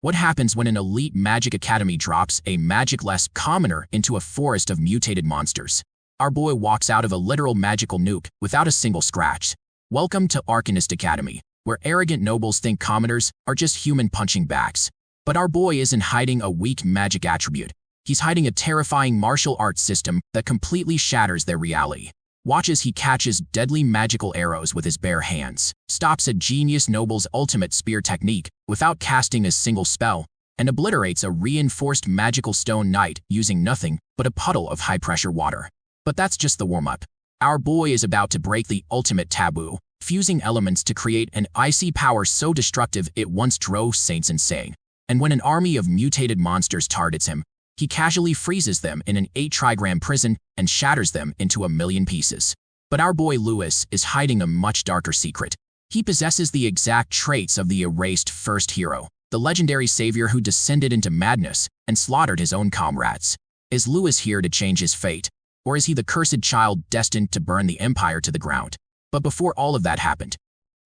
What happens when an elite magic academy drops a magic-less commoner into a forest of mutated monsters? Our boy walks out of a literal magical nuke without a single scratch. Welcome to Arcanist Academy, where arrogant nobles think commoners are just human punching bags. But our boy isn't hiding a weak magic attribute. He's hiding a terrifying martial arts system that completely shatters their reality. Watch as he catches deadly magical arrows with his bare hands, stops a genius noble's ultimate spear technique without casting a single spell, and obliterates a reinforced magical stone knight using nothing but a puddle of high-pressure water. But that's just the warm-up. Our boy is about to break the ultimate taboo, fusing elements to create an icy power so destructive it once drove saints insane. And when an army of mutated monsters targets him, he casually freezes them in an 8-trigram prison and shatters them into a million pieces. But our boy Lewis is hiding a much darker secret. He possesses the exact traits of the erased first hero, the legendary savior who descended into madness and slaughtered his own comrades. Is Lewis here to change his fate? Or is he the cursed child destined to burn the Empire to the ground? But before all of that happened,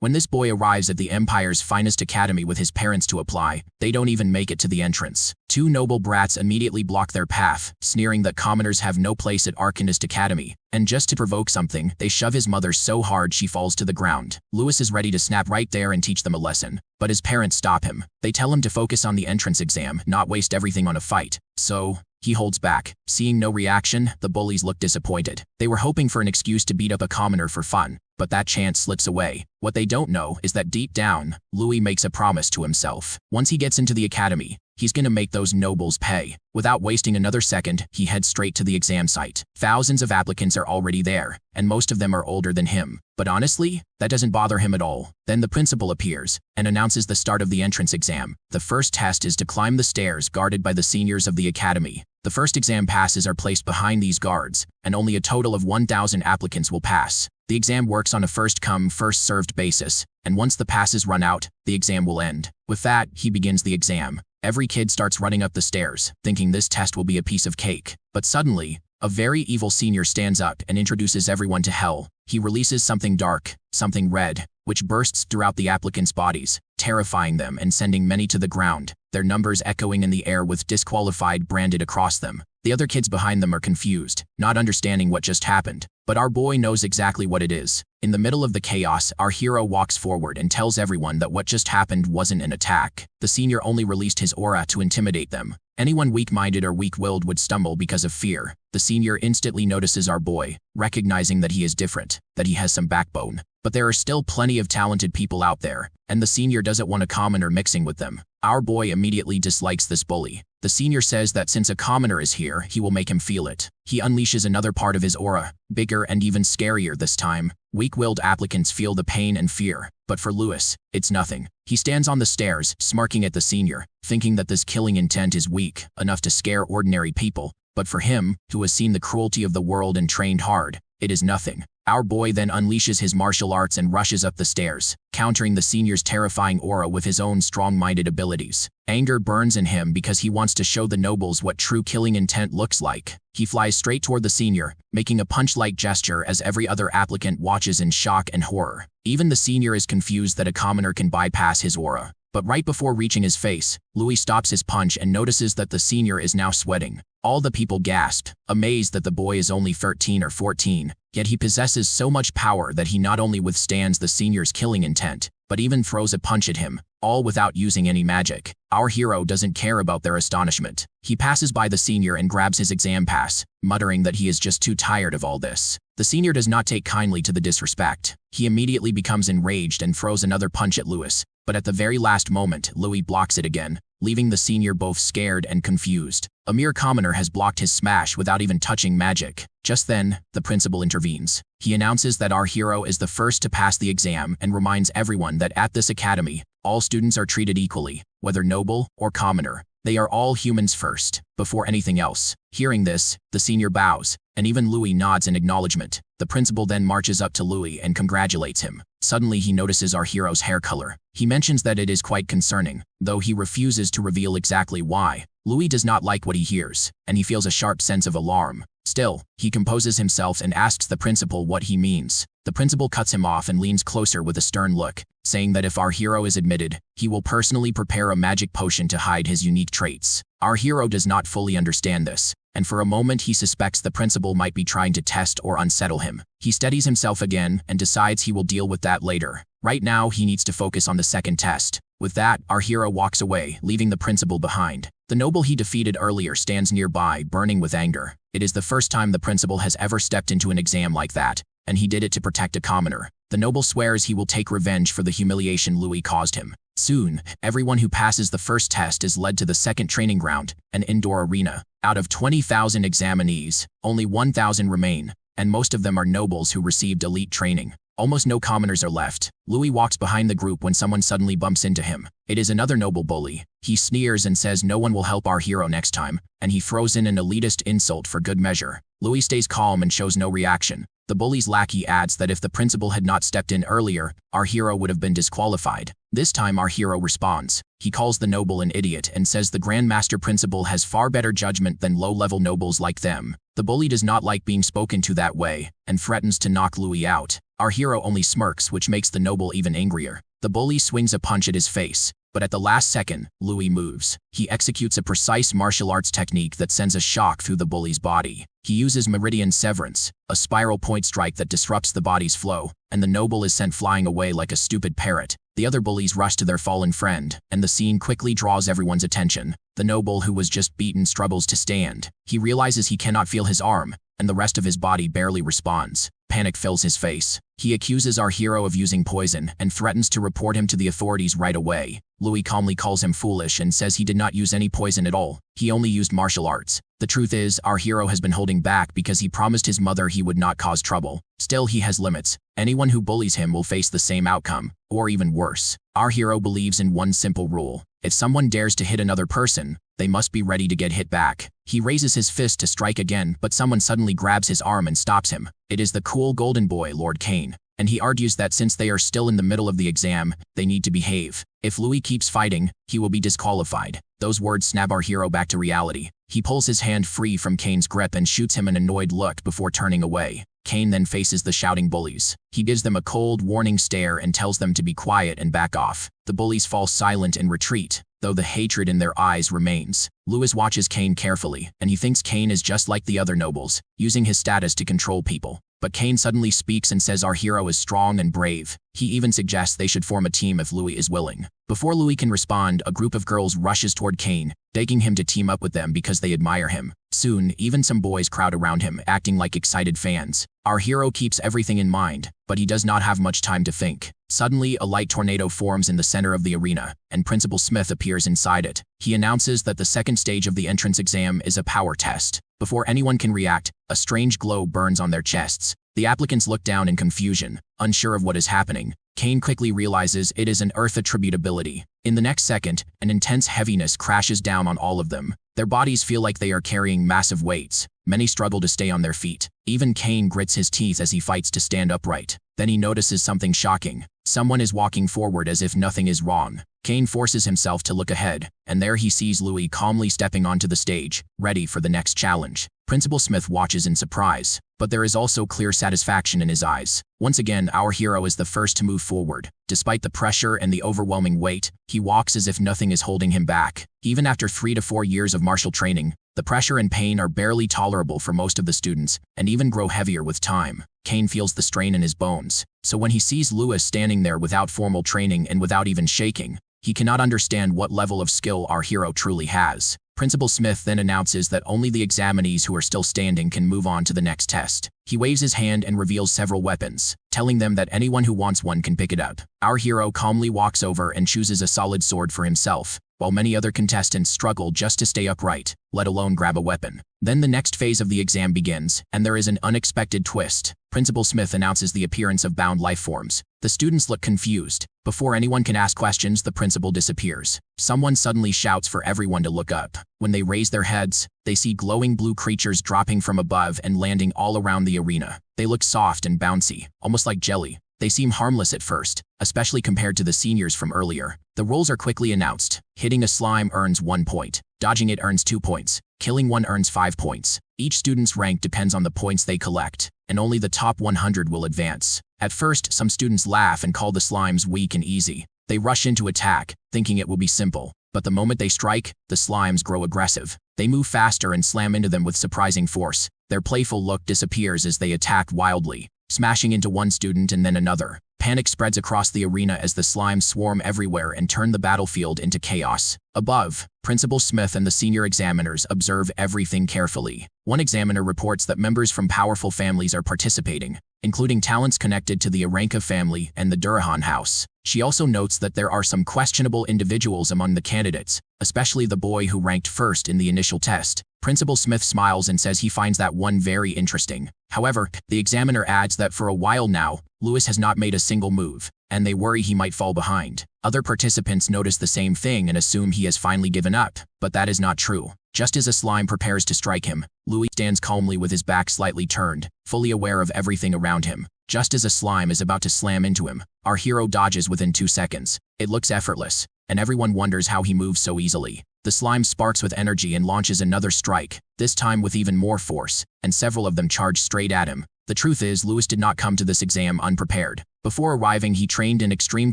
when this boy arrives at the Empire's finest academy with his parents to apply, they don't even make it to the entrance. Two noble brats immediately block their path, sneering that commoners have no place at Arcanist Academy, and just to provoke something, they shove his mother so hard she falls to the ground. Lewis is ready to snap right there and teach them a lesson, but his parents stop him. They tell him to focus on the entrance exam, not waste everything on a fight. So he holds back. Seeing no reaction, the bullies look disappointed. They were hoping for an excuse to beat up a commoner for fun, but that chance slips away. What they don't know is that deep down, Louis makes a promise to himself. Once he gets into the academy, he's gonna make those nobles pay. Without wasting another second, he heads straight to the exam site. Thousands of applicants are already there, and most of them are older than him. But honestly, that doesn't bother him at all. Then the principal appears and announces the start of the entrance exam. The first test is to climb the stairs guarded by the seniors of the academy. The first exam passes are placed behind these guards, and only a total of 1,000 applicants will pass. The exam works on a first-come, first-served basis, and once the passes run out, the exam will end. With that, he begins the exam. Every kid starts running up the stairs, thinking this test will be a piece of cake. But suddenly, a very evil senior stands up and introduces everyone to hell. He releases something dark, something red, which bursts throughout the applicants' bodies, terrifying them and sending many to the ground, their numbers echoing in the air with disqualified branded across them. The other kids behind them are confused, not understanding what just happened. But our boy knows exactly what it is. In the middle of the chaos, our hero walks forward and tells everyone that what just happened wasn't an attack. The senior only released his aura to intimidate them. Anyone weak-minded or weak-willed would stumble because of fear. The senior instantly notices our boy, recognizing that he is different, that he has some backbone. But there are still plenty of talented people out there, and the senior doesn't want a commoner mixing with them. Our boy immediately dislikes this bully. The senior says that since a commoner is here, he will make him feel it. He unleashes another part of his aura, bigger and even scarier this time. Weak-willed applicants feel the pain and fear, but for Lewis, it's nothing. He stands on the stairs, smirking at the senior, thinking that this killing intent is weak, enough to scare ordinary people. But for him, who has seen the cruelty of the world and trained hard, it is nothing. Our boy then unleashes his martial arts and rushes up the stairs, countering the senior's terrifying aura with his own strong-minded abilities. Anger burns in him because he wants to show the nobles what true killing intent looks like. He flies straight toward the senior, making a punch-like gesture as every other applicant watches in shock and horror. Even the senior is confused that a commoner can bypass his aura. But right before reaching his face, Louis stops his punch and notices that the senior is now sweating. All the people gasped, amazed that the boy is only 13 or 14, yet he possesses so much power that he not only withstands the senior's killing intent, but even throws a punch at him, all without using any magic. Our hero doesn't care about their astonishment. He passes by the senior and grabs his exam pass, muttering that he is just too tired of all this. The senior does not take kindly to the disrespect. He immediately becomes enraged and throws another punch at Lewis, but at the very last moment, Louis blocks it again, leaving the senior both scared and confused. A mere commoner has blocked his smash without even touching magic. Just then, the principal intervenes. He announces that our hero is the first to pass the exam and reminds everyone that at this academy, all students are treated equally, whether noble or commoner. They are all humans first, before anything else. Hearing this, the senior bows, and even Louis nods in acknowledgement. The principal then marches up to Louis and congratulates him. Suddenly he notices our hero's hair color. He mentions that it is quite concerning, though he refuses to reveal exactly why. Louis does not like what he hears, and he feels a sharp sense of alarm. Still, he composes himself and asks the principal what he means. The principal cuts him off and leans closer with a stern look. saying that if our hero is admitted, he will personally prepare a magic potion to hide his unique traits. Our hero does not fully understand this, and for a moment he suspects the principal might be trying to test or unsettle him. He steadies himself again and decides he will deal with that later. Right now, he needs to focus on the second test. With that, our hero walks away, leaving the principal behind. The noble he defeated earlier stands nearby, burning with anger. It is the first time the principal has ever stepped into an exam like that, and he did it to protect a commoner. The noble swears he will take revenge for the humiliation Louis caused him. Soon, everyone who passes the first test is led to the second training ground, an indoor arena. Out of 20,000 examinees, only 1,000 remain, and most of them are nobles who received elite training. Almost no commoners are left. Louis walks behind the group when someone suddenly bumps into him. It is another noble bully. He sneers and says no one will help our hero next time, and he throws in an elitist insult for good measure. Louis stays calm and shows no reaction. The bully's lackey adds that if the principal had not stepped in earlier, our hero would have been disqualified. This time our hero responds. He calls the noble an idiot and says the Grand Master Principal has far better judgment than low-level nobles like them. The bully does not like being spoken to that way, and threatens to knock Louis out. Our hero only smirks, which makes the noble even angrier. The bully swings a punch at his face, but at the last second, Louis moves. He executes a precise martial arts technique that sends a shock through the bully's body. He uses Meridian Severance, a spiral point strike that disrupts the body's flow, and the noble is sent flying away like a stupid parrot. The other bullies rush to their fallen friend, and the scene quickly draws everyone's attention. The noble who was just beaten struggles to stand. He realizes he cannot feel his arm, and the rest of his body barely responds. Panic fills his face. He accuses our hero of using poison and threatens to report him to the authorities right away. Louis calmly calls him foolish and says he did not use any poison at all. He only used martial arts. The truth is, our hero has been holding back because he promised his mother he would not cause trouble. Still, he has limits. Anyone who bullies him will face the same outcome, or even worse. Our hero believes in one simple rule. If someone dares to hit another person, they must be ready to get hit back. He raises his fist to strike again, but someone suddenly grabs his arm and stops him. It is the cool golden boy, Lord Kane, and he argues that since they are still in the middle of the exam, they need to behave. If Louis keeps fighting, he will be disqualified. Those words snap our hero back to reality. He pulls his hand free from Kane's grip and shoots him an annoyed look before turning away. Kane then faces the shouting bullies. He gives them a cold, warning stare and tells them to be quiet and back off. The bullies fall silent and retreat, though the hatred in their eyes remains. Louis watches Kane carefully, and he thinks Kane is just like the other nobles, using his status to control people. But Kane suddenly speaks and says our hero is strong and brave. He even suggests they should form a team if Louis is willing. Before Louis can respond, a group of girls rushes toward Kane, begging him to team up with them because they admire him. Soon, even some boys crowd around him, acting like excited fans. Our hero keeps everything in mind, but he does not have much time to think. Suddenly, a light tornado forms in the center of the arena, and Principal Smith appears inside it. He announces that the second stage of the entrance exam is a power test. Before anyone can react, a strange glow burns on their chests. The applicants look down in confusion, unsure of what is happening. Kane quickly realizes it is an earth attribute ability. In the next second, an intense heaviness crashes down on all of them. Their bodies feel like they are carrying massive weights. Many struggle to stay on their feet. Even Kane grits his teeth as he fights to stand upright. Then he notices something shocking. Someone is walking forward as if nothing is wrong. Kane forces himself to look ahead, and there he sees Louis calmly stepping onto the stage, ready for the next challenge. Principal Smith watches in surprise, but there is also clear satisfaction in his eyes. Once again, our hero is the first to move forward. Despite the pressure and the overwhelming weight, he walks as if nothing is holding him back. Even after 3 to 4 years of martial training, the pressure and pain are barely tolerable for most of the students, and even grow heavier with time. Kane feels the strain in his bones, so when he sees Louis standing there without formal training and without even shaking, he cannot understand what level of skill our hero truly has. Principal Smith then announces that only the examinees who are still standing can move on to the next test. He waves his hand and reveals several weapons, telling them that anyone who wants one can pick it up. Our hero calmly walks over and chooses a solid sword for himself, while many other contestants struggle just to stay upright, let alone grab a weapon. Then the next phase of the exam begins, and there is an unexpected twist. Principal Smith announces the appearance of bound life forms. The students look confused. Before anyone can ask questions, the principal disappears. Someone suddenly shouts for everyone to look up. When they raise their heads, they see glowing blue creatures dropping from above and landing all around the arena. They look soft and bouncy, almost like jelly. They seem harmless at first, especially compared to the seniors from earlier. The rules are quickly announced. Hitting a slime earns 1 point. Dodging it earns 2 points. Killing one earns 5 points. Each student's rank depends on the points they collect, and only the top 100 will advance. At first, some students laugh and call the slimes weak and easy. They rush into attack, thinking it will be simple. But the moment they strike, the slimes grow aggressive. They move faster and slam into them with surprising force. Their playful look disappears as they attack wildly, smashing into one student and then another. Panic spreads across the arena as the slimes swarm everywhere and turn the battlefield into chaos. Above, Principal Smith and the senior examiners observe everything carefully. One examiner reports that members from powerful families are participating, including talents connected to the Aranka family and the Durahan house. She also notes that there are some questionable individuals among the candidates, especially the boy who ranked first in the initial test. Principal Smith smiles and says he finds that one very interesting. However, the examiner adds that for a while now, Lewis has not made a single move, and they worry he might fall behind. Other participants notice the same thing and assume he has finally given up, but that is not true. Just as a slime prepares to strike him, Louis stands calmly with his back slightly turned, fully aware of everything around him. Just as a slime is about to slam into him, our hero dodges within 2 seconds. It looks effortless, and everyone wonders how he moves so easily. The slime sparks with energy and launches another strike, this time with even more force, and several of them charge straight at him. The truth is, Lewis did not come to this exam unprepared. Before arriving, he trained in extreme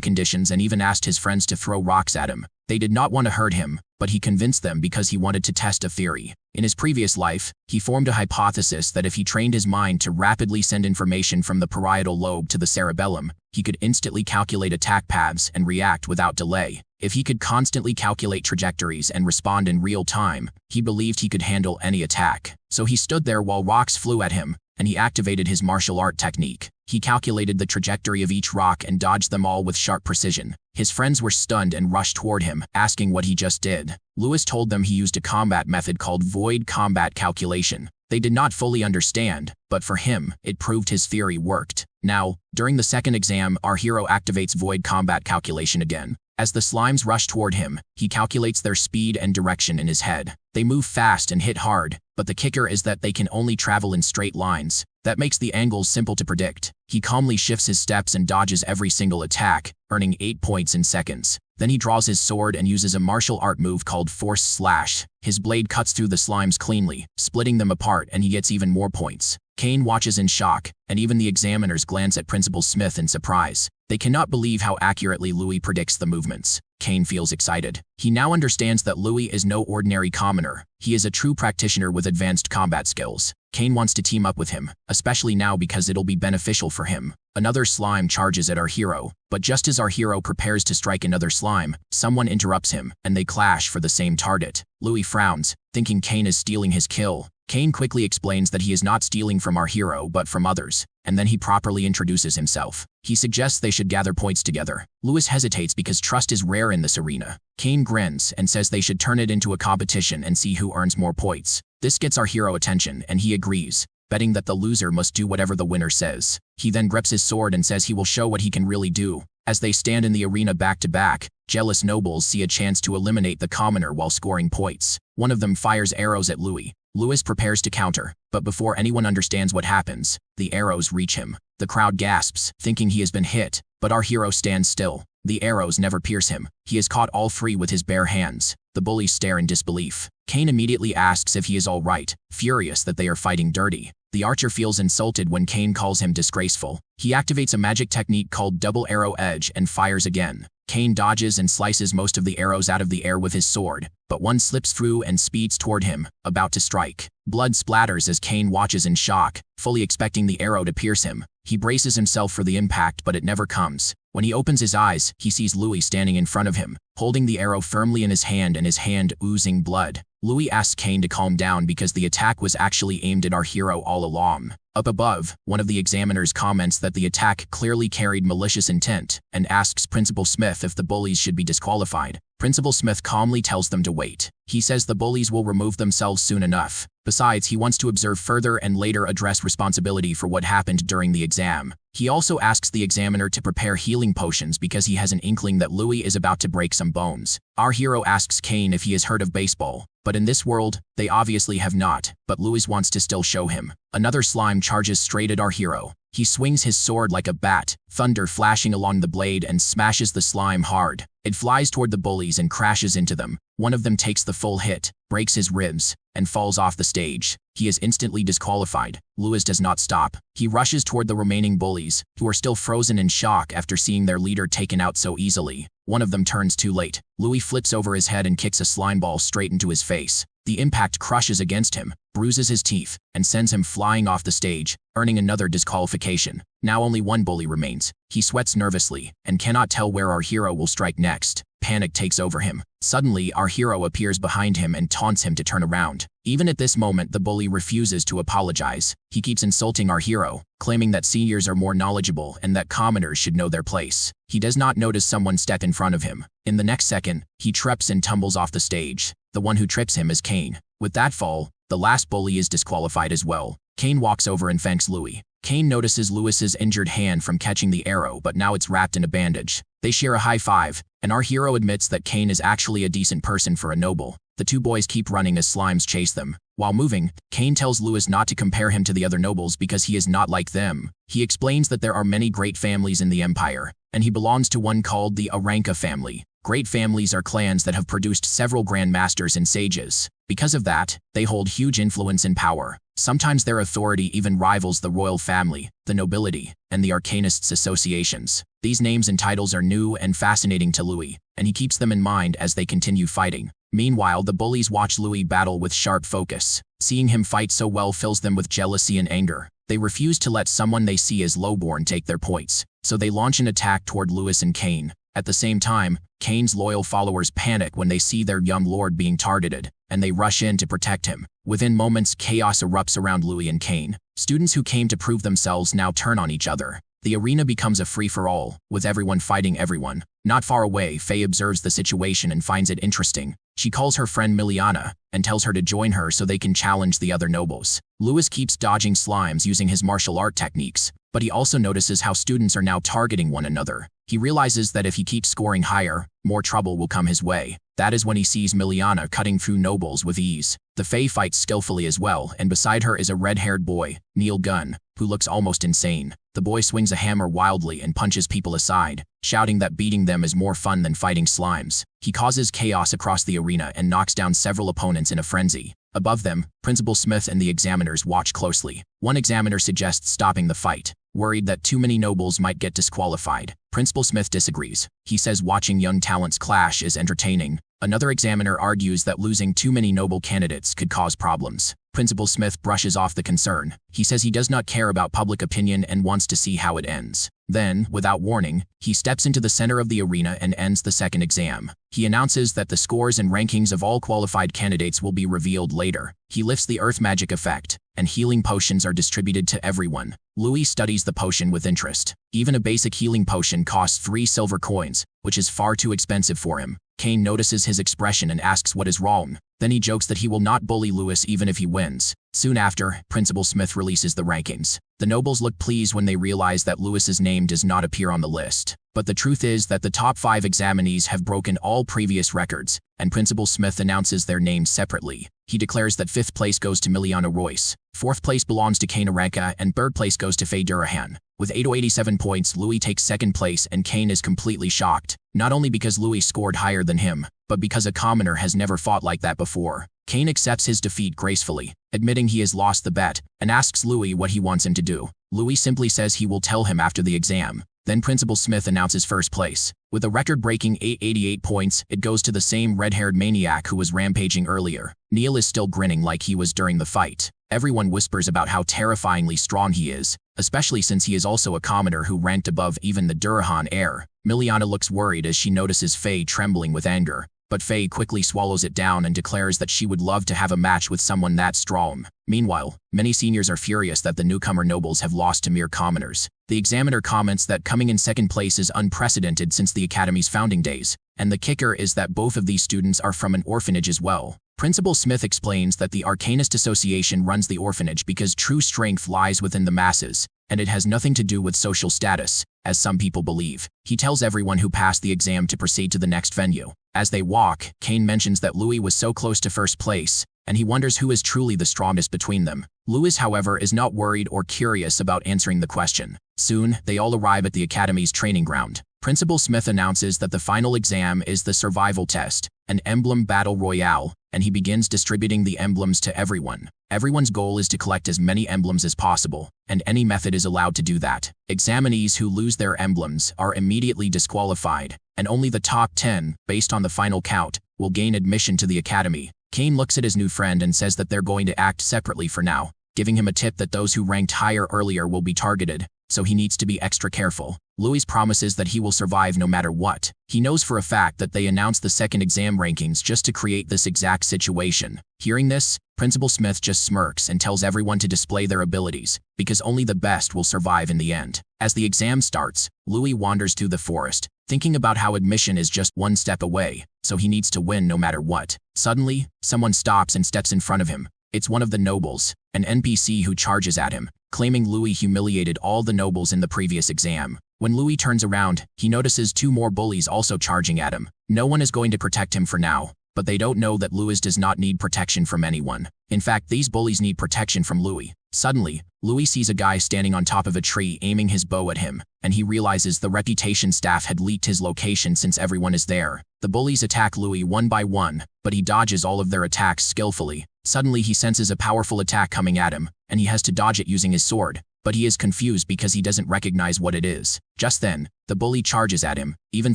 conditions and even asked his friends to throw rocks at him. They did not want to hurt him, but he convinced them because he wanted to test a theory. In his previous life, he formed a hypothesis that if he trained his mind to rapidly send information from the parietal lobe to the cerebellum, he could instantly calculate attack paths and react without delay. If he could constantly calculate trajectories and respond in real time, he believed he could handle any attack. So he stood there while rocks flew at him, and he activated his martial art technique. He calculated the trajectory of each rock and dodged them all with sharp precision. His friends were stunned and rushed toward him, asking what he just did. Lewis told them he used a combat method called void combat calculation. They did not fully understand, but for him, it proved his theory worked. Now, during the second exam, our hero activates void combat calculation again. As the slimes rush toward him, he calculates their speed and direction in his head. They move fast and hit hard, but the kicker is that they can only travel in straight lines. That makes the angles simple to predict. He calmly shifts his steps and dodges every single attack, earning 8 points in seconds. Then he draws his sword and uses a martial art move called Force Slash. His blade cuts through the slimes cleanly, splitting them apart, and he gets even more points. Kane watches in shock, and even the examiners glance at Principal Smith in surprise. They cannot believe how accurately Louis predicts the movements. Kane feels excited. He now understands that Louis is no ordinary commoner. He is a true practitioner with advanced combat skills. Kane wants to team up with him, especially now because it'll be beneficial for him. Another slime charges at our hero, but just as our hero prepares to strike another slime, someone interrupts him, and they clash for the same target. Louis frowns, thinking Kane is stealing his kill. Kane quickly explains that he is not stealing from our hero but from others, and then he properly introduces himself. He suggests they should gather points together. Lewis hesitates because trust is rare in this arena. Kane grins and says they should turn it into a competition and see who earns more points. This gets our hero attention, and he agrees, betting that the loser must do whatever the winner says. He then grips his sword and says he will show what he can really do. As they stand in the arena back to back, jealous nobles see a chance to eliminate the commoner while scoring points. One of them fires arrows at Louis. Lewis prepares to counter, but before anyone understands what happens, the arrows reach him. The crowd gasps, thinking he has been hit, but our hero stands still. The arrows never pierce him. He has caught all 3 with his bare hands. The bullies stare in disbelief. Kane immediately asks if he is all right, furious that they are fighting dirty. The archer feels insulted when Kane calls him disgraceful. He activates a magic technique called double arrow edge and fires again. Kane dodges and slices most of the arrows out of the air with his sword, but one slips through and speeds toward him, about to strike. Blood splatters as Kane watches in shock, fully expecting the arrow to pierce him. He braces himself for the impact, but it never comes. When he opens his eyes, he sees Louis standing in front of him, holding the arrow firmly in his hand and his hand oozing blood. Louis asks Kane to calm down because the attack was actually aimed at our hero all along. Up above, one of the examiners comments that the attack clearly carried malicious intent and asks Principal Smith if the bullies should be disqualified. Principal Smith calmly tells them to wait. He says the bullies will remove themselves soon enough. Besides, he wants to observe further and later address responsibility for what happened during the exam. He also asks the examiner to prepare healing potions because he has an inkling that Louis is about to break some bones. Our hero asks Kane if he has heard of baseball, but in this world, they obviously have not, but Louis wants to still show him. Another slime charges straight at our hero. He swings his sword like a bat, thunder flashing along the blade, and smashes the slime hard. It flies toward the bullies and crashes into them. One of them takes the full hit, breaks his ribs, and falls off the stage. He is instantly disqualified. Louis does not stop. He rushes toward the remaining bullies, who are still frozen in shock after seeing their leader taken out so easily. One of them turns too late. Louis flips over his head and kicks a slime ball straight into his face. The impact crushes against him, bruises his teeth, and sends him flying off the stage, earning another disqualification. Now only one bully remains. He sweats nervously and cannot tell where our hero will strike next. Panic takes over him. Suddenly, our hero appears behind him and taunts him to turn around. Even at this moment, the bully refuses to apologize. He keeps insulting our hero, claiming that seniors are more knowledgeable and that commoners should know their place. He does not notice someone step in front of him. In the next second, he trips and tumbles off the stage. The one who trips him is Kane. With that fall, the last bully is disqualified as well. Kane walks over and thanks Louis. Kane notices Louis's injured hand from catching the arrow, but now it's wrapped in a bandage. They share a high five, and our hero admits that Kane is actually a decent person for a noble. The two boys keep running as slimes chase them. While moving, Kane tells Louis not to compare him to the other nobles because he is not like them. He explains that there are many great families in the empire, and he belongs to one called the Aranka family. Great families are clans that have produced several grand masters and sages. Because of that, they hold huge influence and power. Sometimes their authority even rivals the royal family, the nobility, and the arcanists' associations. These names and titles are new and fascinating to Louis, and he keeps them in mind as they continue fighting. Meanwhile, the bullies watch Louis battle with sharp focus. Seeing him fight so well fills them with jealousy and anger. They refuse to let someone they see as lowborn take their points, so they launch an attack toward Louis and Kane. At the same time, Kane's loyal followers panic when they see their young lord being targeted, and they rush in to protect him. Within moments, chaos erupts around Louis and Kane. Students who came to prove themselves now turn on each other. The arena becomes a free-for-all, with everyone fighting everyone. Not far away, Faye observes the situation and finds it interesting. She calls her friend Miliana and tells her to join her so they can challenge the other nobles. Louis keeps dodging slimes using his martial art techniques, but he also notices how students are now targeting one another. He realizes that if he keeps scoring higher, more trouble will come his way. That is when he sees Miliana cutting through nobles with ease. The Fae fights skillfully as well, and beside her is a red-haired boy, Neil Gunn, who looks almost insane. The boy swings a hammer wildly and punches people aside, shouting that beating them is more fun than fighting slimes. He causes chaos across the arena and knocks down several opponents in a frenzy. Above them, Principal Smith and the examiners watch closely. One examiner suggests stopping the fight, worried that too many nobles might get disqualified. Principal Smith disagrees. He says watching young talents clash is entertaining. Another examiner argues that losing too many noble candidates could cause problems. Principal Smith brushes off the concern. He says he does not care about public opinion and wants to see how it ends. Then, without warning, he steps into the center of the arena and ends the second exam. He announces that the scores and rankings of all qualified candidates will be revealed later. He lifts the earth magic effect, and healing potions are distributed to everyone. Louis studies the potion with interest. Even a basic healing potion costs 3 silver coins, which is far too expensive for him. Kane notices his expression and asks what is wrong. Then he jokes that he will not bully Louis even if he wins. Soon after, Principal Smith releases the rankings. The nobles look pleased when they realize that Louis's name does not appear on the list. But the truth is that the top 5 examinees have broken all previous records, and Principal Smith announces their names separately. He declares that 5th place goes to Miliana Royce, 4th place belongs to Kane Aranka, and 3rd place goes to Faye Durahan. With 887 points, Louis takes 2nd place and Kane is completely shocked. Not only because Louis scored higher than him, but because a commoner has never fought like that before. Kane accepts his defeat gracefully, admitting he has lost the bet, and asks Louis what he wants him to do. Louis simply says he will tell him after the exam. Then Principal Smith announces 1st place. With a record-breaking 888 points, it goes to the same red-haired maniac who was rampaging earlier. Neil is still grinning like he was during the fight. Everyone whispers about how terrifyingly strong he is, especially since he is also a commoner who ranked above even the Durahan heir. Miliana looks worried as she notices Faye trembling with anger, but Faye quickly swallows it down and declares that she would love to have a match with someone that strong. Meanwhile, many seniors are furious that the newcomer nobles have lost to mere commoners. The examiner comments that coming in 2nd place is unprecedented since the Academy's founding days, and the kicker is that both of these students are from an orphanage as well. Principal Smith explains that the Arcanist Association runs the orphanage because true strength lies within the masses, and it has nothing to do with social status, as some people believe. He tells everyone who passed the exam to proceed to the next venue. As they walk, Kane mentions that Louis was so close to 1st place, and he wonders who is truly the strongest between them. Louis, however, is not worried or curious about answering the question. Soon, they all arrive at the Academy's training ground. Principal Smith announces that the final exam is the survival test, an emblem battle royale, and he begins distributing the emblems to everyone. Everyone's goal is to collect as many emblems as possible, and any method is allowed to do that. Examinees who lose their emblems are immediately disqualified, and only the top 10, based on the final count, will gain admission to the academy. Kane looks at his new friend and says that they're going to act separately for now, giving him a tip that those who ranked higher earlier will be targeted, so he needs to be extra careful. Louis promises that he will survive no matter what. He knows for a fact that they announced the second exam rankings just to create this exact situation. Hearing this, Principal Smith just smirks and tells everyone to display their abilities, because only the best will survive in the end. As the exam starts, Louis wanders through the forest, thinking about how admission is just one step away, so he needs to win no matter what. Suddenly, someone stops and steps in front of him. It's one of the nobles, an NPC who charges at him, claiming Louis humiliated all the nobles in the previous exam. When Louis turns around, he notices 2 more bullies also charging at him. No one is going to protect him for now, but they don't know that Louis does not need protection from anyone. In fact, these bullies need protection from Louis. Suddenly, Louis sees a guy standing on top of a tree aiming his bow at him, and he realizes the reputation staff had leaked his location since everyone is there. The bullies attack Louis one by one, but he dodges all of their attacks skillfully. Suddenly he senses a powerful attack coming at him, and he has to dodge it using his sword, but he is confused because he doesn't recognize what it is. Just then, the bully charges at him, even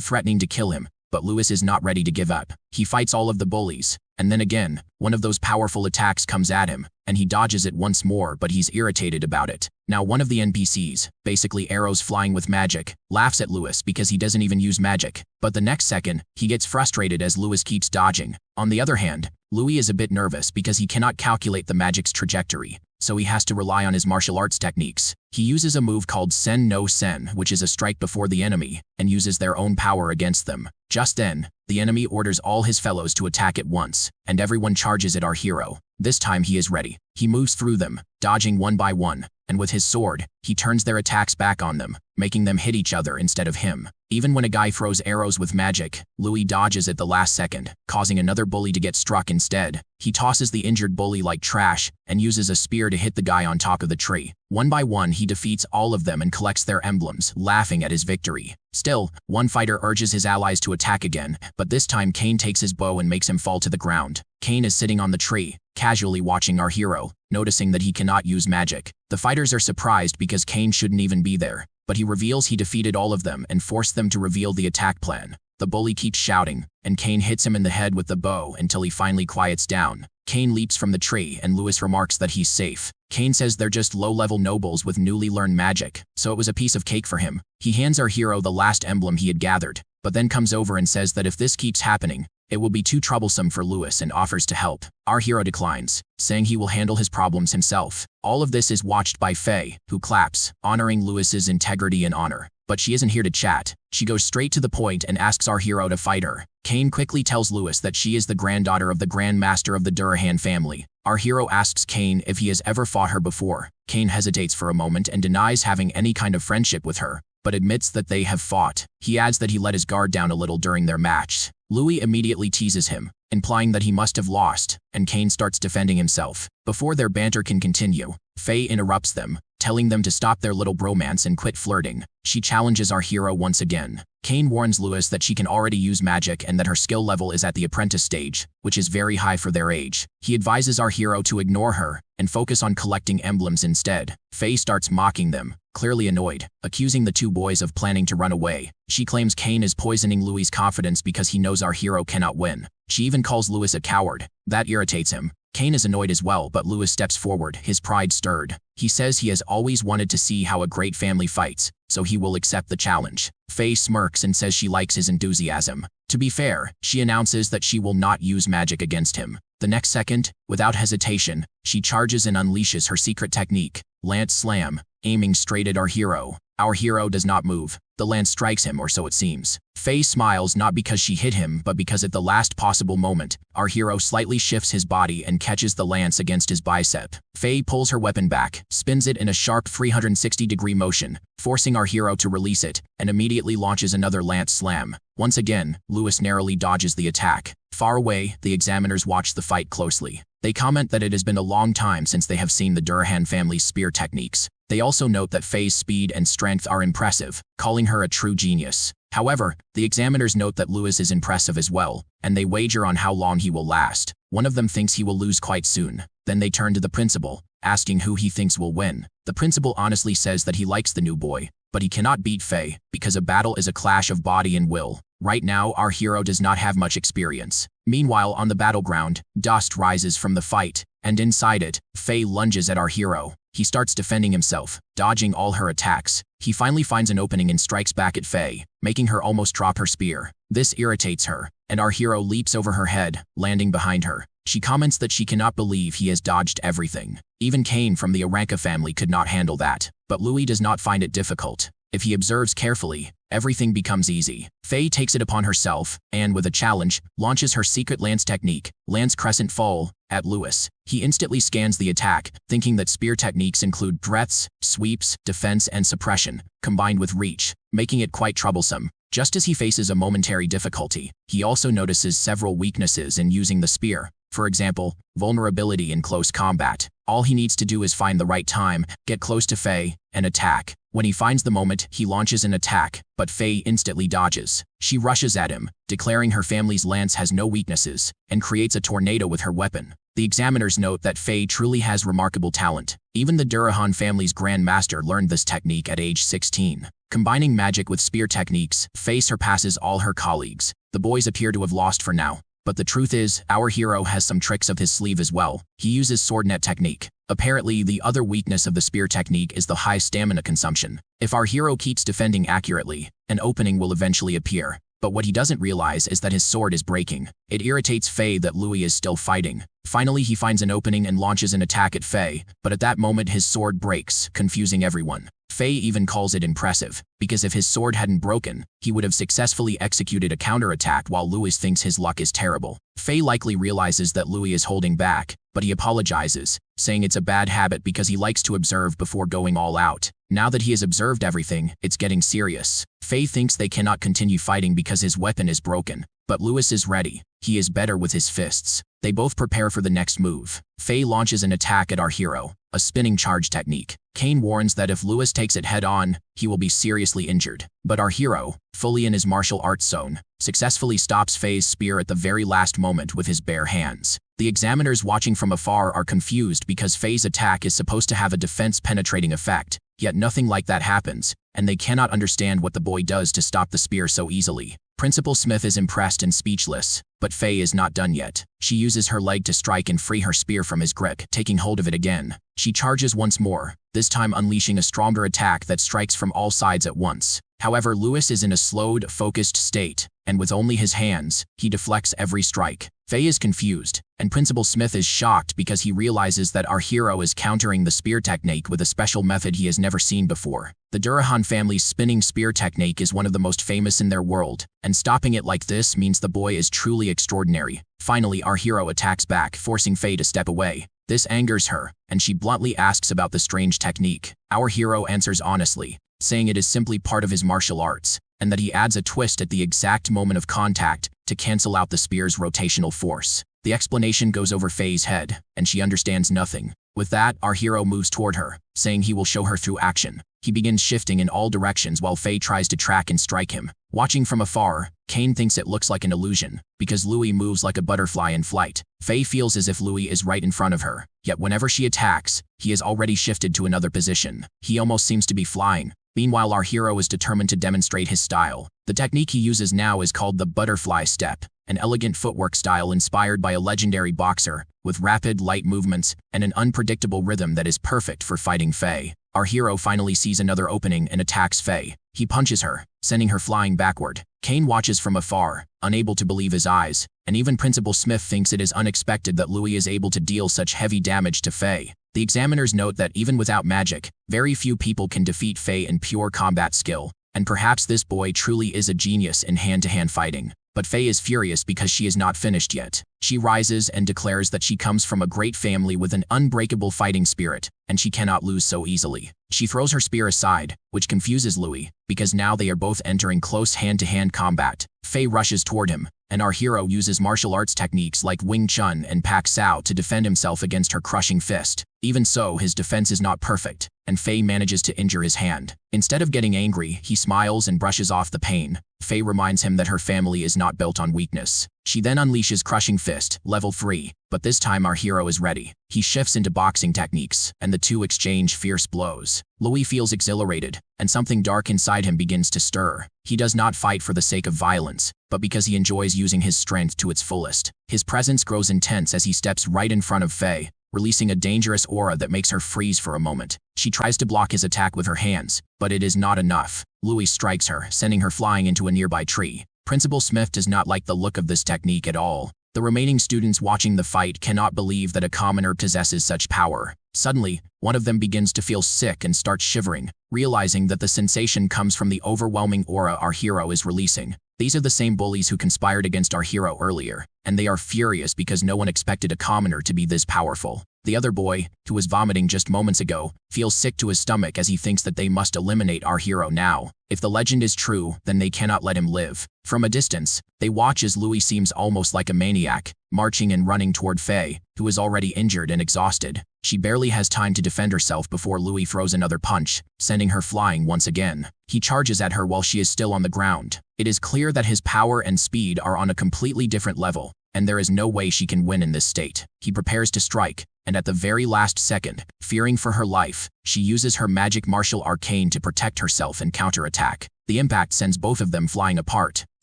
threatening to kill him, but Louis is not ready to give up. He fights all of the bullies, and then again, one of those powerful attacks comes at him, and he dodges it once more, but he's irritated about it. Now one of the NPCs, basically arrows flying with magic, laughs at Louis because he doesn't even use magic, but the next second, he gets frustrated as Louis keeps dodging. On the other hand, Louis is a bit nervous because he cannot calculate the magic's trajectory, so he has to rely on his martial arts techniques. He uses a move called Sen no Sen, which is a strike before the enemy, and uses their own power against them. Just then, the enemy orders all his fellows to attack at once, and everyone charges at our hero. This time he is ready. He moves through them, dodging one by one, and with his sword, he turns their attacks back on them, making them hit each other instead of him. Even when a guy throws arrows with magic, Louis dodges at the last second, causing another bully to get struck instead. He tosses the injured bully like trash, and uses a spear to hit the guy on top of the tree. One by one he defeats all of them and collects their emblems, laughing at his victory. Still, one fighter urges his allies to attack again, but this time Kane takes his bow and makes him fall to the ground. Kane is sitting on the tree, casually watching our hero, noticing that he cannot use magic. The fighters are surprised because Kane shouldn't even be there, but he reveals he defeated all of them and forced them to reveal the attack plan. The bully keeps shouting, and Kane hits him in the head with the bow until he finally quiets down. Kane leaps from the tree and Louis remarks that he's safe. Kane says they're just low-level nobles with newly learned magic, so it was a piece of cake for him. He hands our hero the last emblem he had gathered, but then comes over and says that if this keeps happening, it will be too troublesome for Louis and offers to help. Our hero declines, saying he will handle his problems himself. All of this is watched by Faye, who claps, honoring Louis's integrity and honor. But she isn't here to chat. She goes straight to the point and asks our hero to fight her. Kane quickly tells Louis that she is the granddaughter of the Grand Master of the Durahan family. Our hero asks Kane if he has ever fought her before. Kane hesitates for a moment and denies having any kind of friendship with her, but admits that they have fought. He adds that he let his guard down a little during their match. Louis immediately teases him, implying that he must have lost, and Kane starts defending himself. Before their banter can continue, Faye interrupts them, telling them to stop their little bromance and quit flirting. She challenges our hero once again. Kane warns Louis that she can already use magic and that her skill level is at the apprentice stage, which is very high for their age. He advises our hero to ignore her and focus on collecting emblems instead. Faye starts mocking them, clearly annoyed, accusing the 2 boys of planning to run away. She claims Kane is poisoning Louis' confidence because he knows our hero cannot win. She even calls Louis a coward. That irritates him. Kane is annoyed as well, but Louis steps forward, his pride stirred. He says he has always wanted to see how a great family fights, so he will accept the challenge. Faye smirks and says she likes his enthusiasm. To be fair, she announces that she will not use magic against him. The next second, without hesitation, she charges and unleashes her secret technique, Lance Slam, aiming straight at our hero. Our hero does not move. The lance strikes him, or so it seems. Faye smiles not because she hit him, but because at the last possible moment, our hero slightly shifts his body and catches the lance against his bicep. Faye pulls her weapon back, spins it in a sharp 360-degree motion, forcing our hero to release it, and immediately launches another lance slam. Once again, Louis narrowly dodges the attack. Far away, the examiners watch the fight closely. They comment that it has been a long time since they have seen the Durahan family's spear techniques. They also note that Faye's speed and strength are impressive, calling her a true genius. However, the examiners note that Louis is impressive as well, and they wager on how long he will last. One of them thinks he will lose quite soon. Then they turn to the principal, asking who he thinks will win. The principal honestly says that he likes the new boy, but he cannot beat Faye because a battle is a clash of body and will. Right now, our hero does not have much experience. Meanwhile, on the battleground, dust rises from the fight, and inside it, Faye lunges at our hero. He starts defending himself, dodging all her attacks. He finally finds an opening and strikes back at Faye, making her almost drop her spear. This irritates her, and our hero leaps over her head, landing behind her. She comments that she cannot believe he has dodged everything. Even Kane from the Aranka family could not handle that, but Louis does not find it difficult. If he observes carefully, everything becomes easy. Faye takes it upon herself, and with a challenge, launches her secret lance technique, Lance Crescent Fall, at Louis. He instantly scans the attack, thinking that spear techniques include breaths, sweeps, defense, and suppression, combined with reach, making it quite troublesome. Just as he faces a momentary difficulty, he also notices several weaknesses in using the spear. For example, vulnerability in close combat. All he needs to do is find the right time, get close to Faye, and attack. When he finds the moment, he launches an attack, but Faye instantly dodges. She rushes at him, declaring her family's lance has no weaknesses, and creates a tornado with her weapon. The examiners note that Faye truly has remarkable talent. Even the Durahan family's Grand Master learned this technique at age 16. Combining magic with spear techniques, Faye surpasses all her colleagues. The boys appear to have lost for now. But the truth is, our hero has some tricks up his sleeve as well. He uses sword net technique. Apparently, the other weakness of the spear technique is the high stamina consumption. If our hero keeps defending accurately, an opening will eventually appear. But what he doesn't realize is that his sword is breaking. It irritates Faye that Louis is still fighting. Finally, he finds an opening and launches an attack at Faye, but at that moment his sword breaks, confusing everyone. Faye even calls it impressive, because if his sword hadn't broken, he would have successfully executed a counterattack while Louis thinks his luck is terrible. Faye likely realizes that Louis is holding back, but he apologizes, saying it's a bad habit because he likes to observe before going all out. Now that he has observed everything, it's getting serious. Faye thinks they cannot continue fighting because his weapon is broken, but Louis is ready. He is better with his fists. They both prepare for the next move. Faye launches an attack at our hero, a spinning charge technique. Kane warns that if Louis takes it head-on, he will be seriously injured. But our hero, fully in his martial arts zone, successfully stops Faye's spear at the very last moment with his bare hands. The examiners watching from afar are confused because Faye's attack is supposed to have a defense-penetrating effect, yet nothing like that happens, and they cannot understand what the boy does to stop the spear so easily. Principal Smith is impressed and speechless, but Faye is not done yet. She uses her leg to strike and free her spear from his grip, taking hold of it again. She charges once more, this time unleashing a stronger attack that strikes from all sides at once. However, Louis is in a slowed, focused state, and with only his hands, he deflects every strike. Faye is confused, and Principal Smith is shocked because he realizes that our hero is countering the spear technique with a special method he has never seen before. The Durahan family's spinning spear technique is one of the most famous in their world, and stopping it like this means the boy is truly extraordinary. Finally, our hero attacks back, forcing Faye to step away. This angers her, and she bluntly asks about the strange technique. Our hero answers honestly, saying it is simply part of his martial arts, and that he adds a twist at the exact moment of contact to cancel out the spear's rotational force. The explanation goes over Faye's head, and she understands nothing. With that, our hero moves toward her, saying he will show her through action. He begins shifting in all directions while Faye tries to track and strike him. Watching from afar, Kane thinks it looks like an illusion, because Louis moves like a butterfly in flight. Faye feels as if Louis is right in front of her, yet whenever she attacks, he has already shifted to another position. He almost seems to be flying. Meanwhile, our hero is determined to demonstrate his style. The technique he uses now is called the butterfly step, an elegant footwork style inspired by a legendary boxer, with rapid, light movements and an unpredictable rhythm that is perfect for fighting Faye. Our hero finally sees another opening and attacks Faye. He punches her, sending her flying backward. Kane watches from afar, unable to believe his eyes, and even Principal Smith thinks it is unexpected that Louis is able to deal such heavy damage to Faye. The examiners note that even without magic, very few people can defeat Faye in pure combat skill, and perhaps this boy truly is a genius in hand-to-hand fighting. But Faye is furious because she is not finished yet. She rises and declares that she comes from a great family with an unbreakable fighting spirit, and she cannot lose so easily. She throws her spear aside, which confuses Louis, because now they are both entering close hand-to-hand combat. Faye rushes toward him, and our hero uses martial arts techniques like Wing Chun and Pak Sao to defend himself against her crushing fist. Even so, his defense is not perfect, and Faye manages to injure his hand. Instead of getting angry, he smiles and brushes off the pain. Faye reminds him that her family is not built on weakness. She then unleashes Crushing Fist, level 3, but this time our hero is ready. He shifts into boxing techniques, and the two exchange fierce blows. Louis feels exhilarated, and something dark inside him begins to stir. He does not fight for the sake of violence, but because he enjoys using his strength to its fullest. His presence grows intense as he steps right in front of Faye, releasing a dangerous aura that makes her freeze for a moment. She tries to block his attack with her hands, but it is not enough. Louis strikes her, sending her flying into a nearby tree. Principal Smith does not like the look of this technique at all. The remaining students watching the fight cannot believe that a commoner possesses such power. Suddenly, one of them begins to feel sick and starts shivering, realizing that the sensation comes from the overwhelming aura our hero is releasing. These are the same bullies who conspired against our hero earlier, and they are furious because no one expected a commoner to be this powerful. The other boy, who was vomiting just moments ago, feels sick to his stomach as he thinks that they must eliminate our hero now. If the legend is true, then they cannot let him live. From a distance, they watch as Louis seems almost like a maniac, marching and running toward Faye, who is already injured and exhausted. She barely has time to defend herself before Louis throws another punch, sending her flying once again. He charges at her while she is still on the ground. It is clear that his power and speed are on a completely different level, and there is no way she can win in this state. He prepares to strike, and at the very last second, fearing for her life, she uses her magic martial arcane to protect herself and counterattack. The impact sends both of them flying apart.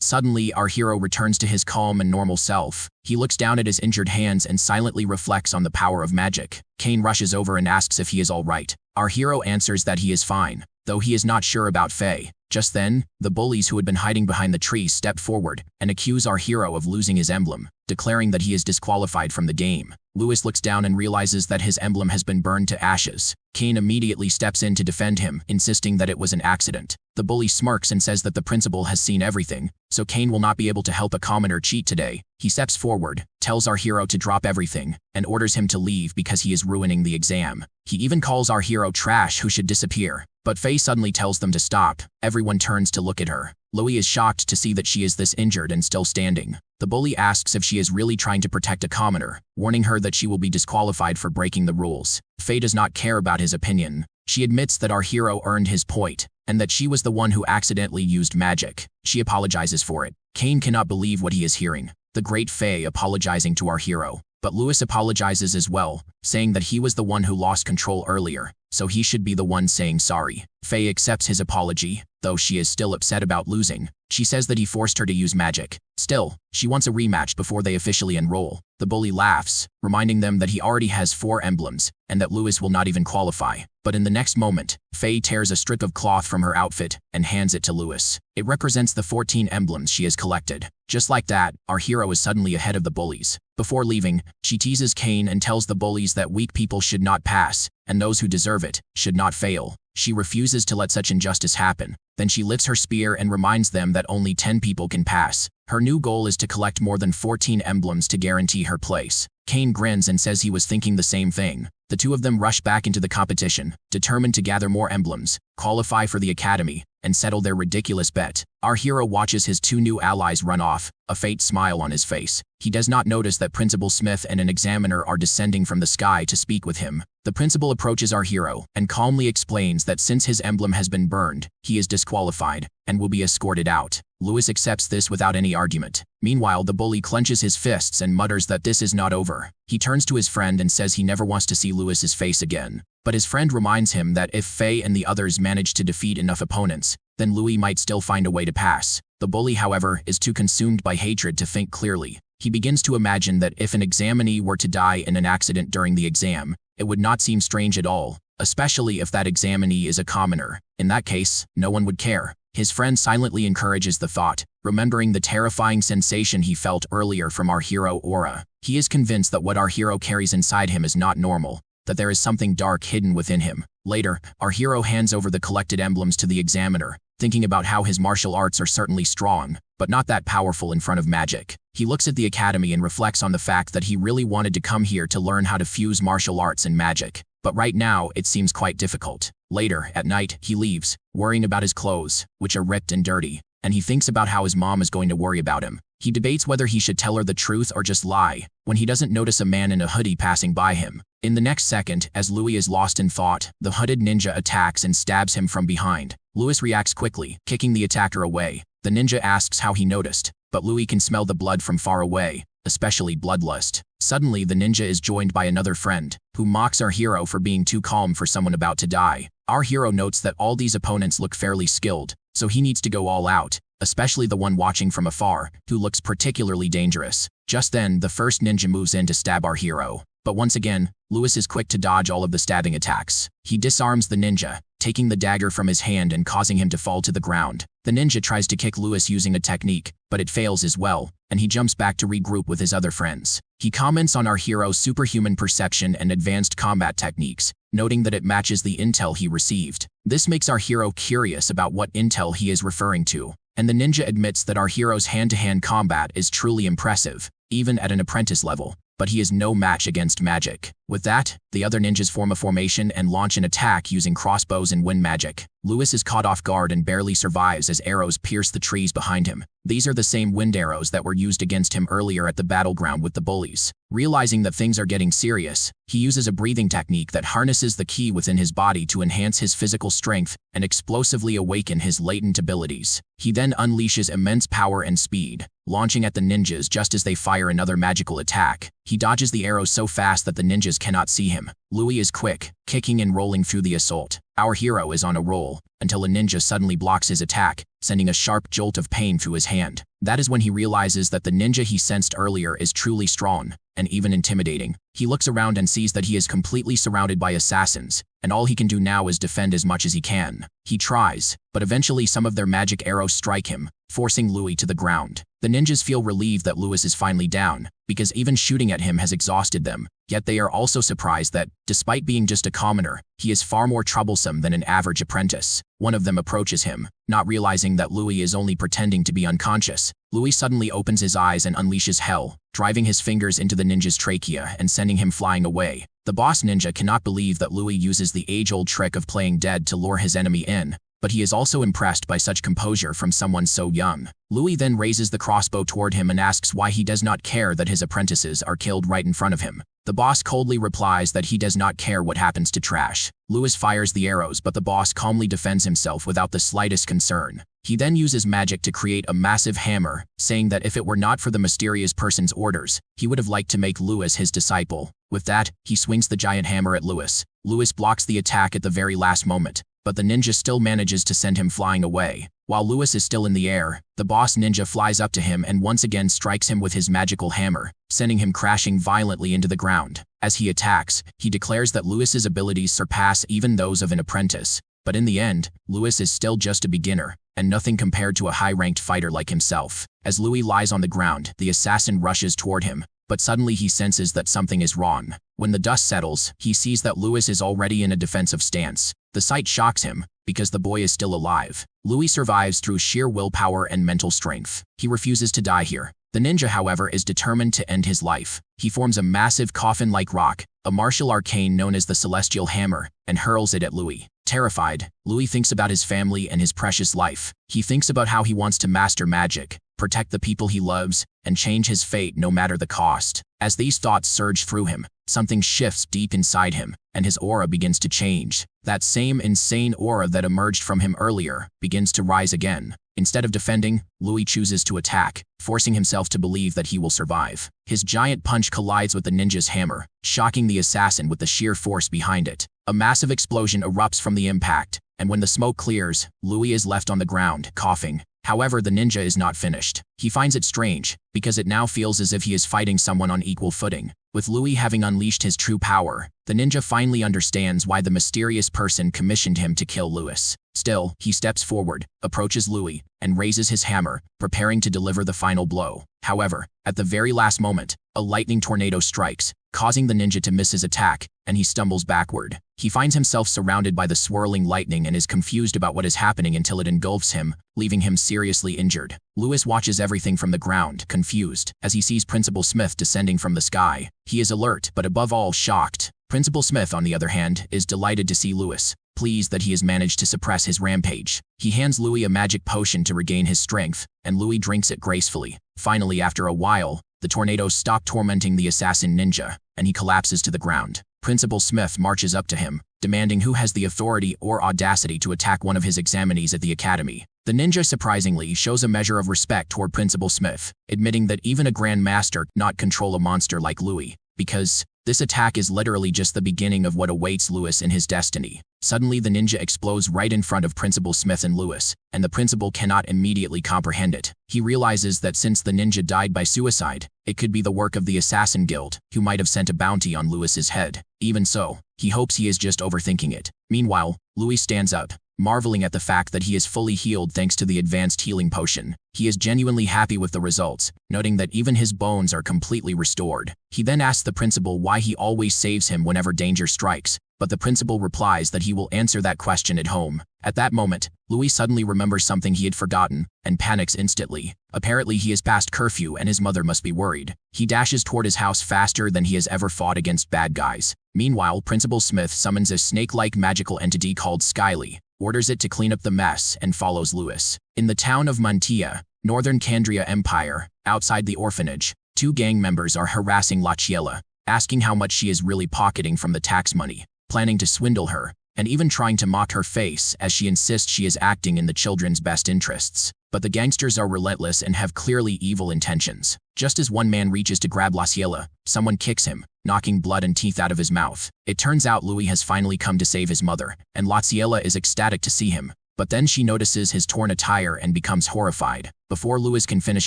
Suddenly, our hero returns to his calm and normal self. He looks down at his injured hands and silently reflects on the power of magic. Kane rushes over and asks if he is all right. Our hero answers that he is fine, though he is not sure about Faye. Just then, the bullies who had been hiding behind the tree step forward and accuse our hero of losing his emblem, declaring that he is disqualified from the game. Louis looks down and realizes that his emblem has been burned to ashes. Kane immediately steps in to defend him, insisting that it was an accident. The bully smirks and says that the principal has seen everything, so Kane will not be able to help a commoner cheat today. He steps forward, tells our hero to drop everything, and orders him to leave because he is ruining the exam. He even calls our hero trash who should disappear. But Faye suddenly tells them to stop. Everyone turns to look at her. Louis is shocked to see that she is this injured and still standing. The bully asks if she is really trying to protect a commoner, warning her that she will be disqualified for breaking the rules. Faye does not care about his opinion. She admits that our hero earned his point, and that she was the one who accidentally used magic. She apologizes for it. Kane cannot believe what he is hearing. The great Faye apologizing to our hero. But Louis apologizes as well, saying that he was the one who lost control earlier, so he should be the one saying sorry. Faye accepts his apology, though she is still upset about losing. She says that he forced her to use magic. Still, she wants a rematch before they officially enroll. The bully laughs, reminding them that he already has 4 emblems, and that Louis will not even qualify. But in the next moment, Faye tears a strip of cloth from her outfit and hands it to Louis. It represents the 14 emblems she has collected. Just like that, our hero is suddenly ahead of the bullies. Before leaving, she teases Kane and tells the bullies that weak people should not pass, and those who deserve it should not fail. She refuses to let such injustice happen. Then she lifts her spear and reminds them that only 10 people can pass. Her new goal is to collect more than 14 emblems to guarantee her place. Kane grins and says he was thinking the same thing. The two of them rush back into the competition, determined to gather more emblems, qualify for the academy, and settle their ridiculous bet. Our hero watches his 2 new allies run off, a faint smile on his face. He does not notice that Principal Smith and an examiner are descending from the sky to speak with him. The principal approaches our hero and calmly explains that since his emblem has been burned, he is disqualified and will be escorted out. Louis accepts this without any argument. Meanwhile, the bully clenches his fists and mutters that this is not over. He turns to his friend and says he never wants to see Louis's face again. But his friend reminds him that if Faye and the others manage to defeat enough opponents, then Louis might still find a way to pass. The bully, however, is too consumed by hatred to think clearly. He begins to imagine that if an examinee were to die in an accident during the exam, it would not seem strange at all, especially if that examinee is a commoner. In that case, no one would care. His friend silently encourages the thought, remembering the terrifying sensation he felt earlier from our hero aura. He is convinced that what our hero carries inside him is not normal, that there is something dark hidden within him. Later, our hero hands over the collected emblems to the examiner, thinking about how his martial arts are certainly strong, but not that powerful in front of magic. He looks at the academy and reflects on the fact that he really wanted to come here to learn how to fuse martial arts and magic, but right now it seems quite difficult. Later, at night, he leaves, worrying about his clothes, which are ripped and dirty, and he thinks about how his mom is going to worry about him. He debates whether he should tell her the truth or just lie, when he doesn't notice a man in a hoodie passing by him. In the next second, as Louis is lost in thought, the hooded ninja attacks and stabs him from behind. Louis reacts quickly, kicking the attacker away. The ninja asks how he noticed, but Louis can smell the blood from far away, especially bloodlust. Suddenly, the ninja is joined by another friend, who mocks our hero for being too calm for someone about to die. Our hero notes that all these opponents look fairly skilled, so he needs to go all out, especially the one watching from afar, who looks particularly dangerous. Just then, the first ninja moves in to stab our hero. But once again, Louis is quick to dodge all of the stabbing attacks. He disarms the ninja, taking the dagger from his hand and causing him to fall to the ground. The ninja tries to kick Louis using a technique, but it fails as well, and he jumps back to regroup with his other friends. He comments on our hero's superhuman perception and advanced combat techniques, noting that it matches the intel he received. This makes our hero curious about what intel he is referring to, and the ninja admits that our hero's hand-to-hand combat is truly impressive, even at an apprentice level, but he is no match against magic. With that, the other ninjas form a formation and launch an attack using crossbows and wind magic. Louis is caught off guard and barely survives as arrows pierce the trees behind him. These are the same wind arrows that were used against him earlier at the battleground with the bullies. Realizing that things are getting serious, he uses a breathing technique that harnesses the ki within his body to enhance his physical strength and explosively awaken his latent abilities. He then unleashes immense power and speed, launching at the ninjas just as they fire another magical attack. He dodges the arrows so fast that the ninjas cannot see him. Louis is quick, kicking and rolling through the assault. Our hero is on a roll, until a ninja suddenly blocks his attack, sending a sharp jolt of pain through his hand. That is when he realizes that the ninja he sensed earlier is truly strong, and even intimidating. He looks around and sees that he is completely surrounded by assassins, and all he can do now is defend as much as he can. He tries, but eventually some of their magic arrows strike him, forcing Louis to the ground. The ninjas feel relieved that Louis is finally down, because even shooting at him has exhausted them. Yet they are also surprised that, despite being just a commoner, he is far more troublesome than an average apprentice. One of them approaches him, not realizing that Louis is only pretending to be unconscious. Louis suddenly opens his eyes and unleashes hell, driving his fingers into the ninja's trachea and sending him flying away. The boss ninja cannot believe that Louis uses the age-old trick of playing dead to lure his enemy in, but he is also impressed by such composure from someone so young. Louis then raises the crossbow toward him and asks why he does not care that his apprentices are killed right in front of him. The boss coldly replies that he does not care what happens to trash. Louis fires the arrows, but the boss calmly defends himself without the slightest concern. He then uses magic to create a massive hammer, saying that if it were not for the mysterious person's orders, he would have liked to make Louis his disciple. With that, he swings the giant hammer at Louis. Louis blocks the attack at the very last moment, but the ninja still manages to send him flying away. While Louis is still in the air, the boss ninja flies up to him and once again strikes him with his magical hammer, sending him crashing violently into the ground. As he attacks, he declares that Louis's abilities surpass even those of an apprentice. But in the end, Louis is still just a beginner, and nothing compared to a high-ranked fighter like himself. As Louis lies on the ground, the assassin rushes toward him, but suddenly he senses that something is wrong. When the dust settles, he sees that Louis is already in a defensive stance. The sight shocks him, because the boy is still alive. Louis survives through sheer willpower and mental strength. He refuses to die here. The ninja, however, is determined to end his life. He forms a massive coffin-like rock, a martial arcane known as the Celestial Hammer, and hurls it at Louis. Terrified, Louis thinks about his family and his precious life. He thinks about how he wants to master magic, protect the people he loves, and change his fate no matter the cost. As these thoughts surge through him, something shifts deep inside him, and his aura begins to change. That same insane aura that emerged from him earlier begins to rise again. Instead of defending, Louis chooses to attack, forcing himself to believe that he will survive. His giant punch collides with the ninja's hammer, shocking the assassin with the sheer force behind it. A massive explosion erupts from the impact, and when the smoke clears, Louis is left on the ground, coughing. However, the ninja is not finished. He finds it strange, because it now feels as if he is fighting someone on equal footing. With Louis having unleashed his true power, the ninja finally understands why the mysterious person commissioned him to kill Louis. Still, he steps forward, approaches Louis, and raises his hammer, preparing to deliver the final blow. However, at the very last moment, a lightning tornado strikes, causing the ninja to miss his attack, and he stumbles backward. He finds himself surrounded by the swirling lightning and is confused about what is happening until it engulfs him, leaving him seriously injured. Louis watches everything from the ground, confused, as he sees Principal Smith descending from the sky. He is alert, but above all shocked. Principal Smith, on the other hand, is delighted to see Louis, pleased that he has managed to suppress his rampage. He hands Louis a magic potion to regain his strength, and Louis drinks it gracefully. Finally, after a while, the tornadoes stop tormenting the assassin ninja, and he collapses to the ground. Principal Smith marches up to him, demanding who has the authority or audacity to attack one of his examinees at the academy. The ninja surprisingly shows a measure of respect toward Principal Smith, admitting that even a Grand Master cannot control a monster like Louis, because this attack is literally just the beginning of what awaits Louis in his destiny. Suddenly, the ninja explodes right in front of Principal Smith and Louis, and the principal cannot immediately comprehend it. He realizes that since the ninja died by suicide, it could be the work of the Assassin Guild, who might have sent a bounty on Louis's head. Even so, he hopes he is just overthinking it. Meanwhile, Louis stands up, marveling at the fact that he is fully healed thanks to the advanced healing potion. He is genuinely happy with the results, noting that even his bones are completely restored. He then asks the principal why he always saves him whenever danger strikes, but the principal replies that he will answer that question at home. At that moment, Louis suddenly remembers something he had forgotten, and panics instantly. Apparently he is past curfew and his mother must be worried. He dashes toward his house faster than he has ever fought against bad guys. Meanwhile, Principal Smith summons a snake-like magical entity called Skyly, orders it to clean up the mess, and follows Louis. In the town of Mantia, northern Candria Empire, outside the orphanage, two gang members are harassing Lachiella, asking how much she is really pocketing from the tax money, planning to swindle her, and even trying to mock her face as she insists she is acting in the children's best interests. But the gangsters are relentless and have clearly evil intentions. Just as one man reaches to grab Lachiella, someone kicks him, knocking blood and teeth out of his mouth. It turns out Louis has finally come to save his mother, and Lachiella is ecstatic to see him. But then she notices his torn attire and becomes horrified. Before Louis can finish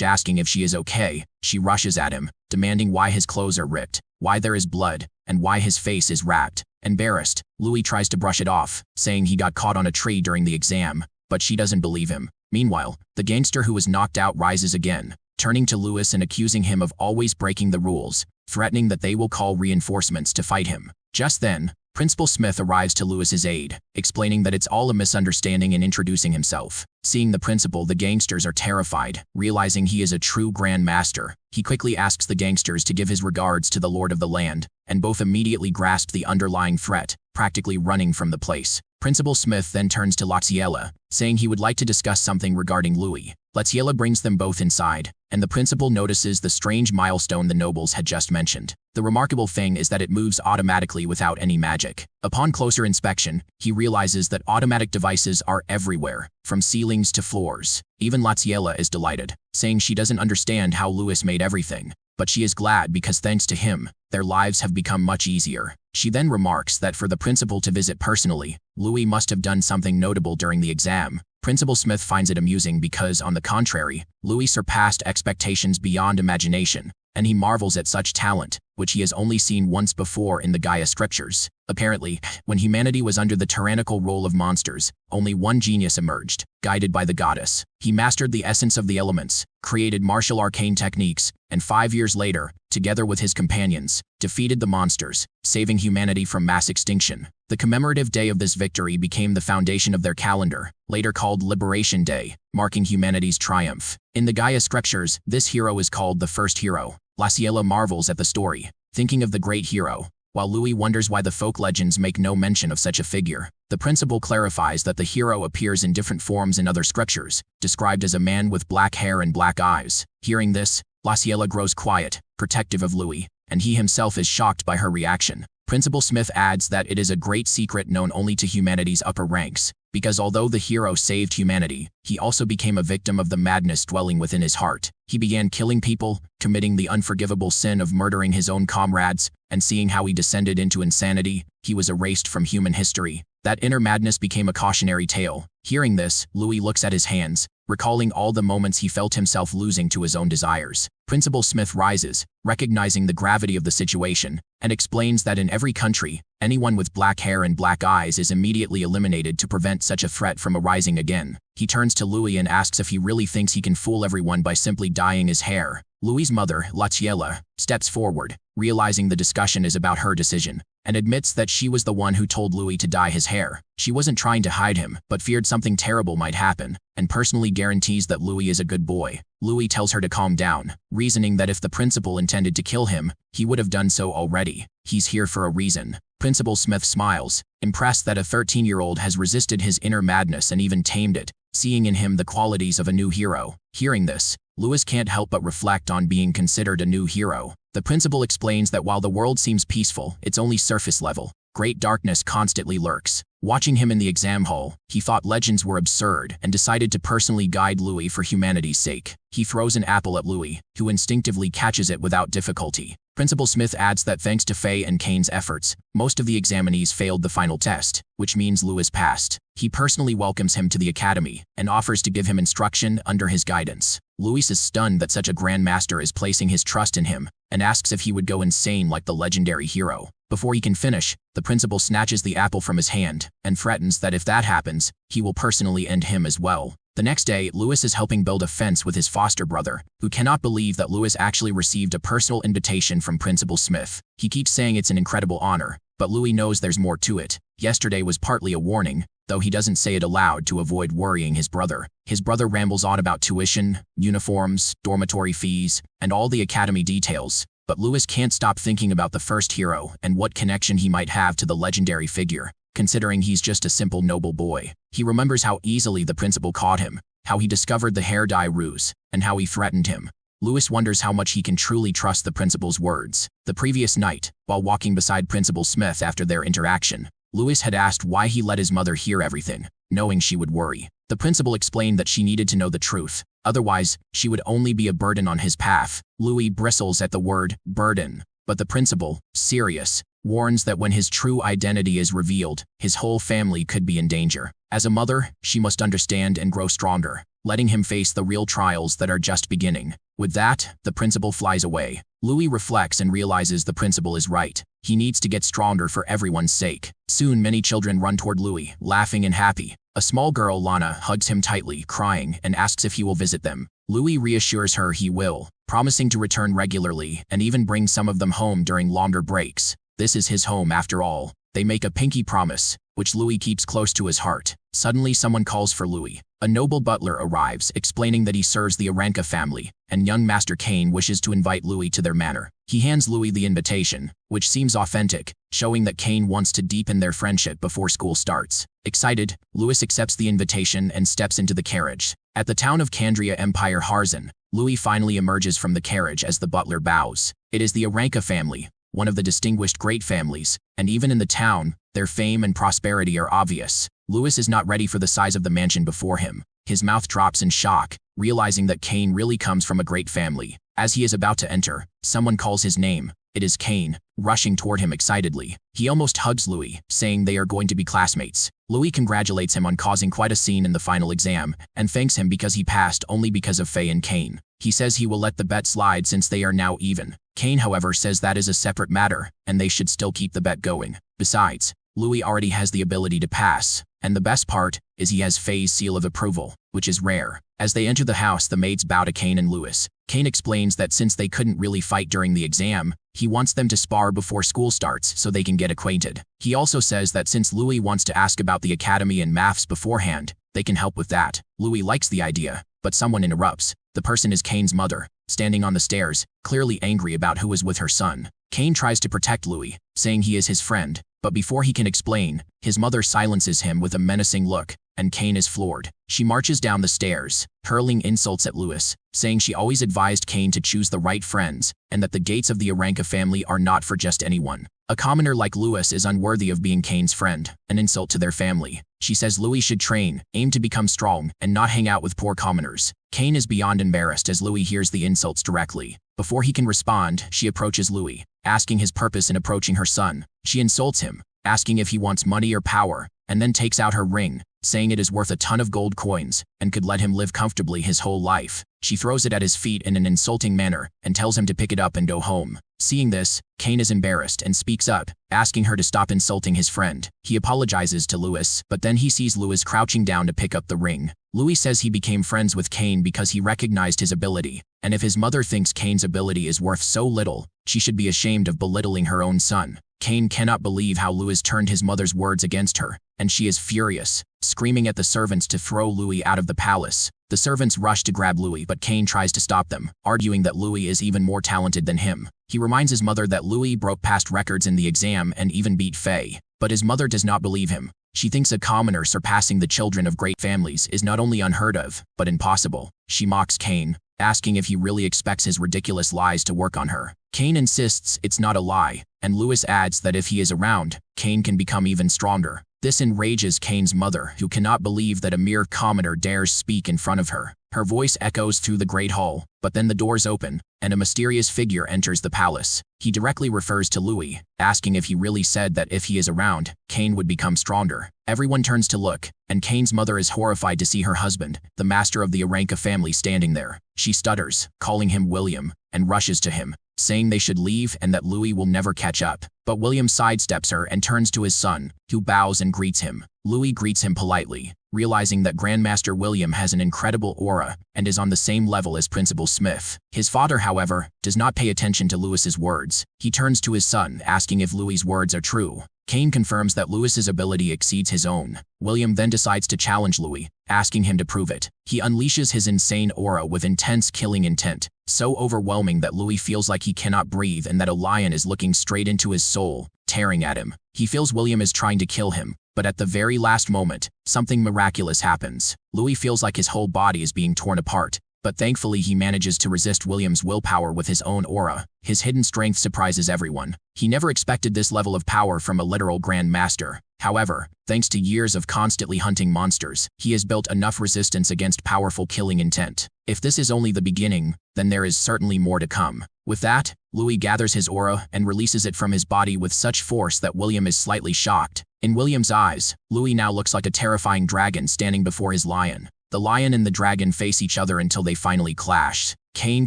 asking if she is okay, she rushes at him, demanding why his clothes are ripped, why there is blood, and why his face is wrapped. Embarrassed, Louis tries to brush it off, saying he got caught on a tree during the exam, but she doesn't believe him. Meanwhile, the gangster who was knocked out rises again, turning to Louis and accusing him of always breaking the rules, threatening that they will call reinforcements to fight him. Just then, Principal Smith arrives to Louis's aid, explaining that it's all a misunderstanding and introducing himself. Seeing the principal, the gangsters are terrified, realizing he is a true Grand Master. He quickly asks the gangsters to give his regards to the Lord of the land, and both immediately grasp the underlying threat, practically running from the place. Principal Smith then turns to Lachiella, saying he would like to discuss something regarding Louis. Lachiella brings them both inside, and the principal notices the strange milestone the nobles had just mentioned. The remarkable thing is that it moves automatically without any magic. Upon closer inspection, he realizes that automatic devices are everywhere, from ceilings to floors. Even Lachiella is delighted, saying she doesn't understand how Louis made everything, but she is glad because thanks to him, their lives have become much easier. She then remarks that for the principal to visit personally, Louis must have done something notable during the exam. Principal Smith finds it amusing because, on the contrary, Louis surpassed expectations beyond imagination, and he marvels at such talent, which he has only seen once before in the Gaia scriptures. Apparently, when humanity was under the tyrannical rule of monsters, only one genius emerged, guided by the goddess. He mastered the essence of the elements, created martial arcane techniques, and 5 years later, together with his companions, defeated the monsters, saving humanity from mass extinction. The commemorative day of this victory became the foundation of their calendar, later called Liberation Day, marking humanity's triumph. In the Gaia scriptures, this hero is called the first hero. Lachiella marvels at the story, thinking of the great hero, while Louis wonders why the folk legends make no mention of such a figure. The principal clarifies that the hero appears in different forms in other scriptures, described as a man with black hair and black eyes. Hearing this, Lachiella grows quiet, protective of Louis, and he himself is shocked by her reaction. Principal Smith adds that it is a great secret known only to humanity's upper ranks, because although the hero saved humanity, he also became a victim of the madness dwelling within his heart. He began killing people, committing the unforgivable sin of murdering his own comrades, and seeing how he descended into insanity, he was erased from human history. That inner madness became a cautionary tale. Hearing this, Louis looks at his hands, recalling all the moments he felt himself losing to his own desires. Principal Smith rises, recognizing the gravity of the situation, and explains that in every country, anyone with black hair and black eyes is immediately eliminated to prevent such a threat from arising again. He turns to Louis and asks if he really thinks he can fool everyone by simply dyeing his hair. Louis's mother, Lachiella, steps forward, realizing the discussion is about her decision, and admits that she was the one who told Louis to dye his hair. She wasn't trying to hide him, but feared something terrible might happen, and personally guarantees that Louis is a good boy. Louis tells her to calm down, reasoning that if the principal intended to kill him, he would have done so already. He's here for a reason. Principal Smith smiles, impressed that a 13-year-old has resisted his inner madness and even tamed it, seeing in him the qualities of a new hero. Hearing this, Louis can't help but reflect on being considered a new hero. The principal explains that while the world seems peaceful, it's only surface level. Great darkness constantly lurks. Watching him in the exam hall, he thought legends were absurd and decided to personally guide Louis for humanity's sake. He throws an apple at Louis, who instinctively catches it without difficulty. Principal Smith adds that thanks to Faye and Kane's efforts, most of the examinees failed the final test, which means Louis passed. He personally welcomes him to the academy and offers to give him instruction under his guidance. Louis is stunned that such a grand master is placing his trust in him and asks if he would go insane like the legendary hero. Before he can finish, the principal snatches the apple from his hand and threatens that if that happens, he will personally end him as well. The next day, Louis is helping build a fence with his foster brother, who cannot believe that Louis actually received a personal invitation from Principal Smith. He keeps saying it's an incredible honor, but Louis knows there's more to it. Yesterday was partly a warning, though he doesn't say it aloud to avoid worrying his brother. His brother rambles on about tuition, uniforms, dormitory fees, and all the academy details, but Louis can't stop thinking about the first hero and what connection he might have to the legendary figure, considering he's just a simple noble boy. He remembers how easily the principal caught him, how he discovered the hair dye ruse, and how he threatened him. Louis wonders how much he can truly trust the principal's words. The previous night, while walking beside Principal Smith after their interaction, Louis had asked why he let his mother hear everything, knowing she would worry. The principal explained that she needed to know the truth, otherwise, she would only be a burden on his path. Louis bristles at the word burden, but the principal, serious, warns that when his true identity is revealed, his whole family could be in danger. As a mother, she must understand and grow stronger, letting him face the real trials that are just beginning. With that, the principal flies away. Louis reflects and realizes the principal is right. He needs to get stronger for everyone's sake. Soon, many children run toward Louis, laughing and happy. A small girl, Lana, hugs him tightly, crying, and asks if he will visit them. Louis reassures her he will, promising to return regularly and even bring some of them home during longer breaks. This is his home after all. They make a pinky promise, which Louis keeps close to his heart. Suddenly, someone calls for Louis. A noble butler arrives, explaining that he serves the Aranka family, and young Master Kane wishes to invite Louis to their manor. He hands Louis the invitation, which seems authentic, showing that Kane wants to deepen their friendship before school starts. Excited, Louis accepts the invitation and steps into the carriage. At the town of Candria Empire Harzan, Louis finally emerges from the carriage as the butler bows. It is the Aranka family, one of the distinguished great families, and even in the town, their fame and prosperity are obvious. Louis is not ready for the size of the mansion before him. His mouth drops in shock, realizing that Kane really comes from a great family. As he is about to enter, someone calls his name. It is Kane, rushing toward him excitedly. He almost hugs Louis, saying they are going to be classmates. Louis congratulates him on causing quite a scene in the final exam, and thanks him because he passed only because of Faye and Kane. He says he will let the bet slide since they are now even. Kane, however, says that is a separate matter, and they should still keep the bet going. Besides, Louis already has the ability to pass, and the best part is he has Faye's seal of approval, which is rare. As they enter the house, the maids bow to Kane and Louis. Kane explains that since they couldn't really fight during the exam, he wants them to spar before school starts so they can get acquainted. He also says that since Louis wants to ask about the academy and maths beforehand, they can help with that. Louis likes the idea, but someone interrupts. The person is Kane's mother, standing on the stairs, clearly angry about who is with her son. Kane tries to protect Louis, saying he is his friend, but before he can explain, his mother silences him with a menacing look, and Kane is floored. She marches down the stairs, hurling insults at Louis, saying she always advised Kane to choose the right friends, and that the gates of the Aranka family are not for just anyone. A commoner like Louis is unworthy of being Kane's friend, an insult to their family. She says Louis should train, aim to become strong, and not hang out with poor commoners. Kane is beyond embarrassed as Louis hears the insults directly. Before he can respond, she approaches Louis, asking his purpose in approaching her son. She insults him, asking if he wants money or power, and then takes out her ring, saying it is worth a ton of gold coins and could let him live comfortably his whole life. She throws it at his feet in an insulting manner and tells him to pick it up and go home. Seeing this, Kane is embarrassed and speaks up, asking her to stop insulting his friend. He apologizes to Louis, but then he sees Louis crouching down to pick up the ring. Louis says he became friends with Kane because he recognized his ability, and if his mother thinks Kane's ability is worth so little, she should be ashamed of belittling her own son. Cain cannot believe how Louis turned his mother's words against her, and she is furious, screaming at the servants to throw Louis out of the palace. The servants rush to grab Louis, but Cain tries to stop them, arguing that Louis is even more talented than him. He reminds his mother that Louis broke past records in the exam and even beat Faye, but his mother does not believe him. She thinks a commoner surpassing the children of great families is not only unheard of, but impossible. She mocks Cain, asking if he really expects his ridiculous lies to work on her. Cain insists it's not a lie, and Louis adds that if he is around, Cain can become even stronger. This enrages Cain's mother, who cannot believe that a mere commoner dares speak in front of her. Her voice echoes through the great hall, but then the doors open, and a mysterious figure enters the palace. He directly refers to Louis, asking if he really said that if he is around, Cain would become stronger. Everyone turns to look, and Cain's mother is horrified to see her husband, the master of the Aranka family, standing there. She stutters, calling him William, and rushes to him, saying they should leave and that Louis will never catch up. But William sidesteps her and turns to his son, who bows and greets him. Louis greets him politely, realizing that Grandmaster William has an incredible aura and is on the same level as Principal Smith. His father, however, does not pay attention to Louis's words. He turns to his son, asking if Louis's words are true. Cain confirms that Louis's ability exceeds his own. William then decides to challenge Louis, asking him to prove it. He unleashes his insane aura with intense killing intent, so overwhelming that Louis feels like he cannot breathe and that a lion is looking straight into his soul, tearing at him. He feels William is trying to kill him, but at the very last moment, something miraculous happens. Louis feels like his whole body is being torn apart, but thankfully he manages to resist William's willpower with his own aura. His hidden strength surprises everyone. He never expected this level of power from a literal Grand Master. However, thanks to years of constantly hunting monsters, he has built enough resistance against powerful killing intent. If this is only the beginning, then there is certainly more to come. With that, Louis gathers his aura and releases it from his body with such force that William is slightly shocked. In William's eyes, Louis now looks like a terrifying dragon standing before his lion. The lion and the dragon face each other until they finally clash. Cain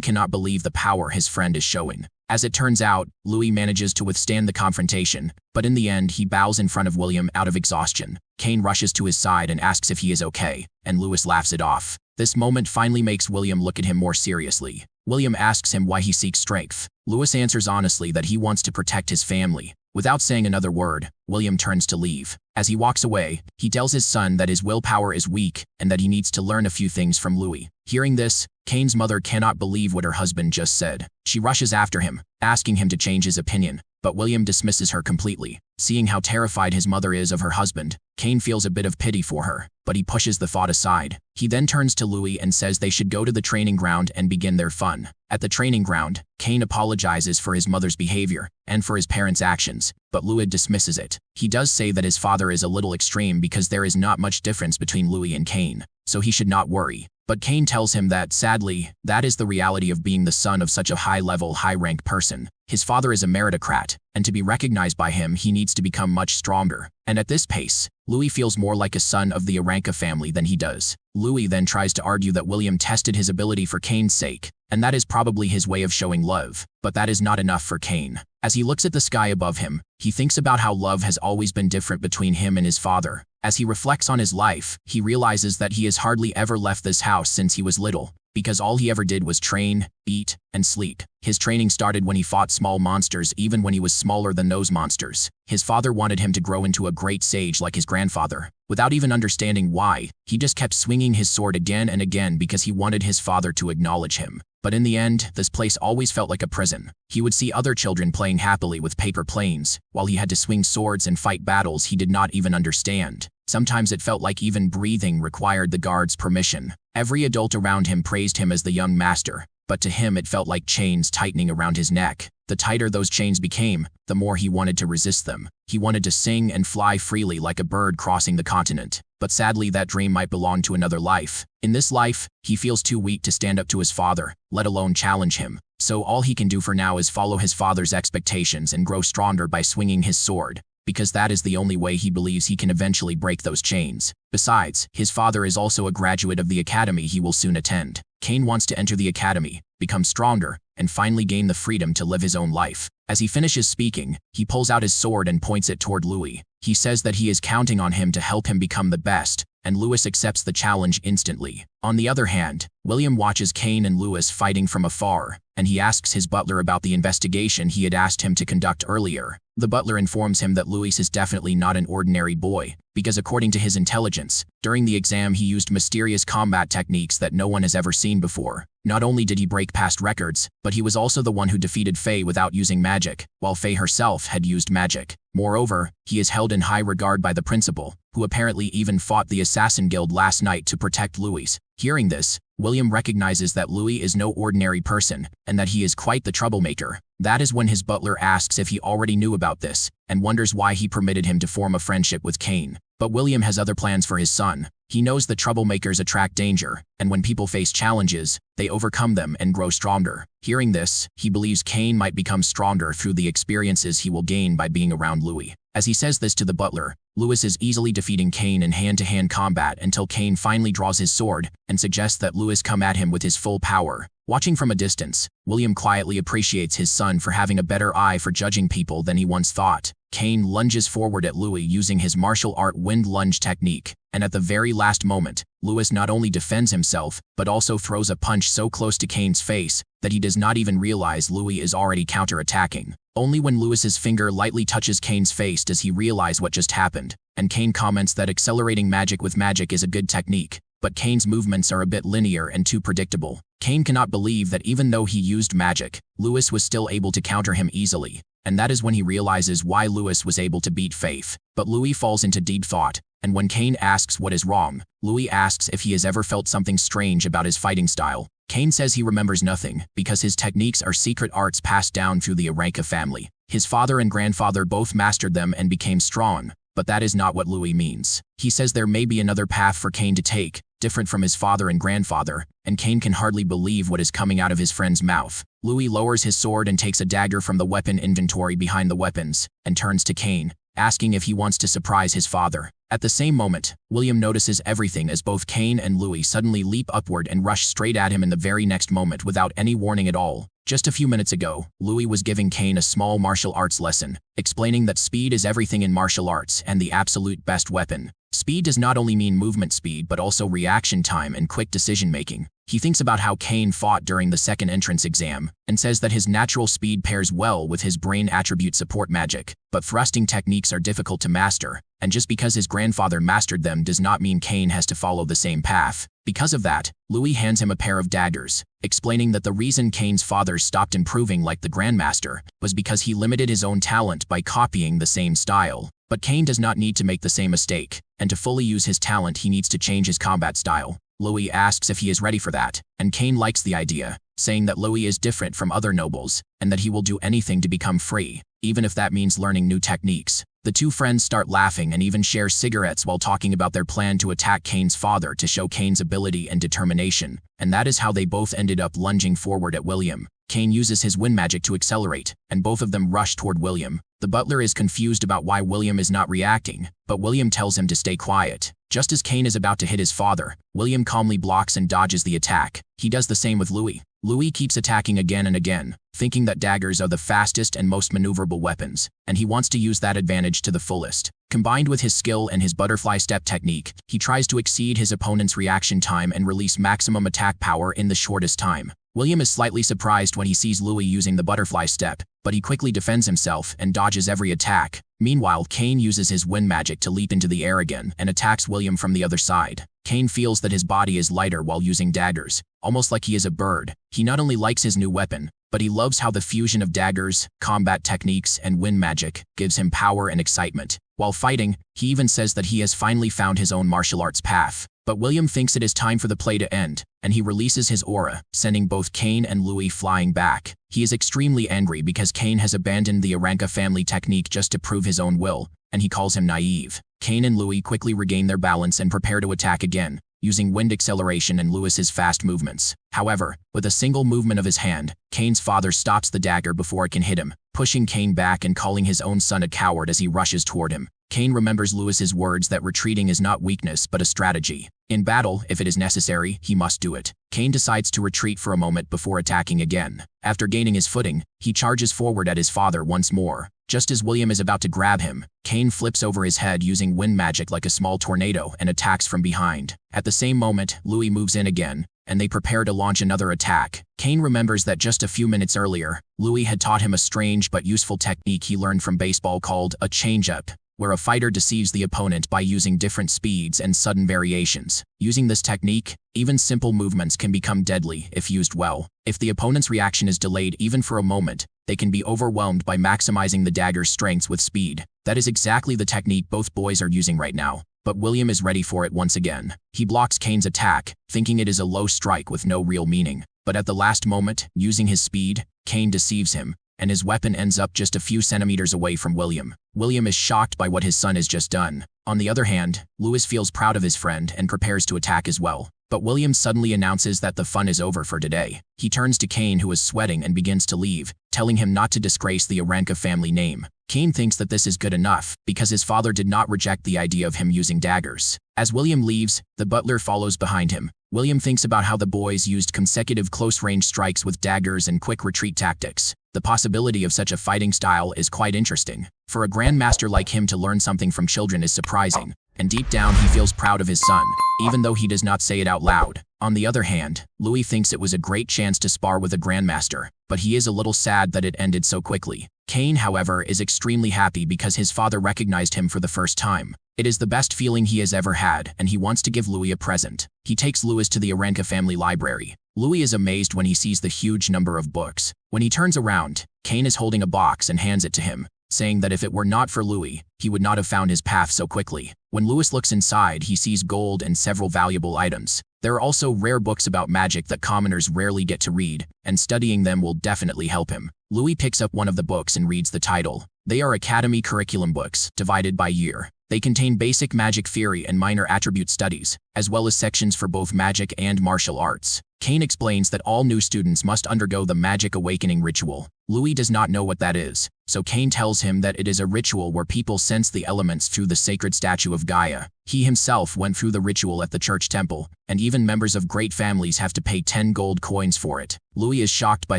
cannot believe the power his friend is showing. As it turns out, Louis manages to withstand the confrontation, but in the end he bows in front of William out of exhaustion. Cain rushes to his side and asks if he is okay, and Louis laughs it off. This moment finally makes William look at him more seriously. William asks him why he seeks strength. Louis answers honestly that he wants to protect his family. Without saying another word, William turns to leave. As he walks away, he tells his son that his willpower is weak and that he needs to learn a few things from Louis. Hearing this, Cain's mother cannot believe what her husband just said. She rushes after him, asking him to change his opinion, but William dismisses her completely. Seeing how terrified his mother is of her husband, Cain feels a bit of pity for her, but he pushes the thought aside. He then turns to Louis and says they should go to the training ground and begin their fun. At the training ground, Cain apologizes for his mother's behavior and for his parents' actions, but Louis dismisses it. He does say that his father is a little extreme because there is not much difference between Louis and Cain, so he should not worry. But Cain tells him that, sadly, that is the reality of being the son of such a high-level, high-rank person. His father is a meritocrat, and to be recognized by him he needs to become much stronger. And at this pace, Louis feels more like a son of the Aranka family than he does. Louis then tries to argue that William tested his ability for Cain's sake, and that is probably his way of showing love. But that is not enough for Cain. As he looks at the sky above him, he thinks about how love has always been different between him and his father. As he reflects on his life, he realizes that he has hardly ever left this house since he was little, because all he ever did was train, eat, and sleep. His training started when he fought small monsters even when he was smaller than those monsters. His father wanted him to grow into a great sage like his grandfather. Without even understanding why, he just kept swinging his sword again and again because he wanted his father to acknowledge him. But in the end, this place always felt like a prison. He would see other children playing happily with paper planes, while he had to swing swords and fight battles he did not even understand. Sometimes it felt like even breathing required the guard's permission. Every adult around him praised him as the young master, but to him it felt like chains tightening around his neck. The tighter those chains became, the more he wanted to resist them. He wanted to sing and fly freely like a bird crossing the continent. But sadly that dream might belong to another life. In this life, he feels too weak to stand up to his father, let alone challenge him. So all he can do for now is follow his father's expectations and grow stronger by swinging his sword, because that is the only way he believes he can eventually break those chains. Besides, his father is also a graduate of the academy he will soon attend. Cain wants to enter the academy, become stronger, and finally gain the freedom to live his own life. As he finishes speaking, he pulls out his sword and points it toward Louis. He says that he is counting on him to help him become the best, and Lewis accepts the challenge instantly. On the other hand, William watches Kane and Lewis fighting from afar, and he asks his butler about the investigation he had asked him to conduct earlier. The butler informs him that Lewis is definitely not an ordinary boy, because according to his intelligence, during the exam he used mysterious combat techniques that no one has ever seen before. Not only did he break past records, but he was also the one who defeated Faye without using magic, while Faye herself had used magic. Moreover, he is held in high regard by the principal, who apparently even fought the Assassin Guild last night to protect Louis. Hearing this, William recognizes that Louis is no ordinary person, and that he is quite the troublemaker. That is when his butler asks if he already knew about this, and wonders why he permitted him to form a friendship with Kane. But William has other plans for his son. He knows that troublemakers attract danger, and when people face challenges, they overcome them and grow stronger. Hearing this, he believes Kane might become stronger through the experiences he will gain by being around Louis. As he says this to the butler, Lewis is easily defeating Kane in hand-to-hand combat until Kane finally draws his sword and suggests that Lewis come at him with his full power. Watching from a distance, William quietly appreciates his son for having a better eye for judging people than he once thought. Kane lunges forward at Louis using his martial art wind lunge technique, and at the very last moment, Lewis not only defends himself, but also throws a punch so close to Kane's face that he does not even realize Louis is already counterattacking. Only when Lewis's finger lightly touches Kane's face does he realize what just happened, and Kane comments that accelerating magic with magic is a good technique, but Kane's movements are a bit linear and too predictable. Kane cannot believe that even though he used magic, Lewis was still able to counter him easily, and that is when he realizes why Lewis was able to beat Faith. But Louis falls into deep thought, and when Kane asks what is wrong, Louis asks if he has ever felt something strange about his fighting style. Kane says he remembers nothing, because his techniques are secret arts passed down through the Aranka family. His father and grandfather both mastered them and became strong, but that is not what Louis means. He says there may be another path for Kane to take, different from his father and grandfather, and Kane can hardly believe what is coming out of his friend's mouth. Louis lowers his sword and takes a dagger from the weapon inventory behind the weapons, and turns to Kane, asking if he wants to surprise his father. At the same moment, William notices everything as both Kane and Louis suddenly leap upward and rush straight at him in the very next moment without any warning at all. Just a few minutes ago, Louis was giving Kane a small martial arts lesson, explaining that speed is everything in martial arts and the absolute best weapon. Speed does not only mean movement speed but also reaction time and quick decision-making. He thinks about how Kane fought during the second entrance exam, and says that his natural speed pairs well with his brain attribute support magic, but thrusting techniques are difficult to master, and just because his grandfather mastered them does not mean Kane has to follow the same path. Because of that, Louis hands him a pair of daggers, explaining that the reason Kane's father stopped improving like the Grandmaster was because he limited his own talent by copying the same style. But Kane does not need to make the same mistake, and to fully use his talent he needs to change his combat style. Louis asks if he is ready for that, and Kane likes the idea, saying that Louis is different from other nobles, and that he will do anything to become free, even if that means learning new techniques. The two friends start laughing and even share cigarettes while talking about their plan to attack Kane's father to show Kane's ability and determination, and that is how they both ended up lunging forward at William. Kane uses his wind magic to accelerate, and both of them rush toward William. The butler is confused about why William is not reacting, but William tells him to stay quiet. Just as Kane is about to hit his father, William calmly blocks and dodges the attack. He does the same with Louis. Louis keeps attacking again and again, thinking that daggers are the fastest and most maneuverable weapons, and he wants to use that advantage to the fullest. Combined with his skill and his butterfly step technique, he tries to exceed his opponent's reaction time and release maximum attack power in the shortest time. William is slightly surprised when he sees Louis using the butterfly step, but he quickly defends himself and dodges every attack. Meanwhile, Kane uses his wind magic to leap into the air again and attacks William from the other side. Kane feels that his body is lighter while using daggers, almost like he is a bird. He not only likes his new weapon, but he loves how the fusion of daggers, combat techniques, and wind magic gives him power and excitement. While fighting, he even says that he has finally found his own martial arts path. But William thinks it is time for the play to end, and he releases his aura, sending both Kane and Louis flying back. He is extremely angry because Kane has abandoned the Aranka family technique just to prove his own will, and he calls him naive. Kane and Louis quickly regain their balance and prepare to attack again, using wind acceleration and Lewis's fast movements. However, with a single movement of his hand, Kane's father stops the dagger before it can hit him, pushing Kane back and calling his own son a coward as he rushes toward him. Kane remembers Lewis's words that retreating is not weakness but a strategy. In battle, if it is necessary, he must do it. Kane decides to retreat for a moment before attacking again. After gaining his footing, he charges forward at his father once more. Just as William is about to grab him, Kane flips over his head using wind magic like a small tornado and attacks from behind. At the same moment, Louis moves in again, and they prepare to launch another attack. Kane remembers that just a few minutes earlier, Louis had taught him a strange but useful technique he learned from baseball called a change-up, where a fighter deceives the opponent by using different speeds and sudden variations. Using this technique, even simple movements can become deadly if used well. If the opponent's reaction is delayed even for a moment, they can be overwhelmed by maximizing the dagger's strengths with speed. That is exactly the technique both boys are using right now. But William is ready for it once again. He blocks Kane's attack, thinking it is a low strike with no real meaning. But at the last moment, using his speed, Kane deceives him, and his weapon ends up just a few centimeters away from William. William is shocked by what his son has just done. On the other hand, Louis feels proud of his friend and prepares to attack as well. But William suddenly announces that the fun is over for today. He turns to Kane, who is sweating, and begins to leave, telling him not to disgrace the Aranka family name. Kane thinks that this is good enough, because his father did not reject the idea of him using daggers. As William leaves, the butler follows behind him. William thinks about how the boys used consecutive close-range strikes with daggers and quick retreat tactics. The possibility of such a fighting style is quite interesting. For a grandmaster like him to learn something from children is surprising, and deep down he feels proud of his son, even though he does not say it out loud. On the other hand, Louis thinks it was a great chance to spar with a grandmaster, but he is a little sad that it ended so quickly. Kane, however, is extremely happy because his father recognized him for the first time. It is the best feeling he has ever had, and he wants to give Louis a present. He takes Louis to the Aranka family library. Louis is amazed when he sees the huge number of books. When he turns around, Kane is holding a box and hands it to him, saying that if it were not for Louis, he would not have found his path so quickly. When Louis looks inside, he sees gold and several valuable items. There are also rare books about magic that commoners rarely get to read, and studying them will definitely help him. Louis picks up one of the books and reads the title. They are Academy curriculum books, divided by year. They contain basic magic theory and minor attribute studies, as well as sections for both magic and martial arts. Kane explains that all new students must undergo the Magic Awakening ritual. Louis does not know what that is, so Kane tells him that it is a ritual where people sense the elements through the sacred statue of Gaia. He himself went through the ritual at the church temple, and even members of great families have to pay 10 gold coins for it. Louis is shocked by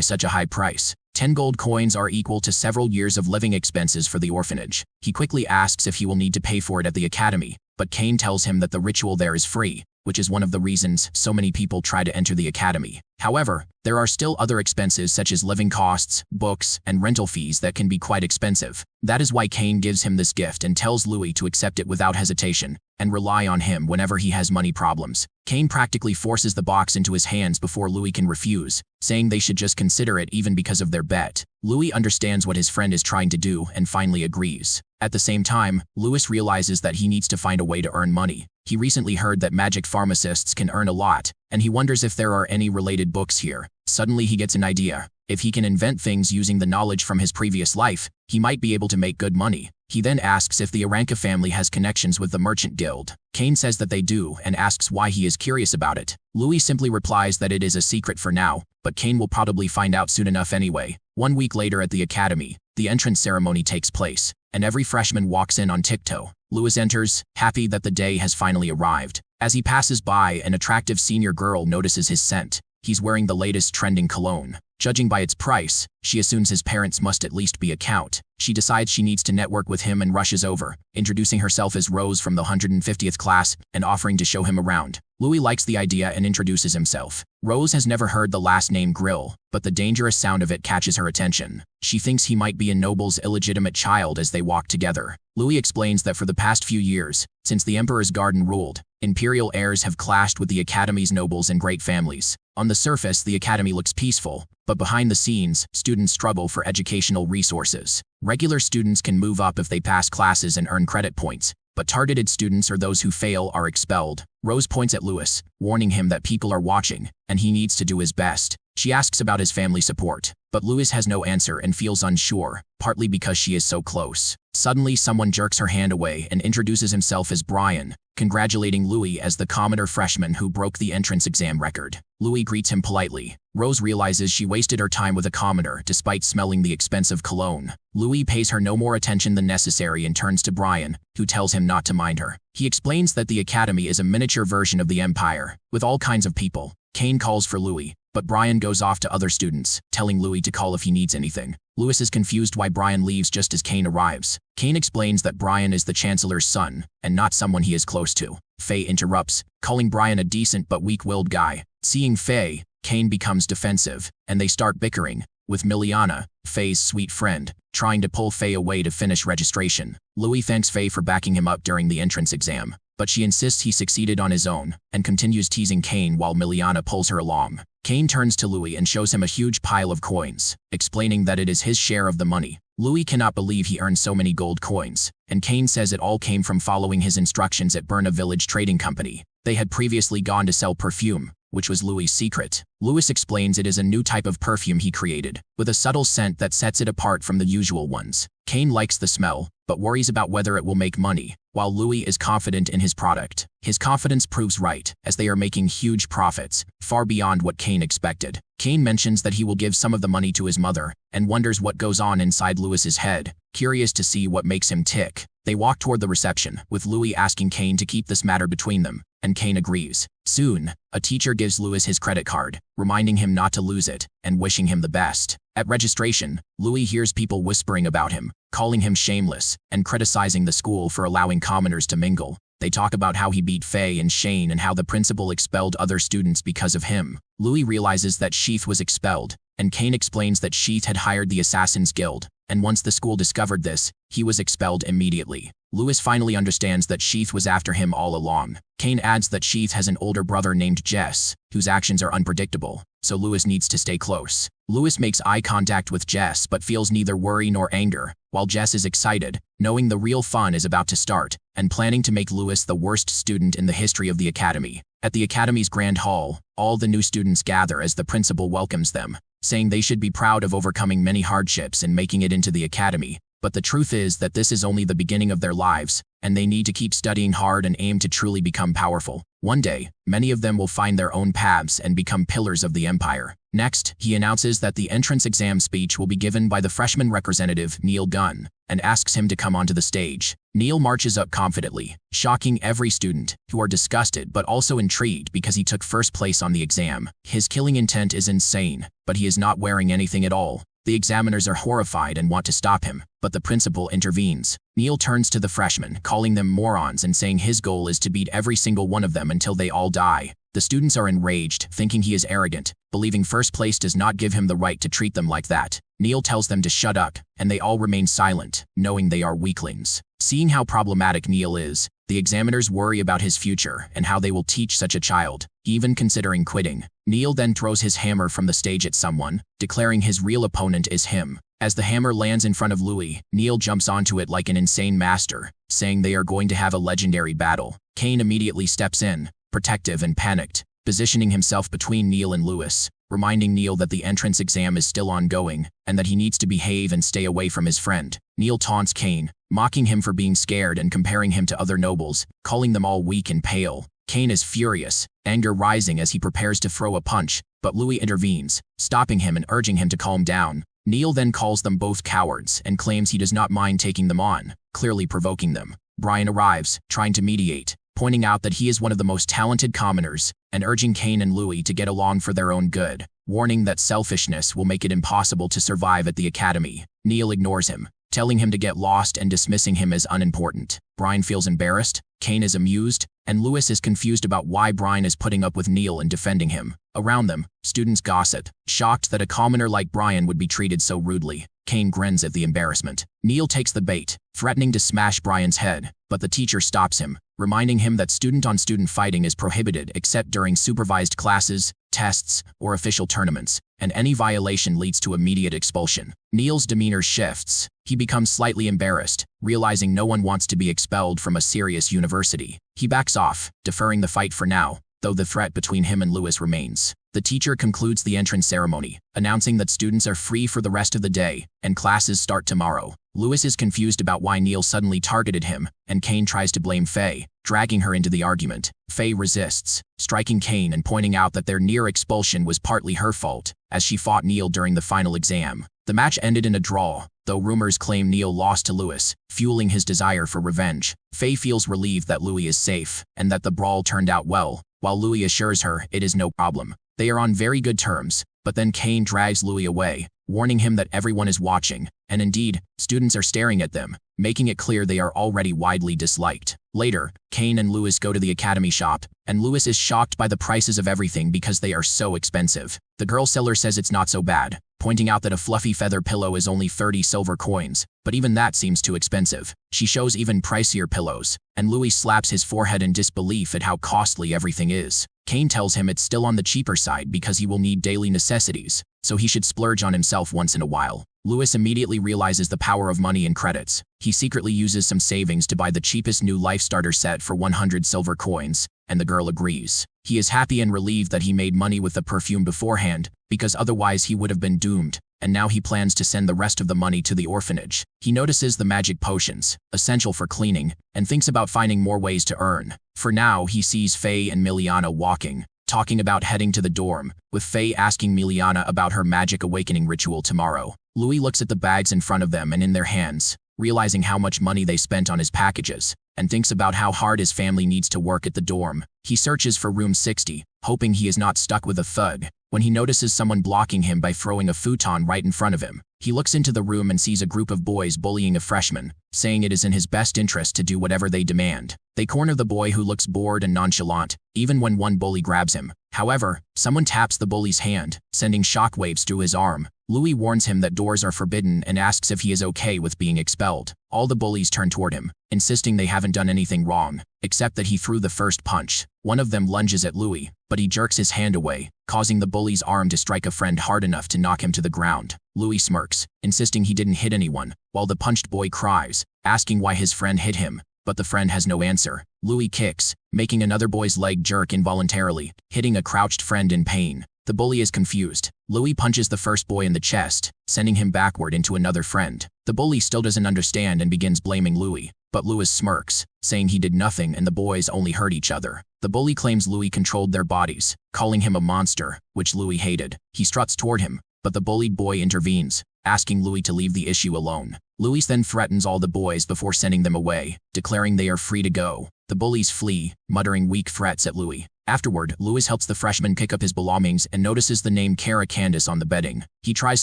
such a high price. 10 gold coins are equal to several years of living expenses for the orphanage. He quickly asks if he will need to pay for it at the academy, but Kane tells him that the ritual there is free, which is one of the reasons so many people try to enter the academy. However, there are still other expenses such as living costs, books, and rental fees that can be quite expensive. That is why Kane gives him this gift and tells Louis to accept it without hesitation, and rely on him whenever he has money problems. Kane practically forces the box into his hands before Louis can refuse, saying they should just consider it even because of their bet. Louis understands what his friend is trying to do and finally agrees. At the same time, Louis realizes that he needs to find a way to earn money. He recently heard that magic pharmacists can earn a lot, and he wonders if there are any related books here. Suddenly he gets an idea. If he can invent things using the knowledge from his previous life, he might be able to make good money. He then asks if the Aranka family has connections with the Merchant Guild. Kane says that they do and asks why he is curious about it. Louis simply replies that it is a secret for now, but Kane will probably find out soon enough anyway. 1 week later at the academy, the entrance ceremony takes place, and every freshman walks in on tiptoe. Louis enters, happy that the day has finally arrived. As he passes by, an attractive senior girl notices his scent. He's wearing the latest trending cologne. Judging by its price, she assumes his parents must at least be a count. She decides she needs to network with him and rushes over, introducing herself as Rose from the 150th class and offering to show him around. Louis likes the idea and introduces himself. Rose has never heard the last name Grill, but the dangerous sound of it catches her attention. She thinks he might be a noble's illegitimate child as they walk together. Louis explains that for the past few years, since the Emperor's garden ruled, imperial heirs have clashed with the Academy's nobles and great families. On the surface, the Academy looks peaceful, but behind the scenes, students struggle for educational resources. Regular students can move up if they pass classes and earn credit points, but targeted students or those who fail are expelled. Rose points at Louis, warning him that people are watching, and he needs to do his best. She asks about his family support, but Louis has no answer and feels unsure, partly because she is so close. Suddenly, someone jerks her hand away and introduces himself as Brian, congratulating Louis as the commoner freshman who broke the entrance exam record. Louis greets him politely. Rose realizes she wasted her time with a commoner despite smelling the expensive cologne. Louis pays her no more attention than necessary and turns to Brian, who tells him not to mind her. He explains that the academy is a miniature version of the Empire, with all kinds of people. Kane calls for Louis, but Brian goes off to other students, telling Louis to call if he needs anything. Louis is confused why Brian leaves just as Kane arrives. Kane explains that Brian is the Chancellor's son, and not someone he is close to. Faye interrupts, calling Brian a decent but weak-willed guy. Seeing Faye, Kane becomes defensive, and they start bickering, with Miliana, Faye's sweet friend, trying to pull Faye away to finish registration. Louis thanks Faye for backing him up during the entrance exam, but she insists he succeeded on his own, and continues teasing Kane while Miliana pulls her along. Kane turns to Louis and shows him a huge pile of coins, explaining that it is his share of the money. Louis cannot believe he earned so many gold coins, and Kane says it all came from following his instructions at Burna Village Trading Company. They had previously gone to sell perfume, which was Louis' secret. Louis explains it is a new type of perfume he created, with a subtle scent that sets it apart from the usual ones. Kane likes the smell, but worries about whether it will make money, while Louis is confident in his product. His confidence proves right, as they are making huge profits, far beyond what Kane expected. Kane mentions that he will give some of the money to his mother, and wonders what goes on inside Louis's head, curious to see what makes him tick. They walk toward the reception, with Louis asking Kane to keep this matter between them, and Kane agrees. Soon, a teacher gives Louis his credit card, reminding him not to lose it, and wishing him the best. At registration, Louis hears people whispering about him, calling him shameless, and criticizing the school for allowing commoners to mingle. They talk about how he beat Faye and Shane and how the principal expelled other students because of him. Louis realizes that Sheath was expelled, and Kane explains that Sheath had hired the Assassin's Guild, and once the school discovered this, he was expelled immediately. Louis finally understands that Sheath was after him all along. Kane adds that Sheath has an older brother named Jess, whose actions are unpredictable, so Louis needs to stay close. Louis makes eye contact with Jess but feels neither worry nor anger, while Jess is excited, knowing the real fun is about to start, and planning to make Louis the worst student in the history of the academy. At the academy's grand hall, all the new students gather as the principal welcomes them, saying they should be proud of overcoming many hardships and making it into the academy. But the truth is that this is only the beginning of their lives, and they need to keep studying hard and aim to truly become powerful. One day, many of them will find their own paths and become pillars of the empire. Next, he announces that the entrance exam speech will be given by the freshman representative, Neil Gunn, and asks him to come onto the stage. Neil marches up confidently, shocking every student, who are disgusted but also intrigued because he took first place on the exam. His killing intent is insane, but he is not wearing anything at all. The examiners are horrified and want to stop him, but the principal intervenes. Neil turns to the freshmen, calling them morons and saying his goal is to beat every single one of them until they all die. The students are enraged, thinking he is arrogant, believing first place does not give him the right to treat them like that. Neil tells them to shut up, and they all remain silent, knowing they are weaklings. Seeing how problematic Neil is, the examiners worry about his future and how they will teach such a child, even considering quitting. Neil then throws his hammer from the stage at someone, declaring his real opponent is him. As the hammer lands in front of Louis, Neil jumps onto it like an insane master, saying they are going to have a legendary battle. Kane immediately steps in, protective and panicked, positioning himself between Neil and Louis, reminding Neil that the entrance exam is still ongoing, and that he needs to behave and stay away from his friend. Neil taunts Kane, mocking him for being scared and comparing him to other nobles, calling them all weak and pale. Kane is furious, anger rising as he prepares to throw a punch, but Louis intervenes, stopping him and urging him to calm down. Neil then calls them both cowards and claims he does not mind taking them on, clearly provoking them. Brian arrives, trying to mediate, pointing out that he is one of the most talented commoners, and urging Kane and Louis to get along for their own good, warning that selfishness will make it impossible to survive at the academy. Neil ignores him, telling him to get lost and dismissing him as unimportant. Brian feels embarrassed, Kane is amused, and Louis is confused about why Brian is putting up with Neil and defending him. Around them, students gossip, shocked that a commoner like Brian would be treated so rudely. Kane grins at the embarrassment. Neil takes the bait, threatening to smash Brian's head, but the teacher stops him, reminding him that student-on-student fighting is prohibited except during supervised classes, tests, or official tournaments, and any violation leads to immediate expulsion. Neil's demeanor shifts. He becomes slightly embarrassed, realizing no one wants to be expelled from a serious university. He backs off, deferring the fight for now, though the threat between him and Louis remains. The teacher concludes the entrance ceremony, announcing that students are free for the rest of the day, and classes start tomorrow. Louis is confused about why Neil suddenly targeted him, and Kane tries to blame Faye, dragging her into the argument. Faye resists, striking Kane and pointing out that their near expulsion was partly her fault, as she fought Neil during the final exam. The match ended in a draw, though rumors claim Neil lost to Louis, fueling his desire for revenge. Faye feels relieved that Louis is safe, and that the brawl turned out well, while Louis assures her it is no problem. They are on very good terms, but then Kane drags Louis away, warning him that everyone is watching, and indeed, students are staring at them, making it clear they are already widely disliked. Later, Kane and Louis go to the academy shop, and Louis is shocked by the prices of everything because they are so expensive. The girl seller says it's not so bad, pointing out that a fluffy feather pillow is only 30 silver coins, but even that seems too expensive. She shows even pricier pillows, and Louis slaps his forehead in disbelief at how costly everything is. Kane tells him it's still on the cheaper side because he will need daily necessities, so he should splurge on himself once in a while. Louis immediately realizes the power of money and credits. He secretly uses some savings to buy the cheapest new life starter set for 100 silver coins, and the girl agrees. He is happy and relieved that he made money with the perfume beforehand, because otherwise he would have been doomed, and now he plans to send the rest of the money to the orphanage. He notices the magic potions, essential for cleaning, and thinks about finding more ways to earn. For now, he sees Faye and Miliana walking, talking about heading to the dorm, with Faye asking Miliana about her magic awakening ritual tomorrow. Louis looks at the bags in front of them and in their hands, realizing how much money they spent on his packages, and thinks about how hard his family needs to work at the dorm. He searches for room 60, hoping he is not stuck with a thug, when he notices someone blocking him by throwing a futon right in front of him. He looks into the room and sees a group of boys bullying a freshman, saying it is in his best interest to do whatever they demand. They corner the boy who looks bored and nonchalant, even when one bully grabs him. However, someone taps the bully's hand, sending shockwaves through his arm. Louis warns him that doors are forbidden and asks if he is okay with being expelled. All the bullies turn toward him, insisting they haven't done anything wrong, except that he threw the first punch. One of them lunges at Louis, but he jerks his hand away, causing the bully's arm to strike a friend hard enough to knock him to the ground. Louis smirks, insisting he didn't hit anyone, while the punched boy cries, asking why his friend hit him, but the friend has no answer. Louis kicks, making another boy's leg jerk involuntarily, hitting a crouched friend in pain. The bully is confused. Louis punches the first boy in the chest, sending him backward into another friend. The bully still doesn't understand and begins blaming Louis, but Louis smirks, saying he did nothing and the boys only hurt each other. The bully claims Louis controlled their bodies, calling him a monster, which Louis hated. He struts toward him, but the bullied boy intervenes, asking Louis to leave the issue alone. Louis then threatens all the boys before sending them away, declaring they are free to go. The bullies flee, muttering weak threats at Louis. Afterward, Louis helps the freshman pick up his belongings and notices the name Kara Candace on the bedding. He tries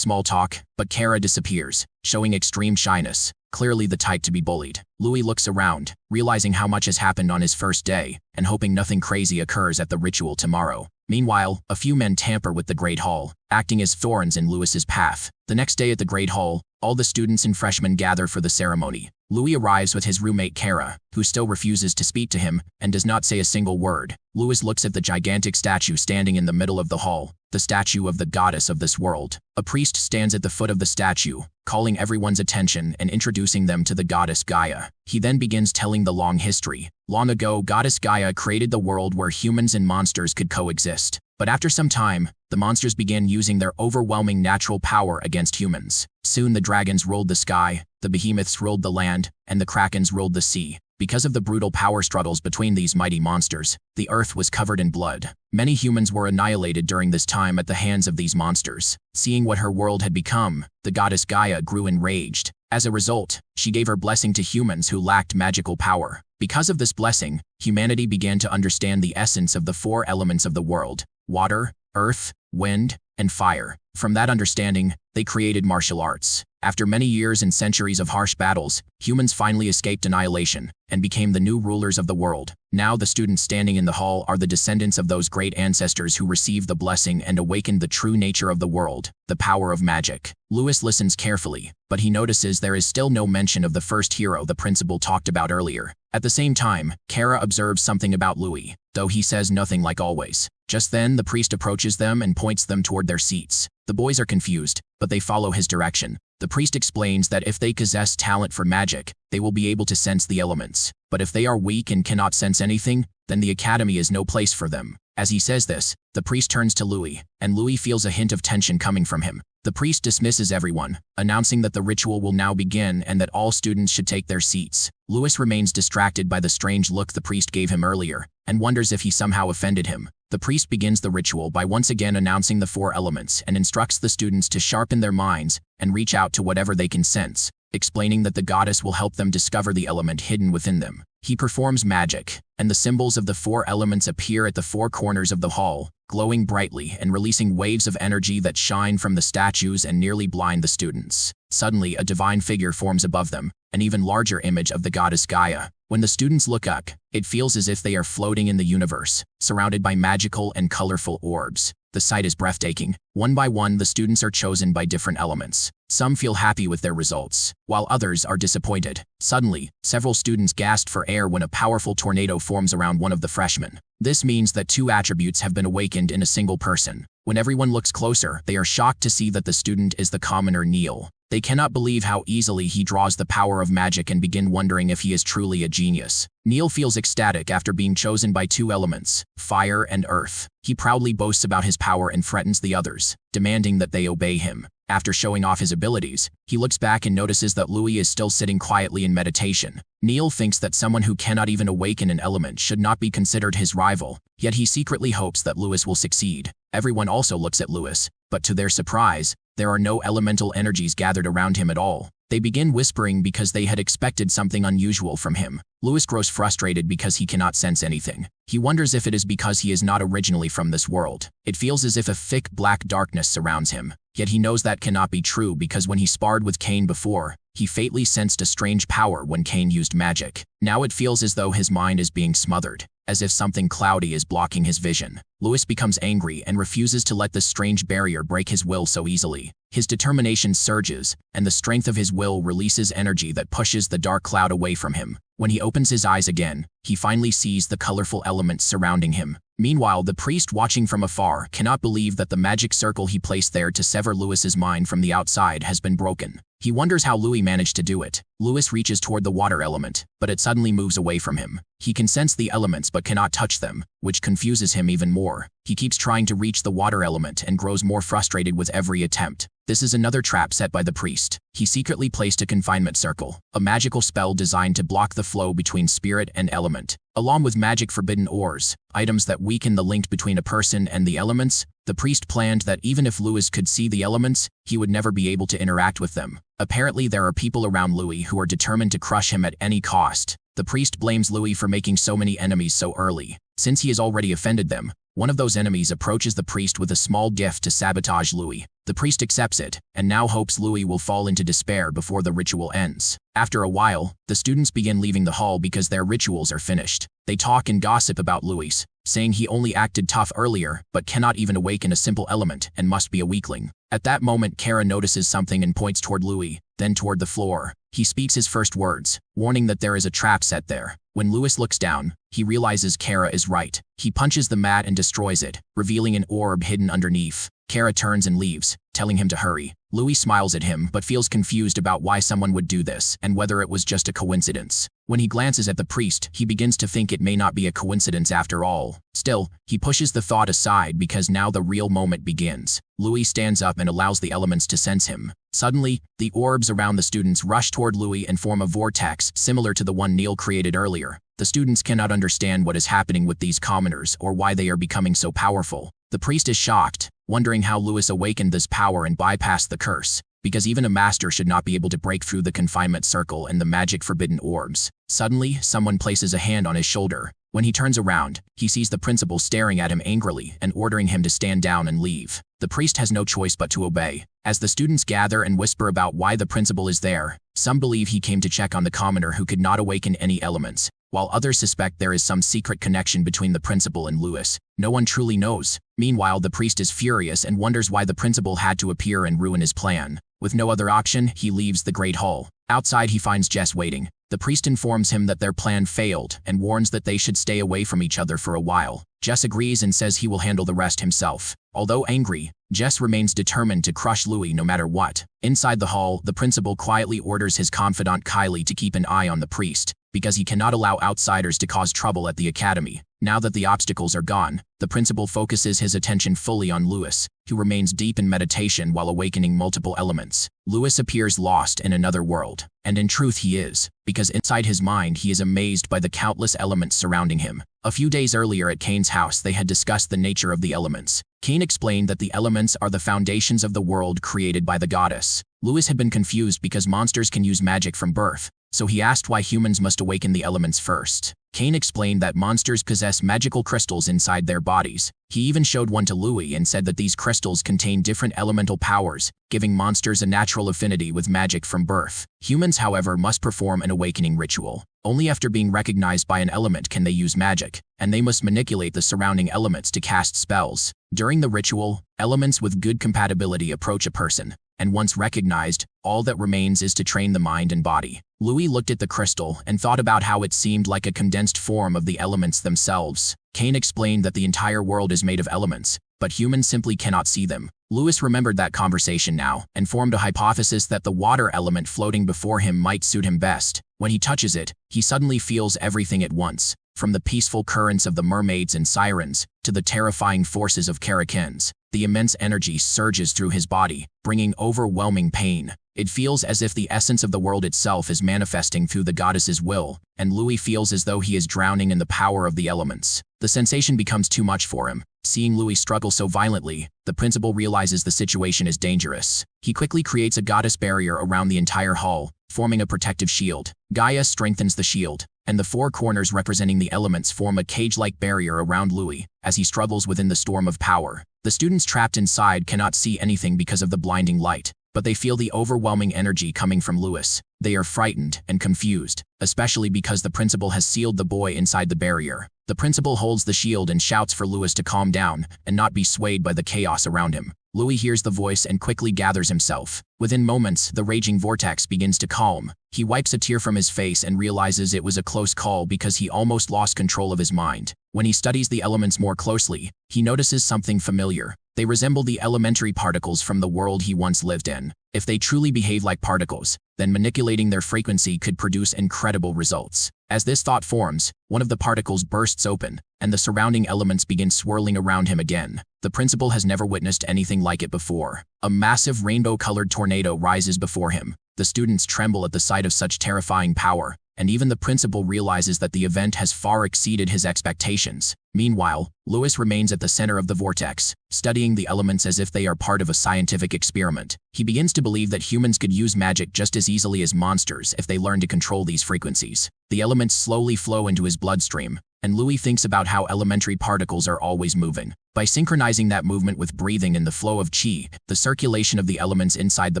small talk, but Kara disappears, showing extreme shyness, clearly the type to be bullied. Louis looks around, realizing how much has happened on his first day, and hoping nothing crazy occurs at the ritual tomorrow. Meanwhile, a few men tamper with the Great Hall, acting as thorns in Louis's path. The next day at the Great Hall, all the students and freshmen gather for the ceremony. Louis arrives with his roommate Kara, who still refuses to speak to him and does not say a single word. Louis looks at the gigantic statue standing in the middle of the hall, the statue of the goddess of this world. A priest stands at the foot of the statue, calling everyone's attention and introducing them to the goddess Gaia. He then begins telling the long history. Long ago, goddess Gaia created the world where humans and monsters could coexist. But after some time, the monsters began using their overwhelming natural power against humans. Soon the dragons ruled the sky, the behemoths ruled the land, and the krakens ruled the sea. Because of the brutal power struggles between these mighty monsters, the earth was covered in blood. Many humans were annihilated during this time at the hands of these monsters. Seeing what her world had become, the goddess Gaia grew enraged. As a result, she gave her blessing to humans who lacked magical power. Because of this blessing, humanity began to understand the essence of the four elements of the world: water, earth, wind, and fire. From that understanding, they created martial arts. After many years and centuries of harsh battles, humans finally escaped annihilation and became the new rulers of the world. Now the students standing in the hall are the descendants of those great ancestors who received the blessing and awakened the true nature of the world, the power of magic. Louis listens carefully, but he notices there is still no mention of the first hero the principal talked about earlier. At the same time, Kara observes something about Louis, though he says nothing like always. Just then, the priest approaches them and points them toward their seats. The boys are confused, but they follow his direction. The priest explains that if they possess talent for magic, they will be able to sense the elements. But if they are weak and cannot sense anything, then the academy is no place for them. As he says this, the priest turns to Louis, and Louis feels a hint of tension coming from him. The priest dismisses everyone, announcing that the ritual will now begin and that all students should take their seats. Louis remains distracted by the strange look the priest gave him earlier, and wonders if he somehow offended him. The priest begins the ritual by once again announcing the 4 elements and instructs the students to sharpen their minds and reach out to whatever they can sense, explaining that the goddess will help them discover the element hidden within them. He performs magic, and the symbols of the 4 elements appear at the 4 corners of the hall, glowing brightly and releasing waves of energy that shine from the statues and nearly blind the students. Suddenly, a divine figure forms above them, an even larger image of the goddess Gaia. When the students look up, it feels as if they are floating in the universe, surrounded by magical and colorful orbs. The sight is breathtaking. One by one, the students are chosen by different elements. Some feel happy with their results, while others are disappointed. Suddenly, several students gasped for air when a powerful tornado forms around one of the freshmen. This means that 2 attributes have been awakened in a single person. When everyone looks closer, they are shocked to see that the student is the commoner Neil. They cannot believe how easily he draws the power of magic and begin wondering if he is truly a genius. Neil feels ecstatic after being chosen by 2 elements, fire and earth. He proudly boasts about his power and threatens the others, demanding that they obey him. After showing off his abilities, he looks back and notices that Louis is still sitting quietly in meditation. Neil thinks that someone who cannot even awaken an element should not be considered his rival, yet he secretly hopes that Louis will succeed. Everyone also looks at Louis, but to their surprise, there are no elemental energies gathered around him at all. They begin whispering because they had expected something unusual from him. Louis grows frustrated because he cannot sense anything. He wonders if it is because he is not originally from this world. It feels as if a thick black darkness surrounds him. Yet he knows that cannot be true because when he sparred with Cain before, he fatally sensed a strange power when Cain used magic. Now it feels as though his mind is being smothered, as if something cloudy is blocking his vision. Louis becomes angry and refuses to let this strange barrier break his will so easily. His determination surges, and the strength of his will releases energy that pushes the dark cloud away from him. When he opens his eyes again, he finally sees the colorful elements surrounding him. Meanwhile, the priest watching from afar cannot believe that the magic circle he placed there to sever Louis's mind from the outside has been broken. He wonders how Louis managed to do it. Louis reaches toward the water element, but it suddenly moves away from him. He can sense the elements but cannot touch them, which confuses him even more. He keeps trying to reach the water element and grows more frustrated with every attempt. This is another trap set by the priest. He secretly placed a confinement circle, a magical spell designed to block the flow between spirit and element. Along with magic forbidden ores, items that weaken the link between a person and the elements, the priest planned that even if Louis could see the elements, he would never be able to interact with them. Apparently, there are people around Louis who are determined to crush him at any cost. The priest blames Louis for making so many enemies so early. Since he has already offended them, one of those enemies approaches the priest with a small gift to sabotage Louis. The priest accepts it, and now hopes Louis will fall into despair before the ritual ends. After a while, the students begin leaving the hall because their rituals are finished. They talk and gossip about Louis, saying he only acted tough earlier, but cannot even awaken a simple element and must be a weakling. At that moment, Kara notices something and points toward Louis, then toward the floor. He speaks his first words, warning that there is a trap set there. When Louis looks down, he realizes Kara is right. He punches the mat and destroys it, revealing an orb hidden underneath. Kara turns and leaves, telling him to hurry. Louis smiles at him but feels confused about why someone would do this and whether it was just a coincidence. When he glances at the priest, he begins to think it may not be a coincidence after all. Still, he pushes the thought aside because now the real moment begins. Louis stands up and allows the elements to sense him. Suddenly, the orbs around the students rush toward Louis and form a vortex similar to the one Neil created earlier. The students cannot understand what is happening with these commoners or why they are becoming so powerful. The priest is shocked, wondering how Louis awakened this power and bypassed the curse, because even a master should not be able to break through the confinement circle and the magic forbidden orbs. Suddenly, someone places a hand on his shoulder. When he turns around, he sees the principal staring at him angrily and ordering him to stand down and leave. The priest has no choice but to obey. As the students gather and whisper about why the principal is there, some believe he came to check on the commoner who could not awaken any elements, while others suspect there is some secret connection between the principal and Louis. No one truly knows. Meanwhile, the priest is furious and wonders why the principal had to appear and ruin his plan. With no other option, he leaves the Great Hall. Outside, he finds Jess waiting. The priest informs him that their plan failed and warns that they should stay away from each other for a while. Jess agrees and says he will handle the rest himself. Although angry, Jess remains determined to crush Louis no matter what. Inside the hall, the principal quietly orders his confidant Kylie to keep an eye on the priest, because he cannot allow outsiders to cause trouble at the academy. Now that the obstacles are gone, the principal focuses his attention fully on Lewis, who remains deep in meditation while awakening multiple elements. Lewis appears lost in another world, and in truth he is, because inside his mind he is amazed by the countless elements surrounding him. A few days earlier at Cain's house they had discussed the nature of the elements. Cain explained that the elements are the foundations of the world created by the goddess. Lewis had been confused because monsters can use magic from birth, so he asked why humans must awaken the elements first. Cain explained that monsters possess magical crystals inside their bodies. He even showed one to Louis and said that these crystals contain different elemental powers, giving monsters a natural affinity with magic from birth. Humans, however, must perform an awakening ritual. Only after being recognized by an element can they use magic, and they must manipulate the surrounding elements to cast spells. During the ritual, elements with good compatibility approach a person, and once recognized, all that remains is to train the mind and body. Louis looked at the crystal and thought about how it seemed like a condensed form of the elements themselves. Cain explained that the entire world is made of elements, but humans simply cannot see them. Lewis remembered that conversation now and formed a hypothesis that the water element floating before him might suit him best. When he touches it, he suddenly feels everything at once, from the peaceful currents of the mermaids and sirens to the terrifying forces of Karakins. The immense energy surges through his body, bringing overwhelming pain. It feels as if the essence of the world itself is manifesting through the goddess's will, and Louis feels as though he is drowning in the power of the elements. The sensation becomes too much for him. Seeing Louis struggle so violently, the principal realizes the situation is dangerous. He quickly creates a goddess barrier around the entire hall, forming a protective shield. Gaia strengthens the shield, and the four corners representing the elements form a cage-like barrier around Louis as he struggles within the storm of power. The students trapped inside cannot see anything because of the blinding light, but they feel the overwhelming energy coming from Lewis. They are frightened and confused, especially because the principal has sealed the boy inside the barrier. The principal holds the shield and shouts for Lewis to calm down and not be swayed by the chaos around him. Louis hears the voice and quickly gathers himself. Within moments, the raging vortex begins to calm. He wipes a tear from his face and realizes it was a close call because he almost lost control of his mind. When he studies the elements more closely, he notices something familiar. They resemble the elementary particles from the world he once lived in. If they truly behave like particles, then manipulating their frequency could produce incredible results. As this thought forms, one of the particles bursts open, and the surrounding elements begin swirling around him again. The principal has never witnessed anything like it before. A massive rainbow-colored tornado rises before him. The students tremble at the sight of such terrifying power, and even the principal realizes that the event has far exceeded his expectations. Meanwhile, Lewis remains at the center of the vortex, studying the elements as if they are part of a scientific experiment. He begins to believe that humans could use magic just as easily as monsters if they learn to control these frequencies. The elements slowly flow into his bloodstream, and Louis thinks about how elementary particles are always moving. By synchronizing that movement with breathing and the flow of qi, the circulation of the elements inside the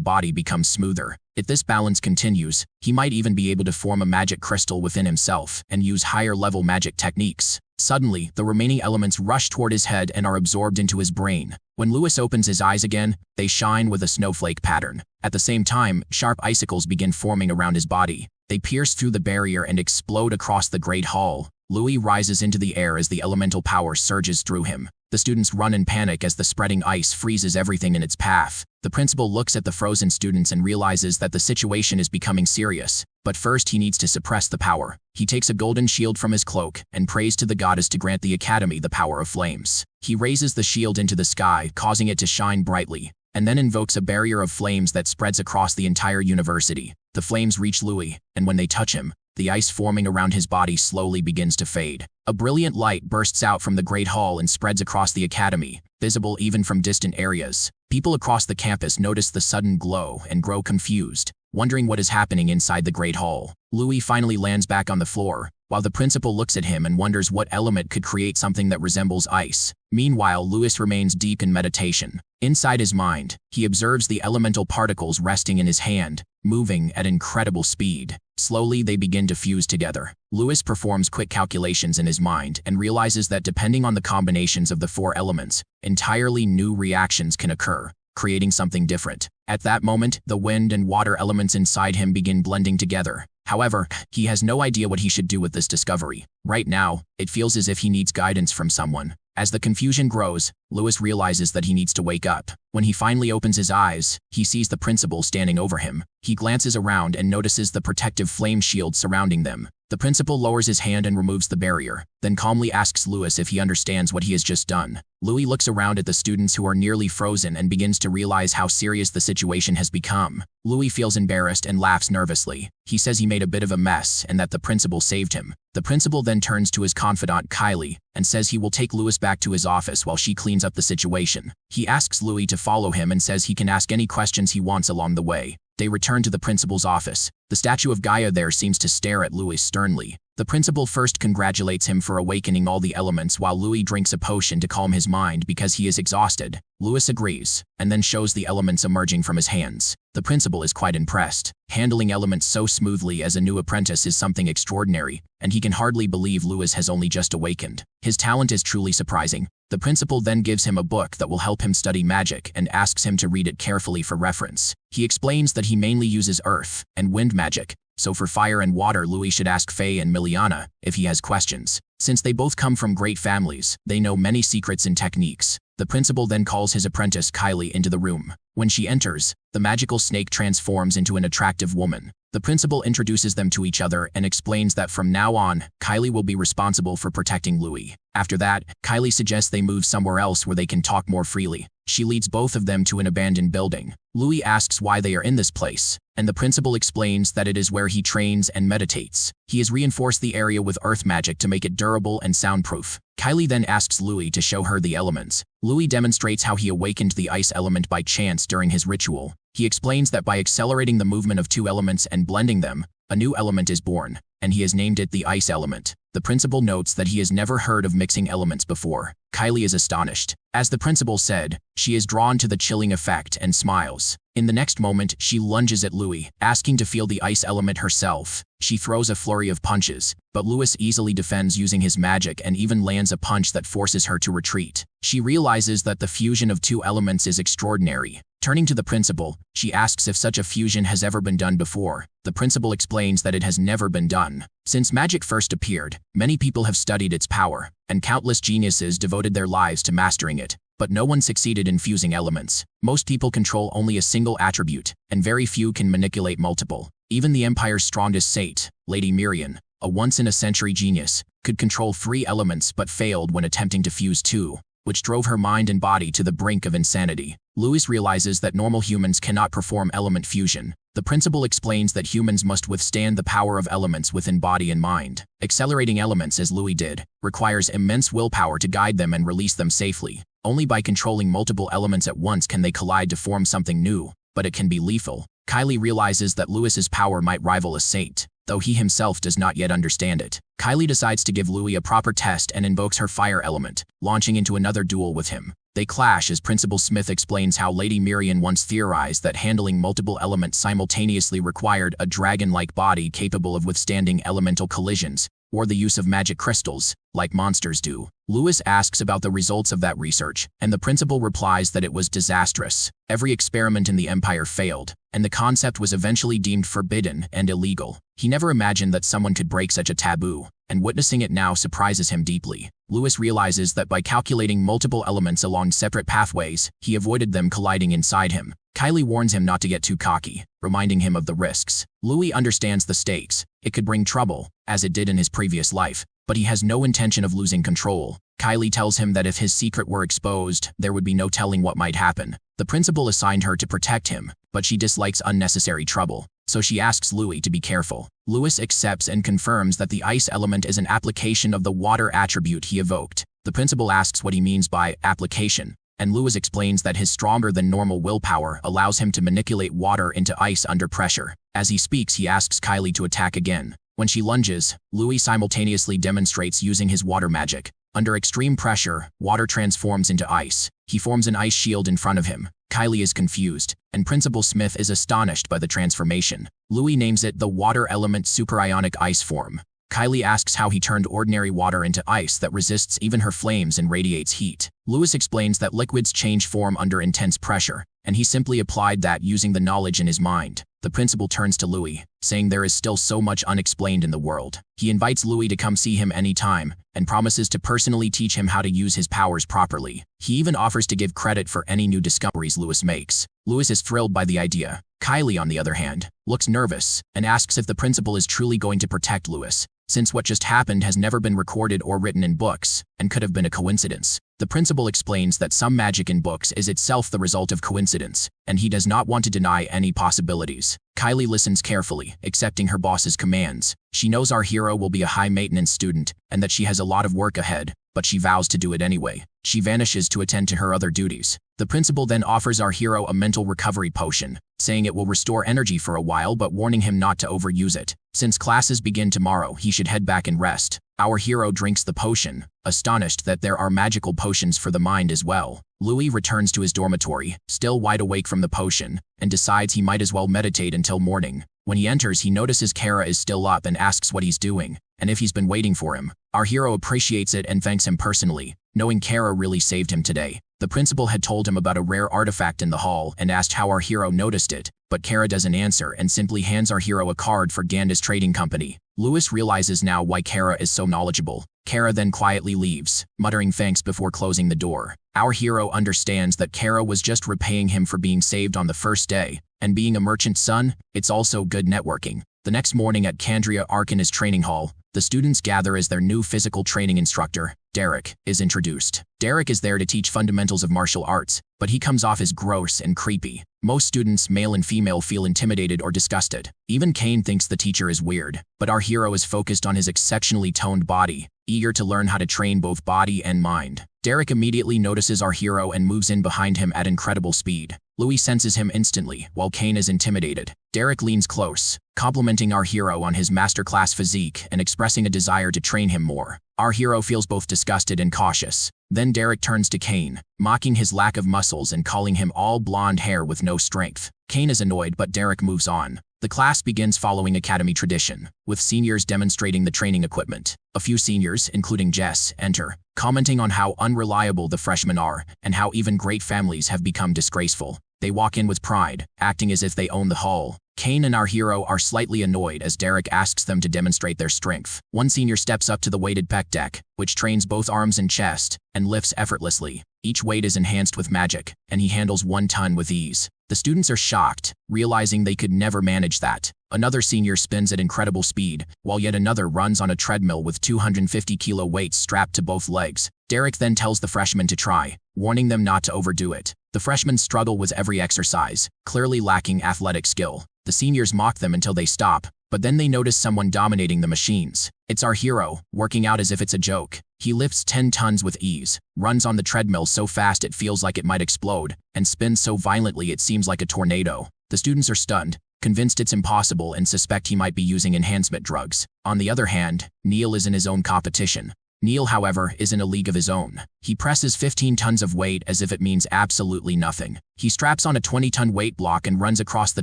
body becomes smoother. If this balance continues, he might even be able to form a magic crystal within himself and use higher-level magic techniques. Suddenly, the remaining elements rush toward his head and are absorbed into his brain. When Lewis opens his eyes again, they shine with a snowflake pattern. At the same time, sharp icicles begin forming around his body. They pierce through the barrier and explode across the great hall. Louis rises into the air as the elemental power surges through him. The students run in panic as the spreading ice freezes everything in its path. The principal looks at the frozen students and realizes that the situation is becoming serious. But first he needs to suppress the power. He takes a golden shield from his cloak and prays to the goddess to grant the academy the power of flames. He raises the shield into the sky, causing it to shine brightly, and then invokes a barrier of flames that spreads across the entire university. The flames reach Louis, and when they touch him, the ice forming around his body slowly begins to fade. A brilliant light bursts out from the great hall and spreads across the academy, visible even from distant areas. People across the campus notice the sudden glow and grow confused, wondering what is happening inside the great hall. Louis finally lands back on the floor, while the principal looks at him and wonders what element could create something that resembles ice. Meanwhile, Lewis remains deep in meditation. Inside his mind, he observes the elemental particles resting in his hand, moving at incredible speed. Slowly, they begin to fuse together. Lewis performs quick calculations in his mind and realizes that depending on the combinations of the four elements, entirely new reactions can occur, creating something different. At that moment, the wind and water elements inside him begin blending together. However, he has no idea what he should do with this discovery. Right now, it feels as if he needs guidance from someone. As the confusion grows, Louis realizes that he needs to wake up. When he finally opens his eyes, he sees the principal standing over him. He glances around and notices the protective flame shield surrounding them. The principal lowers his hand and removes the barrier, then calmly asks Louis if he understands what he has just done. Louis looks around at the students who are nearly frozen and begins to realize how serious the situation has become. Louis feels embarrassed and laughs nervously. He says he made a bit of a mess and that the principal saved him. The principal then turns to his confidant Kylie and says he will take Louis back to his office while she cleans up the situation. He asks Louis to follow him and says he can ask any questions he wants along the way. They return to the principal's office. The statue of Gaia there seems to stare at Louis sternly. The principal first congratulates him for awakening all the elements while Louis drinks a potion to calm his mind because he is exhausted. Louis agrees, and then shows the elements emerging from his hands. The principal is quite impressed. Handling elements so smoothly as a new apprentice is something extraordinary, and he can hardly believe Louis has only just awakened. His talent is truly surprising. The principal then gives him a book that will help him study magic and asks him to read it carefully for reference. He explains that he mainly uses earth and wind magic, so for fire and water Louis should ask Faye and Miliana if he has questions. Since they both come from great families, they know many secrets and techniques. The principal then calls his apprentice Kylie into the room. When she enters, the magical snake transforms into an attractive woman. The principal introduces them to each other and explains that from now on, Kylie will be responsible for protecting Louis. After that, Kylie suggests they move somewhere else where they can talk more freely. She leads both of them to an abandoned building. Louis asks why they are in this place, and the principal explains that it is where he trains and meditates. He has reinforced the area with earth magic to make it durable and soundproof. Kylie then asks Louis to show her the elements. Louis demonstrates how he awakened the ice element by chance during his ritual. He explains that by accelerating the movement of two elements and blending them, a new element is born, and he has named it the ice element. The principal notes that he has never heard of mixing elements before. Kylie is astonished. As the principal said, she is drawn to the chilling effect and smiles. In the next moment, she lunges at Louis, asking to feel the ice element herself. She throws a flurry of punches, but Louis easily defends using his magic and even lands a punch that forces her to retreat. She realizes that the fusion of two elements is extraordinary. Turning to the principal, she asks if such a fusion has ever been done before. The principal explains that it has never been done. Since magic first appeared, many people have studied its power, and countless geniuses devoted their lives to mastering it. But no one succeeded in fusing elements. Most people control only a single attribute, and very few can manipulate multiple. Even the Empire's strongest sate, Lady Miriam, a once-in-a-century genius, could control 3 elements but failed when attempting to fuse 2, which drove her mind and body to the brink of insanity. Louis realizes that normal humans cannot perform element fusion. The principal explains that humans must withstand the power of elements within body and mind. Accelerating elements, as Louis did, requires immense willpower to guide them and release them safely. Only by controlling multiple elements at once can they collide to form something new, but it can be lethal. Kylie realizes that Louis's power might rival a saint, though he himself does not yet understand it. Kylie decides to give Louis a proper test and invokes her fire element, launching into another duel with him. They clash as Principal Smith explains how Lady Miriam once theorized that handling multiple elements simultaneously required a dragon-like body capable of withstanding elemental collisions, or the use of magic crystals, like monsters do. Louis asks about the results of that research, and the principal replies that it was disastrous. Every experiment in the Empire failed, and the concept was eventually deemed forbidden and illegal. He never imagined that someone could break such a taboo, and witnessing it now surprises him deeply. Louis realizes that by calculating multiple elements along separate pathways, he avoided them colliding inside him. Kylie warns him not to get too cocky, reminding him of the risks. Louis understands the stakes. It could bring trouble, as it did in his previous life, but he has no intention of losing control. Kylie tells him that if his secret were exposed, there would be no telling what might happen. The principal assigned her to protect him, but she dislikes unnecessary trouble, so she asks Louis to be careful. Louis accepts and confirms that the ice element is an application of the water attribute he evoked. The principal asks what he means by application, and Louis explains that his stronger-than-normal willpower allows him to manipulate water into ice under pressure. As he speaks, he asks Kylie to attack again. When she lunges, Louis simultaneously demonstrates using his water magic. Under extreme pressure, water transforms into ice. He forms an ice shield in front of him. Kylie is confused, and Principal Smith is astonished by the transformation. Louis names it the water element superionic ice form. Kylie asks how he turned ordinary water into ice that resists even her flames and radiates heat. Lewis explains that liquids change form under intense pressure, and he simply applied that using the knowledge in his mind. The principal turns to Louis, saying there is still so much unexplained in the world. He invites Louis to come see him anytime, and promises to personally teach him how to use his powers properly. He even offers to give credit for any new discoveries Louis makes. Louis is thrilled by the idea. Kylie, on the other hand, looks nervous and asks if the principal is truly going to protect Louis, since what just happened has never been recorded or written in books, and could have been a coincidence. The principal explains that some magic in books is itself the result of coincidence, and he does not want to deny any possibilities. Kylie listens carefully, accepting her boss's commands. She knows our hero will be a high-maintenance student, and that she has a lot of work ahead, but she vows to do it anyway. She vanishes to attend to her other duties. The principal then offers our hero a mental recovery potion, saying it will restore energy for a while but warning him not to overuse it. Since classes begin tomorrow, he should head back and rest. Our hero drinks the potion, astonished that there are magical potions for the mind as well. Louis returns to his dormitory, still wide awake from the potion, and decides he might as well meditate until morning. When he enters, he notices Kara is still up and asks what he's doing, and if he's been waiting for him. Our hero appreciates it and thanks him personally, knowing Kara really saved him today. The principal had told him about a rare artifact in the hall and asked how our hero noticed it, but Kara doesn't answer and simply hands our hero a card for Ganda's trading company. Louis realizes now why Kara is so knowledgeable. Kara then quietly leaves, muttering thanks before closing the door. Our hero understands that Kara was just repaying him for being saved on the first day, and being a merchant's son, it's also good networking. The next morning at Candria Arcanist Training Hall, the students gather as their new physical training instructor, Derek, is introduced. Derek is there to teach fundamentals of martial arts, but he comes off as gross and creepy. Most students, male and female, feel intimidated or disgusted. Even Kane thinks the teacher is weird, but our hero is focused on his exceptionally toned body, eager to learn how to train both body and mind. Derek immediately notices our hero and moves in behind him at incredible speed. Louis senses him instantly, while Kane is intimidated. Derek leans close, complimenting our hero on his masterclass physique and expressing a desire to train him more. Our hero feels both disgusted and cautious. Then Derek turns to Kane, mocking his lack of muscles and calling him all blonde hair with no strength. Kane is annoyed, but Derek moves on. The class begins following academy tradition, with seniors demonstrating the training equipment. A few seniors, including Jess, enter, commenting on how unreliable the freshmen are and how even great families have become disgraceful. They walk in with pride, acting as if they own the hall. Kane and our hero are slightly annoyed as Derek asks them to demonstrate their strength. One senior steps up to the weighted pec deck, which trains both arms and chest, and lifts effortlessly. Each weight is enhanced with magic, and he handles 1 ton with ease. The students are shocked, realizing they could never manage that. Another senior spins at incredible speed, while yet another runs on a treadmill with 250-kilo weights strapped to both legs. Derek then tells the freshmen to try, warning them not to overdo it. The freshmen struggle with every exercise, clearly lacking athletic skill. The seniors mock them until they stop, but then they notice someone dominating the machines. It's our hero, working out as if it's a joke. He lifts 10 tons with ease, runs on the treadmill so fast it feels like it might explode, and spins so violently it seems like a tornado. The students are stunned, convinced it's impossible, and suspect he might be using enhancement drugs. On the other hand, Neil is in his own competition. Neil, however, is in a league of his own. He presses 15 tons of weight as if it means absolutely nothing. He straps on a 20-ton weight block and runs across the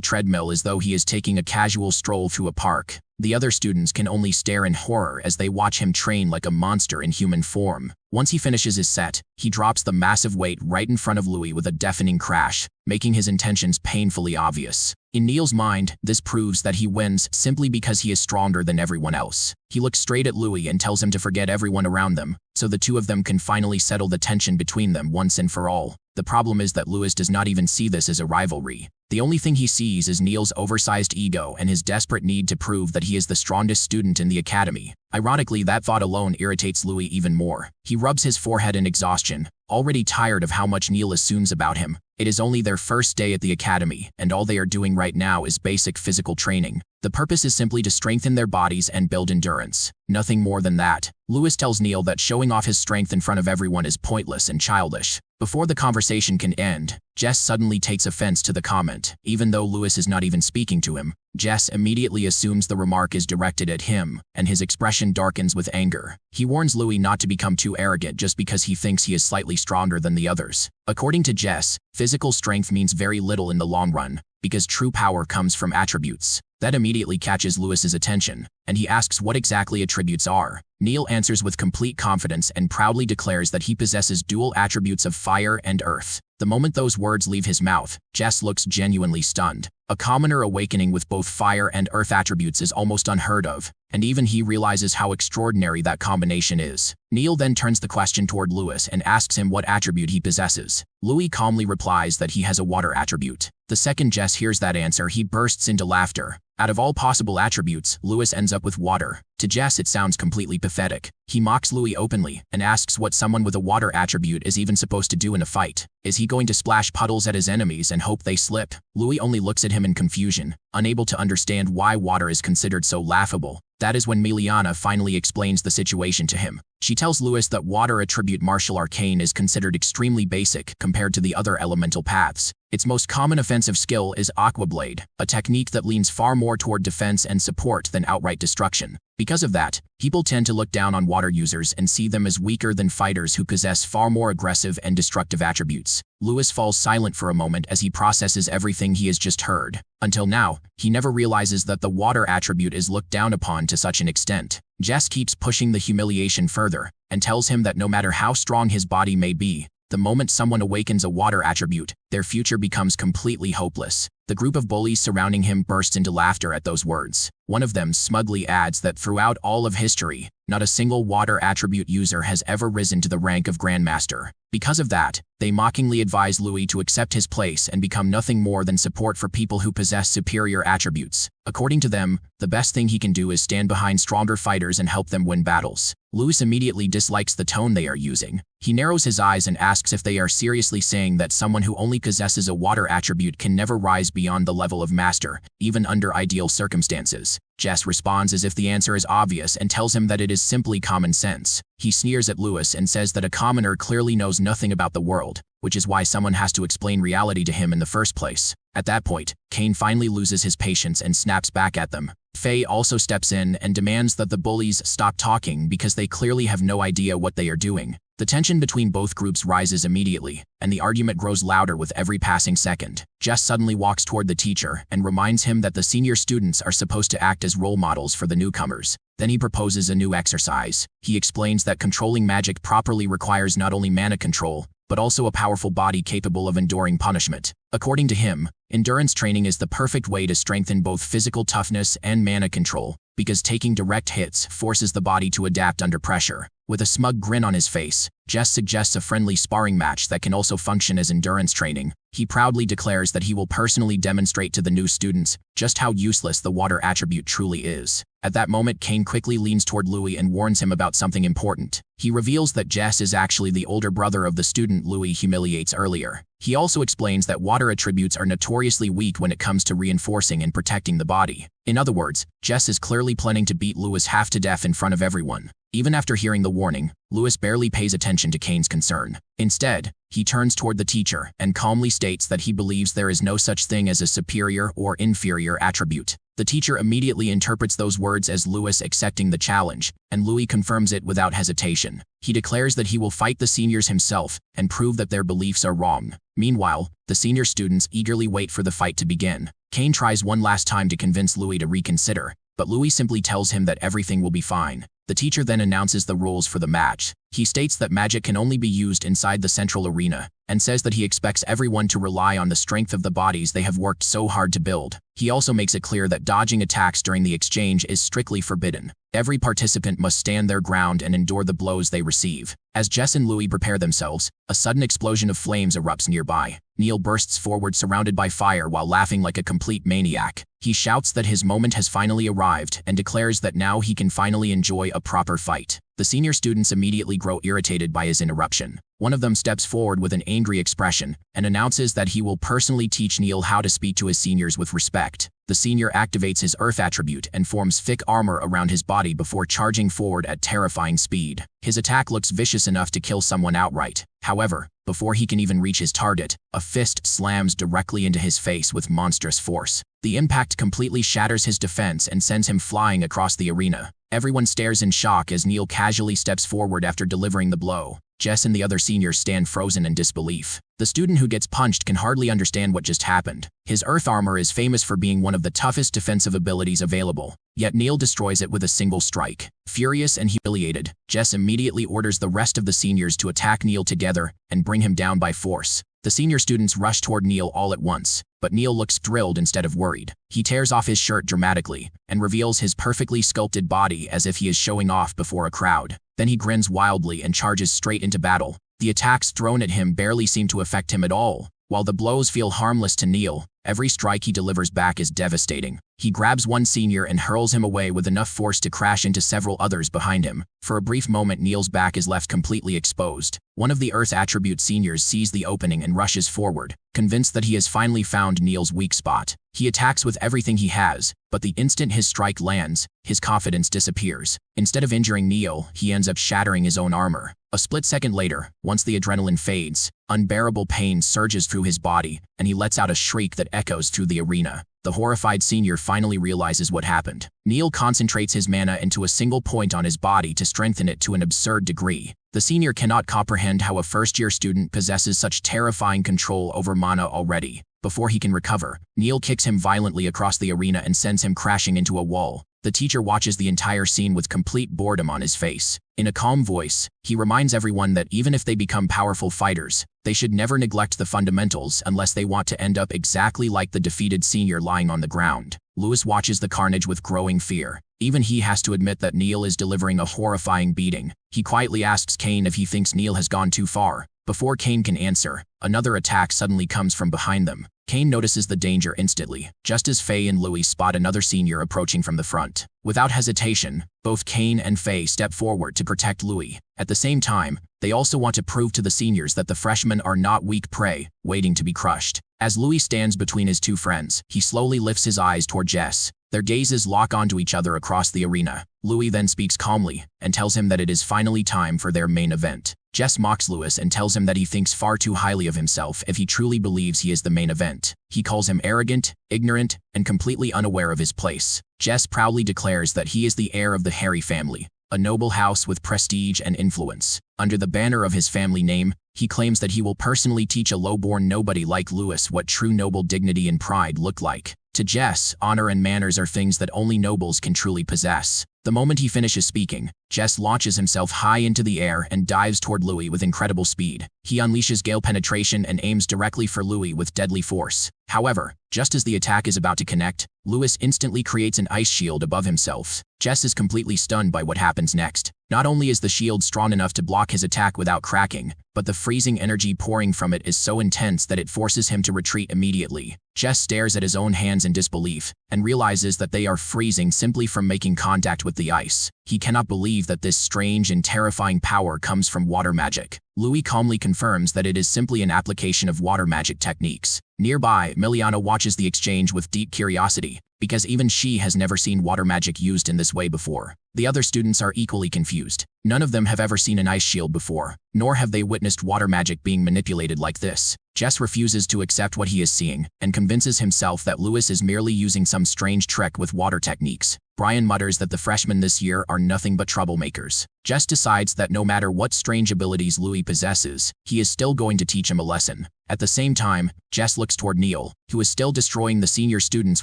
treadmill as though he is taking a casual stroll through a park. The other students can only stare in horror as they watch him train like a monster in human form. Once he finishes his set, he drops the massive weight right in front of Louis with a deafening crash, making his intentions painfully obvious. In Neil's mind, this proves that he wins simply because he is stronger than everyone else. He looks straight at Louis and tells him to forget everyone around them, so the two of them can finally settle the tension between them once and for all. The problem is that Louis does not even see this as a rivalry. The only thing he sees is Neil's oversized ego and his desperate need to prove that he is the strongest student in the academy. Ironically, that thought alone irritates Louis even more. He rubs his forehead in exhaustion, already tired of how much Neil assumes about him. It is only their first day at the academy, and all they are doing right now is basic physical training. The purpose is simply to strengthen their bodies and build endurance. Nothing more than that. Louis tells Neil that showing off his strength in front of everyone is pointless and childish. Before the conversation can end, Jess suddenly takes offense to the comment. Even though Louis is not even speaking to him, Jess immediately assumes the remark is directed at him, and his expression darkens with anger. He warns Louis not to become too arrogant just because he thinks he is slightly stronger than the others. According to Jess, physical strength means very little in the long run. because true power comes from attributes. That immediately catches Lewis's attention, and he asks what exactly attributes are. Neil answers with complete confidence and proudly declares that he possesses dual attributes of fire and earth. The moment those words leave his mouth, Jess looks genuinely stunned. A commoner awakening with both fire and earth attributes is almost unheard of, and even he realizes how extraordinary that combination is. Neil then turns the question toward Lewis and asks him what attribute he possesses. Louis calmly replies that he has a water attribute. The second Jess hears that answer, he bursts into laughter. Out of all possible attributes, Lewis ends up with water. To Jess, it sounds completely pathetic. He mocks Louis openly and asks what someone with a water attribute is even supposed to do in a fight. Is he going to splash puddles at his enemies and hope they slip? Louis only looks at him in confusion, unable to understand why water is considered so laughable. That is when Miliana finally explains the situation to him. She tells Lewis that water attribute martial arcane is considered extremely basic compared to the other elemental paths. Its most common offensive skill is Aqua Blade, a technique that leans far more toward defense and support than outright destruction. Because of that, people tend to look down on water users and see them as weaker than fighters who possess far more aggressive and destructive attributes. Lewis falls silent for a moment as he processes everything he has just heard. Until now, he never realizes that the water attribute is looked down upon to such an extent. Jess keeps pushing the humiliation further and tells him that no matter how strong his body may be, the moment someone awakens a water attribute, their future becomes completely hopeless. The group of bullies surrounding him bursts into laughter at those words. One of them smugly adds that throughout all of history, not a single water attribute user has ever risen to the rank of Grandmaster. Because of that, they mockingly advise Louis to accept his place and become nothing more than support for people who possess superior attributes. According to them, the best thing he can do is stand behind stronger fighters and help them win battles. Louis immediately dislikes the tone they are using. He narrows his eyes and asks if they are seriously saying that someone who only possesses a water attribute can never rise beyond the level of master, even under ideal circumstances. Jess responds as if the answer is obvious and tells him that it is simply common sense. He sneers at Lewis and says that a commoner clearly knows nothing about the world, which is why someone has to explain reality to him in the first place. At that point, Kane finally loses his patience and snaps back at them. Faye also steps in and demands that the bullies stop talking because they clearly have no idea what they are doing. The tension between both groups rises immediately, and the argument grows louder with every passing second. Jess suddenly walks toward the teacher and reminds him that the senior students are supposed to act as role models for the newcomers. Then he proposes a new exercise. He explains that controlling magic properly requires not only mana control, but also a powerful body capable of enduring punishment. According to him, endurance training is the perfect way to strengthen both physical toughness and mana control, because taking direct hits forces the body to adapt under pressure. With a smug grin on his face, Jess suggests a friendly sparring match that can also function as endurance training. He proudly declares that he will personally demonstrate to the new students just how useless the water attribute truly is. At that moment, Kane quickly leans toward Louis and warns him about something important. He reveals that Jess is actually the older brother of the student Louis humiliates earlier. He also explains that water attributes are notoriously weak when it comes to reinforcing and protecting the body. In other words, Jess is clearly planning to beat Louis half to death in front of everyone. Even after hearing the warning, Louis barely pays attention to Kane's concern. Instead, he turns toward the teacher and calmly states that he believes there is no such thing as a superior or inferior attribute. The teacher immediately interprets those words as Louis accepting the challenge, and Louis confirms it without hesitation. He declares that he will fight the seniors himself and prove that their beliefs are wrong. Meanwhile, the senior students eagerly wait for the fight to begin. Kane tries one last time to convince Louis to reconsider, but Louis simply tells him that everything will be fine. The teacher then announces the rules for the match. He states that magic can only be used inside the central arena, and says that he expects everyone to rely on the strength of the bodies they have worked so hard to build. He also makes it clear that dodging attacks during the exchange is strictly forbidden. Every participant must stand their ground and endure the blows they receive. As Jess and Louis prepare themselves, a sudden explosion of flames erupts nearby. Neil bursts forward surrounded by fire while laughing like a complete maniac. He shouts that his moment has finally arrived and declares that now he can finally enjoy a proper fight. The senior students immediately grow irritated by his interruption. One of them steps forward with an angry expression and announces that he will personally teach Neil how to speak to his seniors with respect. The senior activates his earth attribute and forms thick armor around his body before charging forward at terrifying speed. His attack looks vicious enough to kill someone outright. However, before he can even reach his target, a fist slams directly into his face with monstrous force. The impact completely shatters his defense and sends him flying across the arena. Everyone stares in shock as Neil casually steps forward after delivering the blow. Jess and the other seniors stand frozen in disbelief. The student who gets punched can hardly understand what just happened. His earth armor is famous for being one of the toughest defensive abilities available, yet Neil destroys it with a single strike. Furious and humiliated, Jess immediately orders the rest of the seniors to attack Neil together and bring him down by force. The senior students rush toward Neil all at once, but Neil looks thrilled instead of worried. He tears off his shirt dramatically and reveals his perfectly sculpted body as if he is showing off before a crowd. Then he grins wildly and charges straight into battle. The attacks thrown at him barely seem to affect him at all. While the blows feel harmless to Neil, every strike he delivers back is devastating. He grabs one senior and hurls him away with enough force to crash into several others behind him. For a brief moment, Neil's back is left completely exposed. One of the Earth Attribute seniors sees the opening and rushes forward, convinced that he has finally found Neil's weak spot. He attacks with everything he has, but the instant his strike lands, his confidence disappears. Instead of injuring Neil, he ends up shattering his own armor. A split second later, once the adrenaline fades, unbearable pain surges through his body, and he lets out a shriek that echoes through the arena. The horrified senior finally realizes what happened. Neil concentrates his mana into a single point on his body to strengthen it to an absurd degree. The senior cannot comprehend how a first-year student possesses such terrifying control over mana already. Before he can recover, Neil kicks him violently across the arena and sends him crashing into a wall. The teacher watches the entire scene with complete boredom on his face. In a calm voice, he reminds everyone that even if they become powerful fighters, they should never neglect the fundamentals unless they want to end up exactly like the defeated senior lying on the ground. Lewis watches the carnage with growing fear. Even he has to admit that Neil is delivering a horrifying beating. He quietly asks Kane if he thinks Neil has gone too far. Before Kane can answer, another attack suddenly comes from behind them. Kane notices the danger instantly, just as Faye and Louis spot another senior approaching from the front. Without hesitation, both Kane and Faye step forward to protect Louis. At the same time, they also want to prove to the seniors that the freshmen are not weak prey, waiting to be crushed. As Louis stands between his two friends, he slowly lifts his eyes toward Jess. Their gazes lock onto each other across the arena. Louis then speaks calmly and tells him that it is finally time for their main event. Jess mocks Louis and tells him that he thinks far too highly of himself if he truly believes he is the main event. He calls him arrogant, ignorant, and completely unaware of his place. Jess proudly declares that he is the heir of the Harry family, a noble house with prestige and influence. Under the banner of his family name, he claims that he will personally teach a low-born nobody like Louis what true noble dignity and pride look like. To Jess, honor and manners are things that only nobles can truly possess. The moment he finishes speaking, Jess launches himself high into the air and dives toward Louis with incredible speed. He unleashes gale penetration and aims directly for Louis with deadly force. However, just as the attack is about to connect, Louis instantly creates an ice shield above himself. Jess is completely stunned by what happens next. Not only is the shield strong enough to block his attack without cracking, but the freezing energy pouring from it is so intense that it forces him to retreat immediately. Jess stares at his own hands in disbelief and realizes that they are freezing simply from making contact with the ice. He cannot believe that this strange and terrifying power comes from water magic. Louis calmly confirms that it is simply an application of water magic techniques. Nearby, Miliana watches the exchange with deep curiosity, because even she has never seen water magic used in this way before. The other students are equally confused. None of them have ever seen an ice shield before, nor have they witnessed water magic being manipulated like this. Jess refuses to accept what he is seeing and convinces himself that Louis is merely using some strange trick with water techniques. Brian mutters that the freshmen this year are nothing but troublemakers. Jess decides that no matter what strange abilities Louis possesses, he is still going to teach him a lesson. At the same time, Jess looks toward Neil, who is still destroying the senior students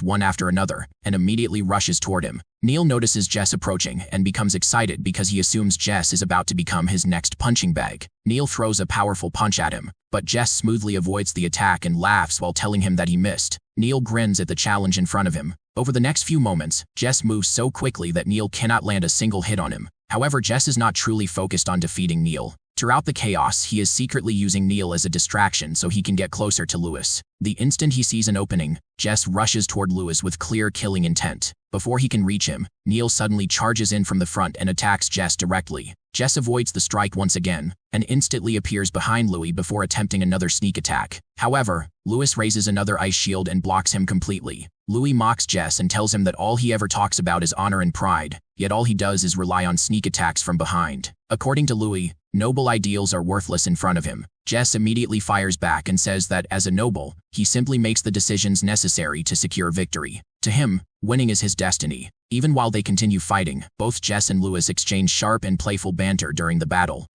one after another, and immediately rushes toward him. Neil notices Jess approaching and becomes excited because he assumes Jess is about to become his next punching bag. Neil throws a powerful punch at him, but Jess smoothly avoids the attack and laughs while telling him that he missed. Neil grins at the challenge in front of him. Over the next few moments, Jess moves so quickly that Neil cannot land a single hit on him. However, Jess is not truly focused on defeating Neil. Throughout the chaos, he is secretly using Neil as a distraction so he can get closer to Louis. The instant he sees an opening, Jess rushes toward Louis with clear killing intent. Before he can reach him, Neil suddenly charges in from the front and attacks Jess directly. Jess avoids the strike once again, and instantly appears behind Louis before attempting another sneak attack. However, Louis raises another ice shield and blocks him completely. Louis mocks Jess and tells him that all he ever talks about is honor and pride, yet all he does is rely on sneak attacks from behind. According to Louis, noble ideals are worthless in front of him. Jess immediately fires back and says that, as a noble, he simply makes the decisions necessary to secure victory. To him, winning is his destiny. Even while they continue fighting, both Jess and Lewis exchange sharp and playful banter during the battle.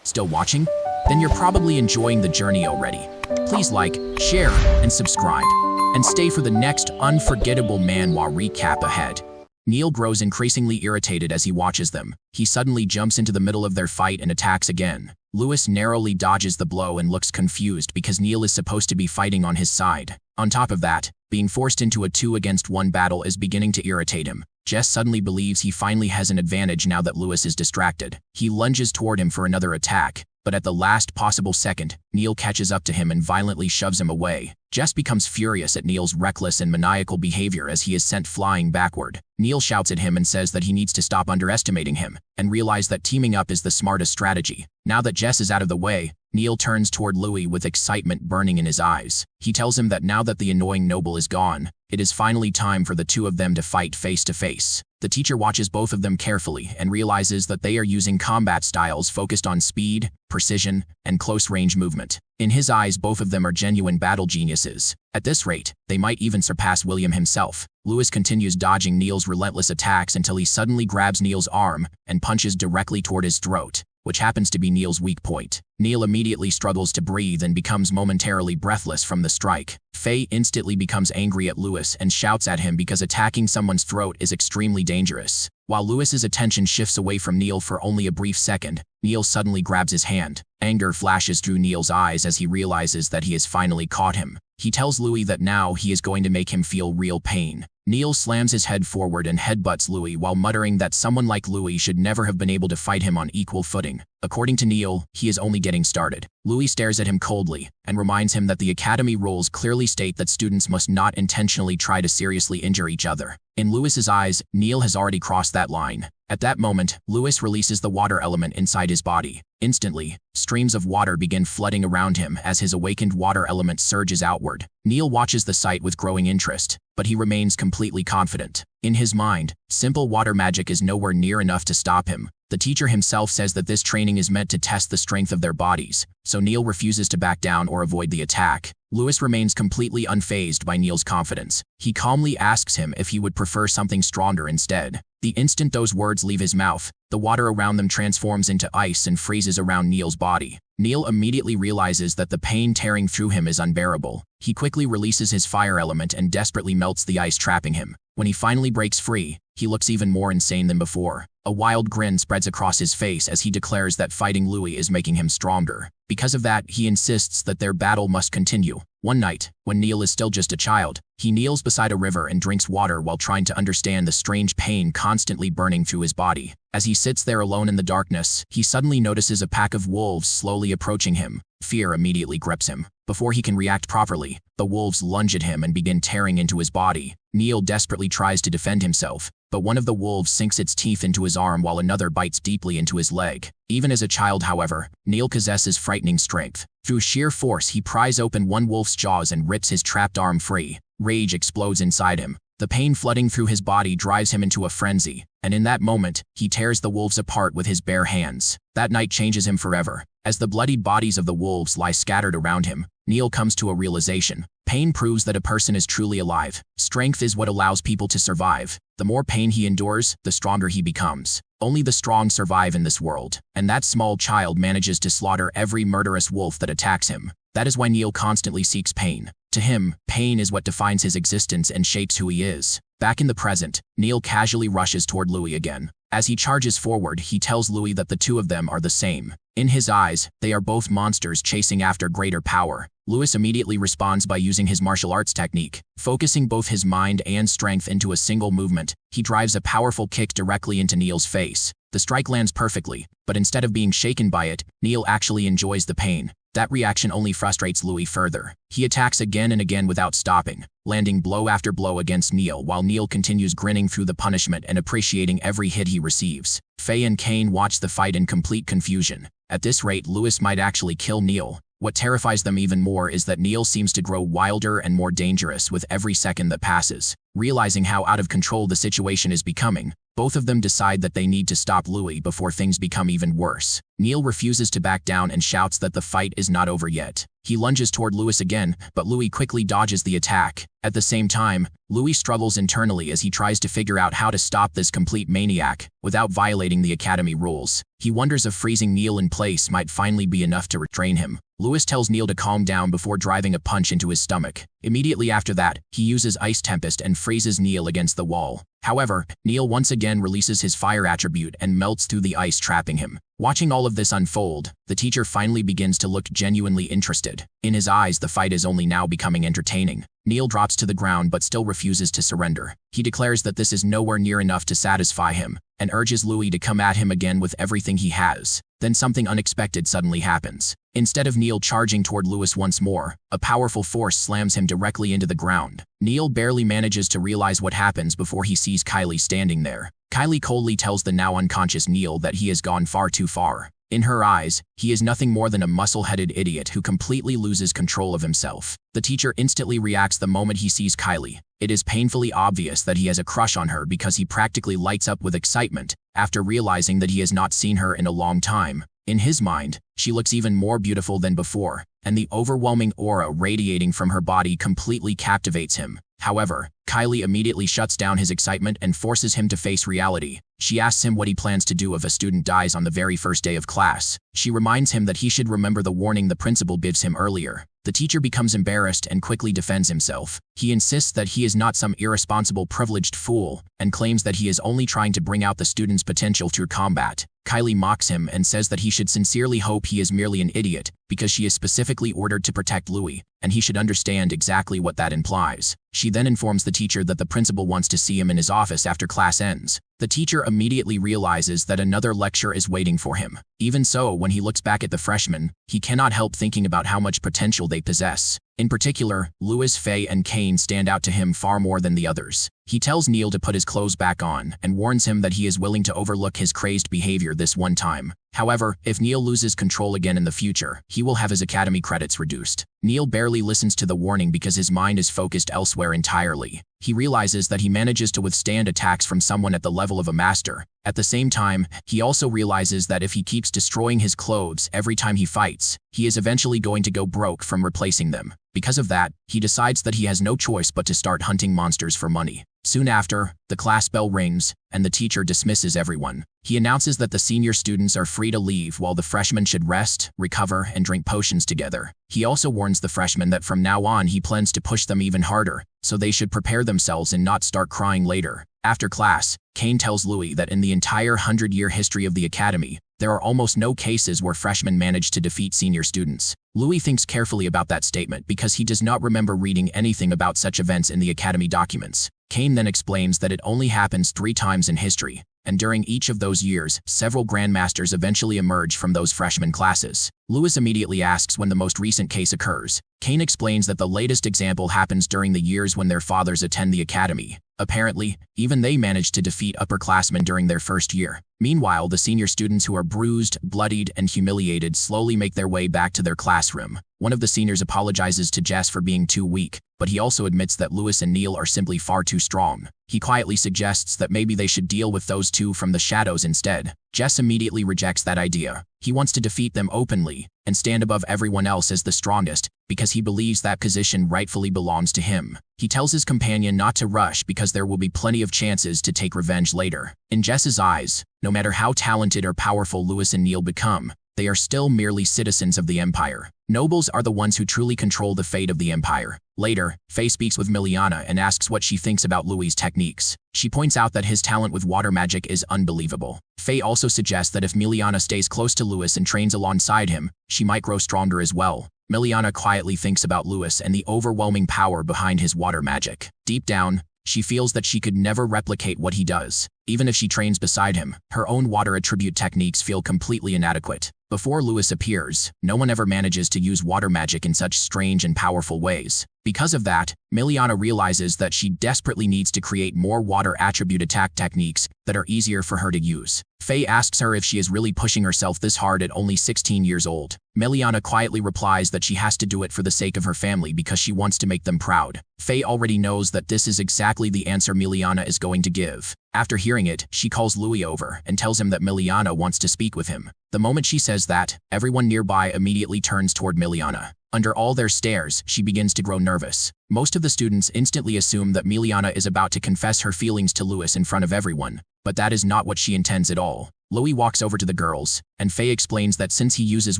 Still watching? Then you're probably enjoying the journey already. Please like, share, and subscribe. And stay for the next unforgettable manhwa recap ahead. Neil grows increasingly irritated as he watches them. He suddenly jumps into the middle of their fight and attacks again. Lewis narrowly dodges the blow and looks confused because Neil is supposed to be fighting on his side. On top of that, being forced into a 2-against-1 battle is beginning to irritate him. Jess suddenly believes he finally has an advantage now that Lewis is distracted. He lunges toward him for another attack, but at the last possible second, Neil catches up to him and violently shoves him away. Jess becomes furious at Neil's reckless and maniacal behavior as he is sent flying backward. Neil shouts at him and says that he needs to stop underestimating him and realize that teaming up is the smartest strategy. Now that Jess is out of the way, Neil turns toward Louis with excitement burning in his eyes. He tells him that now that the annoying noble is gone, it is finally time for the two of them to fight face to face. The teacher watches both of them carefully and realizes that they are using combat styles focused on speed, precision, and close-range movement. In his eyes, both of them are genuine battle geniuses. At this rate, they might even surpass William himself. Lewis continues dodging Neil's relentless attacks until he suddenly grabs Neil's arm and punches directly toward his throat, which happens to be Neil's weak point. Neil immediately struggles to breathe and becomes momentarily breathless from the strike. Faye instantly becomes angry at Lewis and shouts at him because attacking someone's throat is extremely dangerous. While Lewis's attention shifts away from Neil for only a brief second, Neil suddenly grabs his hand. Anger flashes through Neil's eyes as he realizes that he has finally caught him. He tells Louis that now he is going to make him feel real pain. Neil slams his head forward and headbutts Louis while muttering that someone like Louis should never have been able to fight him on equal footing. According to Neil, he is only getting started. Louis stares at him coldly and reminds him that the academy rules clearly state that students must not intentionally try to seriously injure each other. In Lewis's eyes, Neil has already crossed that line. At that moment, Lewis releases the water element inside his body. Instantly, streams of water begin flooding around him as his awakened water element surges outward. Neil watches the sight with growing interest, but he remains completely confident. In his mind, simple water magic is nowhere near enough to stop him. The teacher himself says that this training is meant to test the strength of their bodies, so Neil refuses to back down or avoid the attack. Lewis remains completely unfazed by Neil's confidence. He calmly asks him if he would prefer something stronger instead. The instant those words leave his mouth, the water around them transforms into ice and freezes around Neil's body. Neil immediately realizes that the pain tearing through him is unbearable. He quickly releases his fire element and desperately melts the ice trapping him. When he finally breaks free, he looks even more insane than before. A wild grin spreads across his face as he declares that fighting Louis is making him stronger. Because of that, he insists that their battle must continue. One night, when Neil is still just a child, he kneels beside a river and drinks water while trying to understand the strange pain constantly burning through his body. As he sits there alone in the darkness, he suddenly notices a pack of wolves slowly approaching him. Fear immediately grips him. Before he can react properly, the wolves lunge at him and begin tearing into his body. Neil desperately tries to defend himself, but one of the wolves sinks its teeth into his arm while another bites deeply into his leg. Even as a child, however, Neil possesses frightening strength. Through sheer force, he pries open one wolf's jaws and rips his trapped arm free. Rage explodes inside him. The pain flooding through his body drives him into a frenzy, and in that moment, he tears the wolves apart with his bare hands. That night changes him forever. As the bloodied bodies of the wolves lie scattered around him, Neil comes to a realization. Pain proves that a person is truly alive. Strength is what allows people to survive. The more pain he endures, the stronger he becomes. Only the strong survive in this world, and that small child manages to slaughter every murderous wolf that attacks him. That is why Neil constantly seeks pain. To him, pain is what defines his existence and shapes who he is. Back in the present, Neil casually rushes toward Louis again. As he charges forward, he tells Louis that the two of them are the same. In his eyes, they are both monsters chasing after greater power. Lewis immediately responds by using his martial arts technique. Focusing both his mind and strength into a single movement, he drives a powerful kick directly into Neil's face. The strike lands perfectly, but instead of being shaken by it, Neil actually enjoys the pain. That reaction only frustrates Louis further. He attacks again and again without stopping, landing blow after blow against Neil while Neil continues grinning through the punishment and appreciating every hit he receives. Faye and Kane watch the fight in complete confusion. At this rate, Lewis might actually kill Neil. What terrifies them even more is that Neil seems to grow wilder and more dangerous with every second that passes. Realizing how out of control the situation is becoming, both of them decide that they need to stop Louis before things become even worse. Neil refuses to back down and shouts that the fight is not over yet. He lunges toward Louis again, but Louis quickly dodges the attack. At the same time, Louis struggles internally as he tries to figure out how to stop this complete maniac without violating the academy rules. He wonders if freezing Neil in place might finally be enough to restrain him. Louis tells Neil to calm down before driving a punch into his stomach. Immediately after that, he uses Ice Tempest and freezes Neil against the wall. However, Neil once again releases his fire attribute and melts through the ice, trapping him. Watching all of this unfold, the teacher finally begins to look genuinely interested. In his eyes, the fight is only now becoming entertaining. Neil drops to the ground but still refuses to surrender. He declares that this is nowhere near enough to satisfy him, and urges Louis to come at him again with everything he has. Then something unexpected suddenly happens. Instead of Neil charging toward Louis once more, a powerful force slams him directly into the ground. Neil barely manages to realize what happens before he sees Kylie standing there. Kylie coldly tells the now unconscious Neil that he has gone far too far. In her eyes, he is nothing more than a muscle-headed idiot who completely loses control of himself. The teacher instantly reacts the moment he sees Kylie. It is painfully obvious that he has a crush on her because he practically lights up with excitement after realizing that he has not seen her in a long time. In his mind, she looks even more beautiful than before, and the overwhelming aura radiating from her body completely captivates him. However, Kylie immediately shuts down his excitement and forces him to face reality. She asks him what he plans to do if a student dies on the very first day of class. She reminds him that he should remember the warning the principal gives him earlier. The teacher becomes embarrassed and quickly defends himself. He insists that he is not some irresponsible privileged fool and claims that he is only trying to bring out the student's potential through combat. Kylie mocks him and says that he should sincerely hope he is merely an idiot because she is specifically ordered to protect Louis, and he should understand exactly what that implies. She then informs the teacher that the principal wants to see him in his office after class ends. The teacher immediately realizes that another lecture is waiting for him. Even so, when he looks back at the freshmen, he cannot help thinking about how much potential they possess. In particular, Louis, Faye, and Kane stand out to him far more than the others. He tells Neil to put his clothes back on and warns him that he is willing to overlook his crazed behavior this one time. However, if Neil loses control again in the future, he will have his academy credits reduced. Neil barely listens to the warning because his mind is focused elsewhere entirely. He realizes that he manages to withstand attacks from someone at the level of a master. At the same time, he also realizes that if he keeps destroying his clothes every time he fights, he is eventually going to go broke from replacing them. Because of that, he decides that he has no choice but to start hunting monsters for money. Soon after, the class bell rings, and the teacher dismisses everyone. He announces that the senior students are free to leave while the freshmen should rest, recover, and drink potions together. He also warns the freshmen that from now on he plans to push them even harder, so they should prepare themselves and not start crying later. After class, Kane tells Louis that in the entire 100-year history of the academy, there are almost no cases where freshmen manage to defeat senior students. Louis thinks carefully about that statement because he does not remember reading anything about such events in the academy documents. Kane then explains that it only happens 3 times in history, and during each of those years, several grandmasters eventually emerge from those freshman classes. Louis immediately asks when the most recent case occurs. Kane explains that the latest example happens during the years when their fathers attend the academy. Apparently, even they managed to defeat upperclassmen during their first year. Meanwhile, the senior students who are bruised, bloodied, and humiliated slowly make their way back to their classroom. One of the seniors apologizes to Jess for being too weak, but he also admits that Louis and Neil are simply far too strong. He quietly suggests that maybe they should deal with those two from the shadows instead. Jess immediately rejects that idea. He wants to defeat them openly and stand above everyone else as the strongest because he believes that position rightfully belongs to him. He tells his companion not to rush because there will be plenty of chances to take revenge later. In Jess's eyes, no matter how talented or powerful Louis and Neil become, they are still merely citizens of the Empire. Nobles are the ones who truly control the fate of the Empire. Later, Faye speaks with Miliana and asks what she thinks about Louis' techniques. She points out that his talent with water magic is unbelievable. Faye also suggests that if Miliana stays close to Louis and trains alongside him, she might grow stronger as well. Miliana quietly thinks about Louis and the overwhelming power behind his water magic. Deep down, she feels that she could never replicate what he does. Even if she trains beside him, her own water attribute techniques feel completely inadequate. Before Louis appears, no one ever manages to use water magic in such strange and powerful ways. Because of that, Miliana realizes that she desperately needs to create more water attribute attack techniques that are easier for her to use. Faye asks her if she is really pushing herself this hard at only 16 years old. Miliana quietly replies that she has to do it for the sake of her family because she wants to make them proud. Faye already knows that this is exactly the answer Miliana is going to give. After hearing it, she calls Louis over and tells him that Miliana wants to speak with him. The moment she says that, everyone nearby immediately turns toward Miliana. Under all their stares, she begins to grow nervous. Most of the students instantly assume that Miliana is about to confess her feelings to Louis in front of everyone, but that is not what she intends at all. Louis walks over to the girls, and Faye explains that since he uses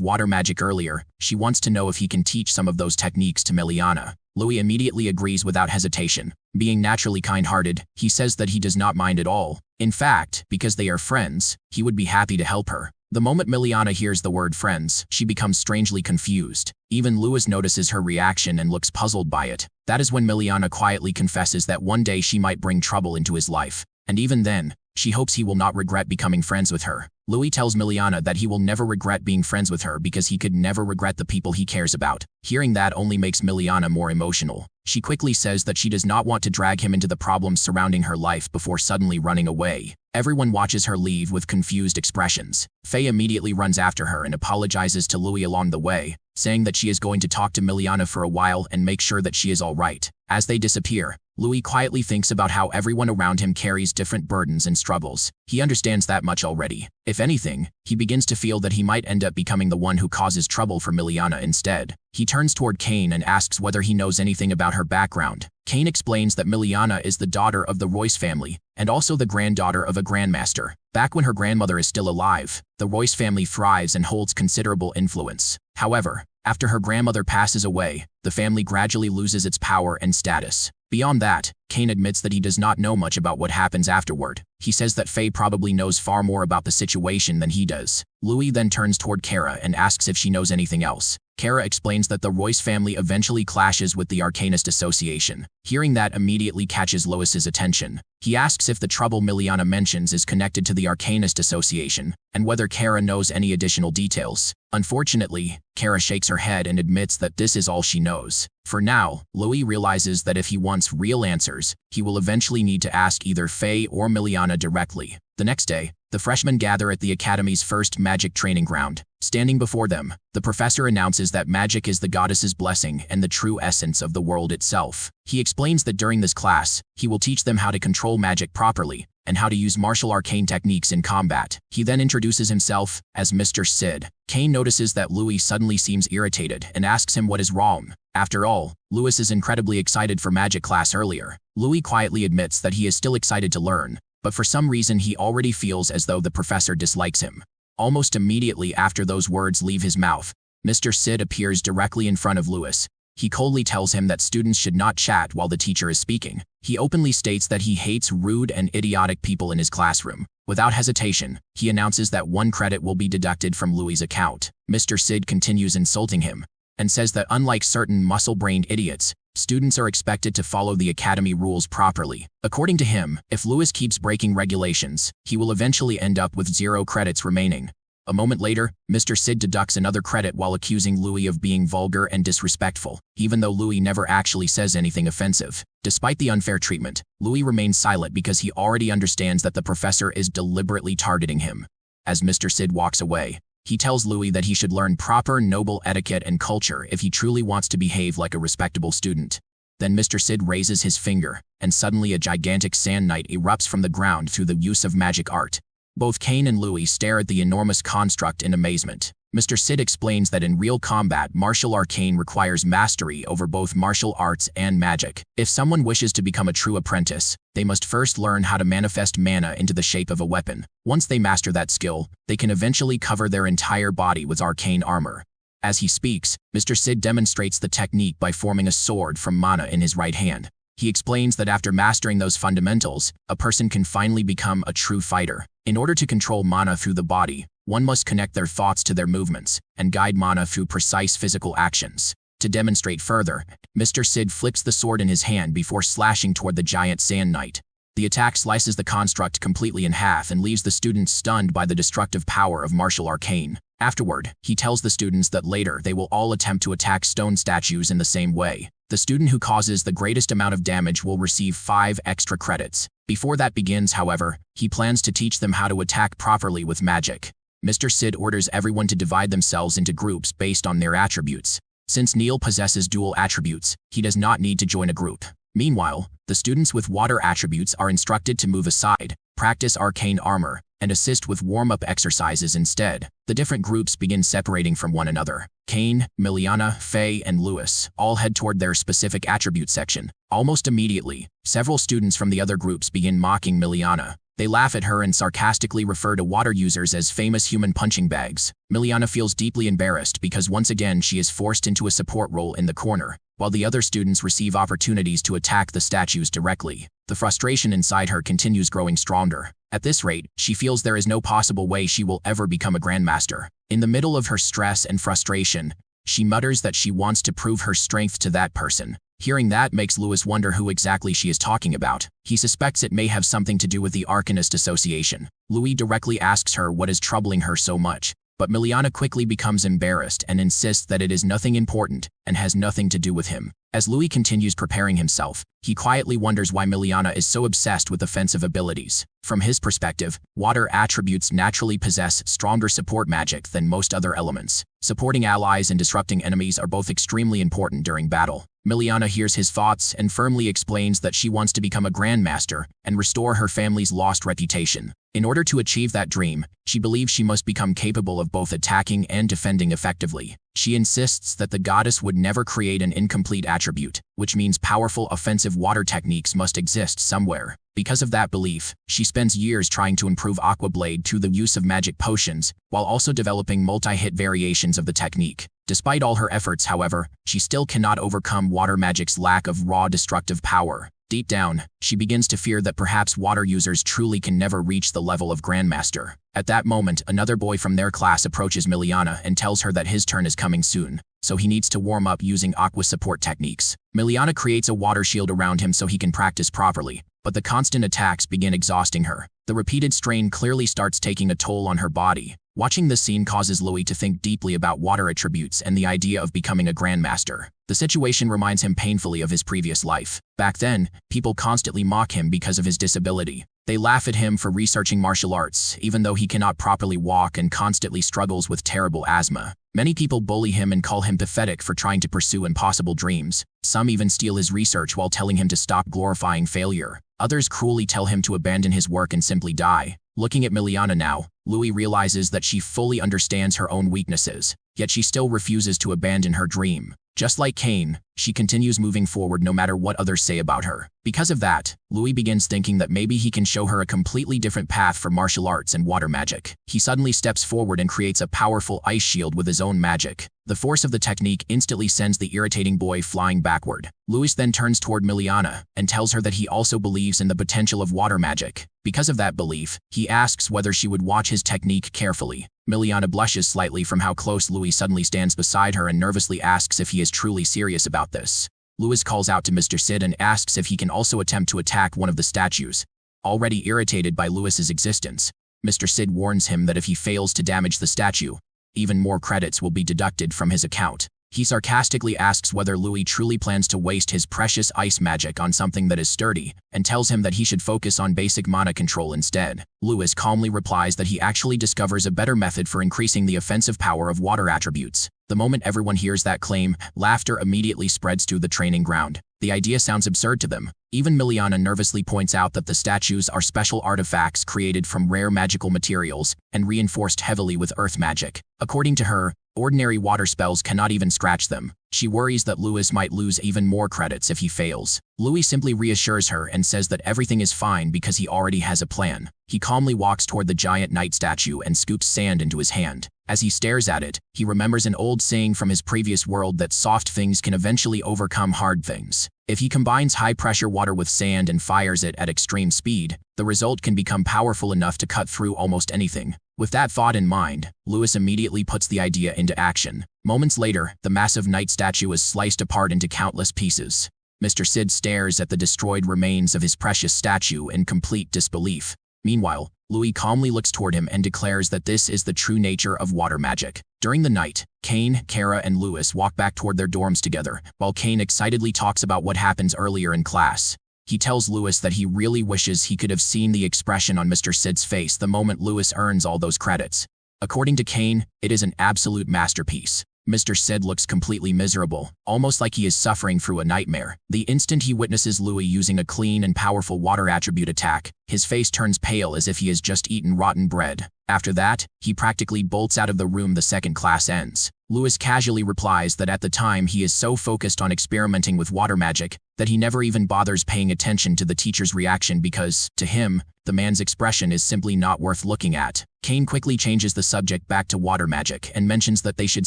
water magic earlier, she wants to know if he can teach some of those techniques to Miliana. Louis immediately agrees without hesitation. Being naturally kind-hearted, he says that he does not mind at all. In fact, because they are friends, he would be happy to help her. The moment Miliana hears the word friends, she becomes strangely confused. Even Louis notices her reaction and looks puzzled by it. That is when Miliana quietly confesses that one day she might bring trouble into his life. And even then, she hopes he will not regret becoming friends with her. Louis tells Miliana that he will never regret being friends with her because he could never regret the people he cares about. Hearing that only makes Miliana more emotional. She quickly says that she does not want to drag him into the problems surrounding her life before suddenly running away. Everyone watches her leave with confused expressions. Faye immediately runs after her and apologizes to Louis along the way, saying that she is going to talk to Miliana for a while and make sure that she is all right. As they disappear, Louis quietly thinks about how everyone around him carries different burdens and struggles. He understands that much already. If anything, he begins to feel that he might end up becoming the one who causes trouble for Miliana instead. He turns toward Kane and asks whether he knows anything about her background. Kane explains that Miliana is the daughter of the Royce family, and also the granddaughter of a grandmaster. Back when her grandmother is still alive, the Royce family thrives and holds considerable influence. However, after her grandmother passes away, the family gradually loses its power and status. Beyond that, Kane admits that he does not know much about what happens afterward. He says that Faye probably knows far more about the situation than he does. Louis then turns toward Kara and asks if she knows anything else. Kara explains that the Royce family eventually clashes with the Arcanist Association. Hearing that immediately catches Louis's attention. He asks if the trouble Miliana mentions is connected to the Arcanist Association, and whether Kara knows any additional details. Unfortunately, Kara shakes her head and admits that this is all she knows. For now, Louis realizes that if he wants real answers, he will eventually need to ask either Faye or Miliana directly. The next day, the freshmen gather at the Academy's first magic training ground. Standing before them, the professor announces that magic is the goddess's blessing and the true essence of the world itself. He explains that during this class, he will teach them how to control magic properly and how to use martial arcane techniques in combat. He then introduces himself as Mr. Sid. Kane notices that Louis suddenly seems irritated and asks him what is wrong. After all, Louis is incredibly excited for magic class earlier. Louis quietly admits that he is still excited to learn, but for some reason he already feels as though the professor dislikes him. Almost immediately after those words leave his mouth, Mr. Sid appears directly in front of Louis. He coldly tells him that students should not chat while the teacher is speaking. He openly states that he hates rude and idiotic people in his classroom. Without hesitation, he announces that 1 credit will be deducted from Louis' account. Mr. Sid continues insulting him and says that unlike certain muscle-brained idiots, students are expected to follow the academy rules properly. According to him, if Louis keeps breaking regulations, he will eventually end up with 0 credits remaining. A moment later, Mr. Sid deducts another credit while accusing Louis of being vulgar and disrespectful, even though Louis never actually says anything offensive. Despite the unfair treatment, Louis remains silent because he already understands that the professor is deliberately targeting him. As Mr. Sid walks away, he tells Louis that he should learn proper noble etiquette and culture if he truly wants to behave like a respectable student. Then Mr. Sid raises his finger, and suddenly a gigantic sand knight erupts from the ground through the use of magic art. Both Kane and Louis stare at the enormous construct in amazement. Mr. Sid explains that in real combat, martial arcane requires mastery over both martial arts and magic. If someone wishes to become a true apprentice, they must first learn how to manifest mana into the shape of a weapon. Once they master that skill, they can eventually cover their entire body with arcane armor. As he speaks, Mr. Sid demonstrates the technique by forming a sword from mana in his right hand. He explains that after mastering those fundamentals, a person can finally become a true fighter. In order to control mana through the body, one must connect their thoughts to their movements and guide mana through precise physical actions. To demonstrate further, Mr. Sid flips the sword in his hand before slashing toward the giant sand knight. The attack slices the construct completely in half and leaves the students stunned by the destructive power of martial arcane. Afterward, he tells the students that later they will all attempt to attack stone statues in the same way. The student who causes the greatest amount of damage will receive 5 extra credits. Before that begins, however, he plans to teach them how to attack properly with magic. Mr. Sid orders everyone to divide themselves into groups based on their attributes. Since Neil possesses dual attributes, he does not need to join a group. Meanwhile, the students with water attributes are instructed to move aside, practice arcane armor, and assist with warm-up exercises instead. The different groups begin separating from one another. Kane, Miliana, Faye, and Lewis all head toward their specific attribute section. Almost immediately, several students from the other groups begin mocking Miliana. They laugh at her and sarcastically refer to water users as famous human punching bags. Miliana feels deeply embarrassed because once again she is forced into a support role in the corner, while the other students receive opportunities to attack the statues directly. The frustration inside her continues growing stronger. At this rate, she feels there is no possible way she will ever become a grandmaster. In the middle of her stress and frustration, she mutters that she wants to prove her strength to that person. Hearing that makes Lewis wonder who exactly she is talking about. He suspects it may have something to do with the Arcanist Association. Louis directly asks her what is troubling her so much, but Miliana quickly becomes embarrassed and insists that it is nothing important and has nothing to do with him. As Louis continues preparing himself, he quietly wonders why Miliana is so obsessed with offensive abilities. From his perspective, water attributes naturally possess stronger support magic than most other elements. Supporting allies and disrupting enemies are both extremely important during battle. Miliana hears his thoughts and firmly explains that she wants to become a grandmaster and restore her family's lost reputation. In order to achieve that dream, she believes she must become capable of both attacking and defending effectively. She insists that the goddess would never create an incomplete attribute, which means powerful offensive water techniques must exist somewhere. Because of that belief, she spends years trying to improve Aqua Blade through the use of magic potions, while also developing multi-hit variations of the technique. Despite all her efforts, however, she still cannot overcome water magic's lack of raw destructive power. Deep down, she begins to fear that perhaps water users truly can never reach the level of Grandmaster. At that moment, another boy from their class approaches Miliana and tells her that his turn is coming soon, so he needs to warm up using aqua support techniques. Miliana creates a water shield around him so he can practice properly, but the constant attacks begin exhausting her. The repeated strain clearly starts taking a toll on her body. Watching this scene causes Louis to think deeply about water attributes and the idea of becoming a Grandmaster. The situation reminds him painfully of his previous life. Back then, people constantly mock him because of his disability. They laugh at him for researching martial arts, even though he cannot properly walk and constantly struggles with terrible asthma. Many people bully him and call him pathetic for trying to pursue impossible dreams. Some even steal his research while telling him to stop glorifying failure. Others cruelly tell him to abandon his work and simply die. Looking at Miliana now, Louis realizes that she fully understands her own weaknesses, yet she still refuses to abandon her dream. Just like Kane, she continues moving forward no matter what others say about her. Because of that, Louis begins thinking that maybe he can show her a completely different path for martial arts and water magic. He suddenly steps forward and creates a powerful ice shield with his own magic. The force of the technique instantly sends the irritating boy flying backward. Louis then turns toward Miliana and tells her that he also believes in the potential of water magic. Because of that belief, he asks whether she would watch his technique carefully. Miliana blushes slightly from how close Louis suddenly stands beside her and nervously asks if he is truly serious about this. Louis calls out to Mr. Sid and asks if he can also attempt to attack one of the statues. Already irritated by Louis's existence, Mr. Sid warns him that if he fails to damage the statue, even more credits will be deducted from his account. He sarcastically asks whether Louis truly plans to waste his precious ice magic on something that is sturdy, and tells him that he should focus on basic mana control instead. Louis calmly replies that he actually discovers a better method for increasing the offensive power of water attributes. The moment everyone hears that claim, laughter immediately spreads through the training ground. The idea sounds absurd to them. Even Miliana nervously points out that the statues are special artifacts created from rare magical materials and reinforced heavily with earth magic. According to her, ordinary water spells cannot even scratch them. She worries that Louis might lose even more credits if he fails. Louis simply reassures her and says that everything is fine because he already has a plan. He calmly walks toward the giant knight statue and scoops sand into his hand. As he stares at it, he remembers an old saying from his previous world that soft things can eventually overcome hard things. If he combines high-pressure water with sand and fires it at extreme speed, the result can become powerful enough to cut through almost anything. With that thought in mind, Louis immediately puts the idea into action. Moments later, the massive knight statue is sliced apart into countless pieces. Mr. Sid stares at the destroyed remains of his precious statue in complete disbelief. Meanwhile, Louis calmly looks toward him and declares that this is the true nature of water magic. During the night, Kane, Kara, and Louis walk back toward their dorms together, while Kane excitedly talks about what happens earlier in class. He tells Louis that he really wishes he could have seen the expression on Mr. Sid's face the moment Louis earns all those credits. According to Kane, it is an absolute masterpiece. Mr. Sid looks completely miserable, almost like he is suffering through a nightmare. The instant he witnesses Louis using a clean and powerful water attribute attack, His face turns pale as if he has just eaten rotten bread. After that, he practically bolts out of the room the second class ends. Lewis casually replies that at the time he is so focused on experimenting with water magic that he never even bothers paying attention to the teacher's reaction because, to him, the man's expression is simply not worth looking at. Kane quickly changes the subject back to water magic and mentions that they should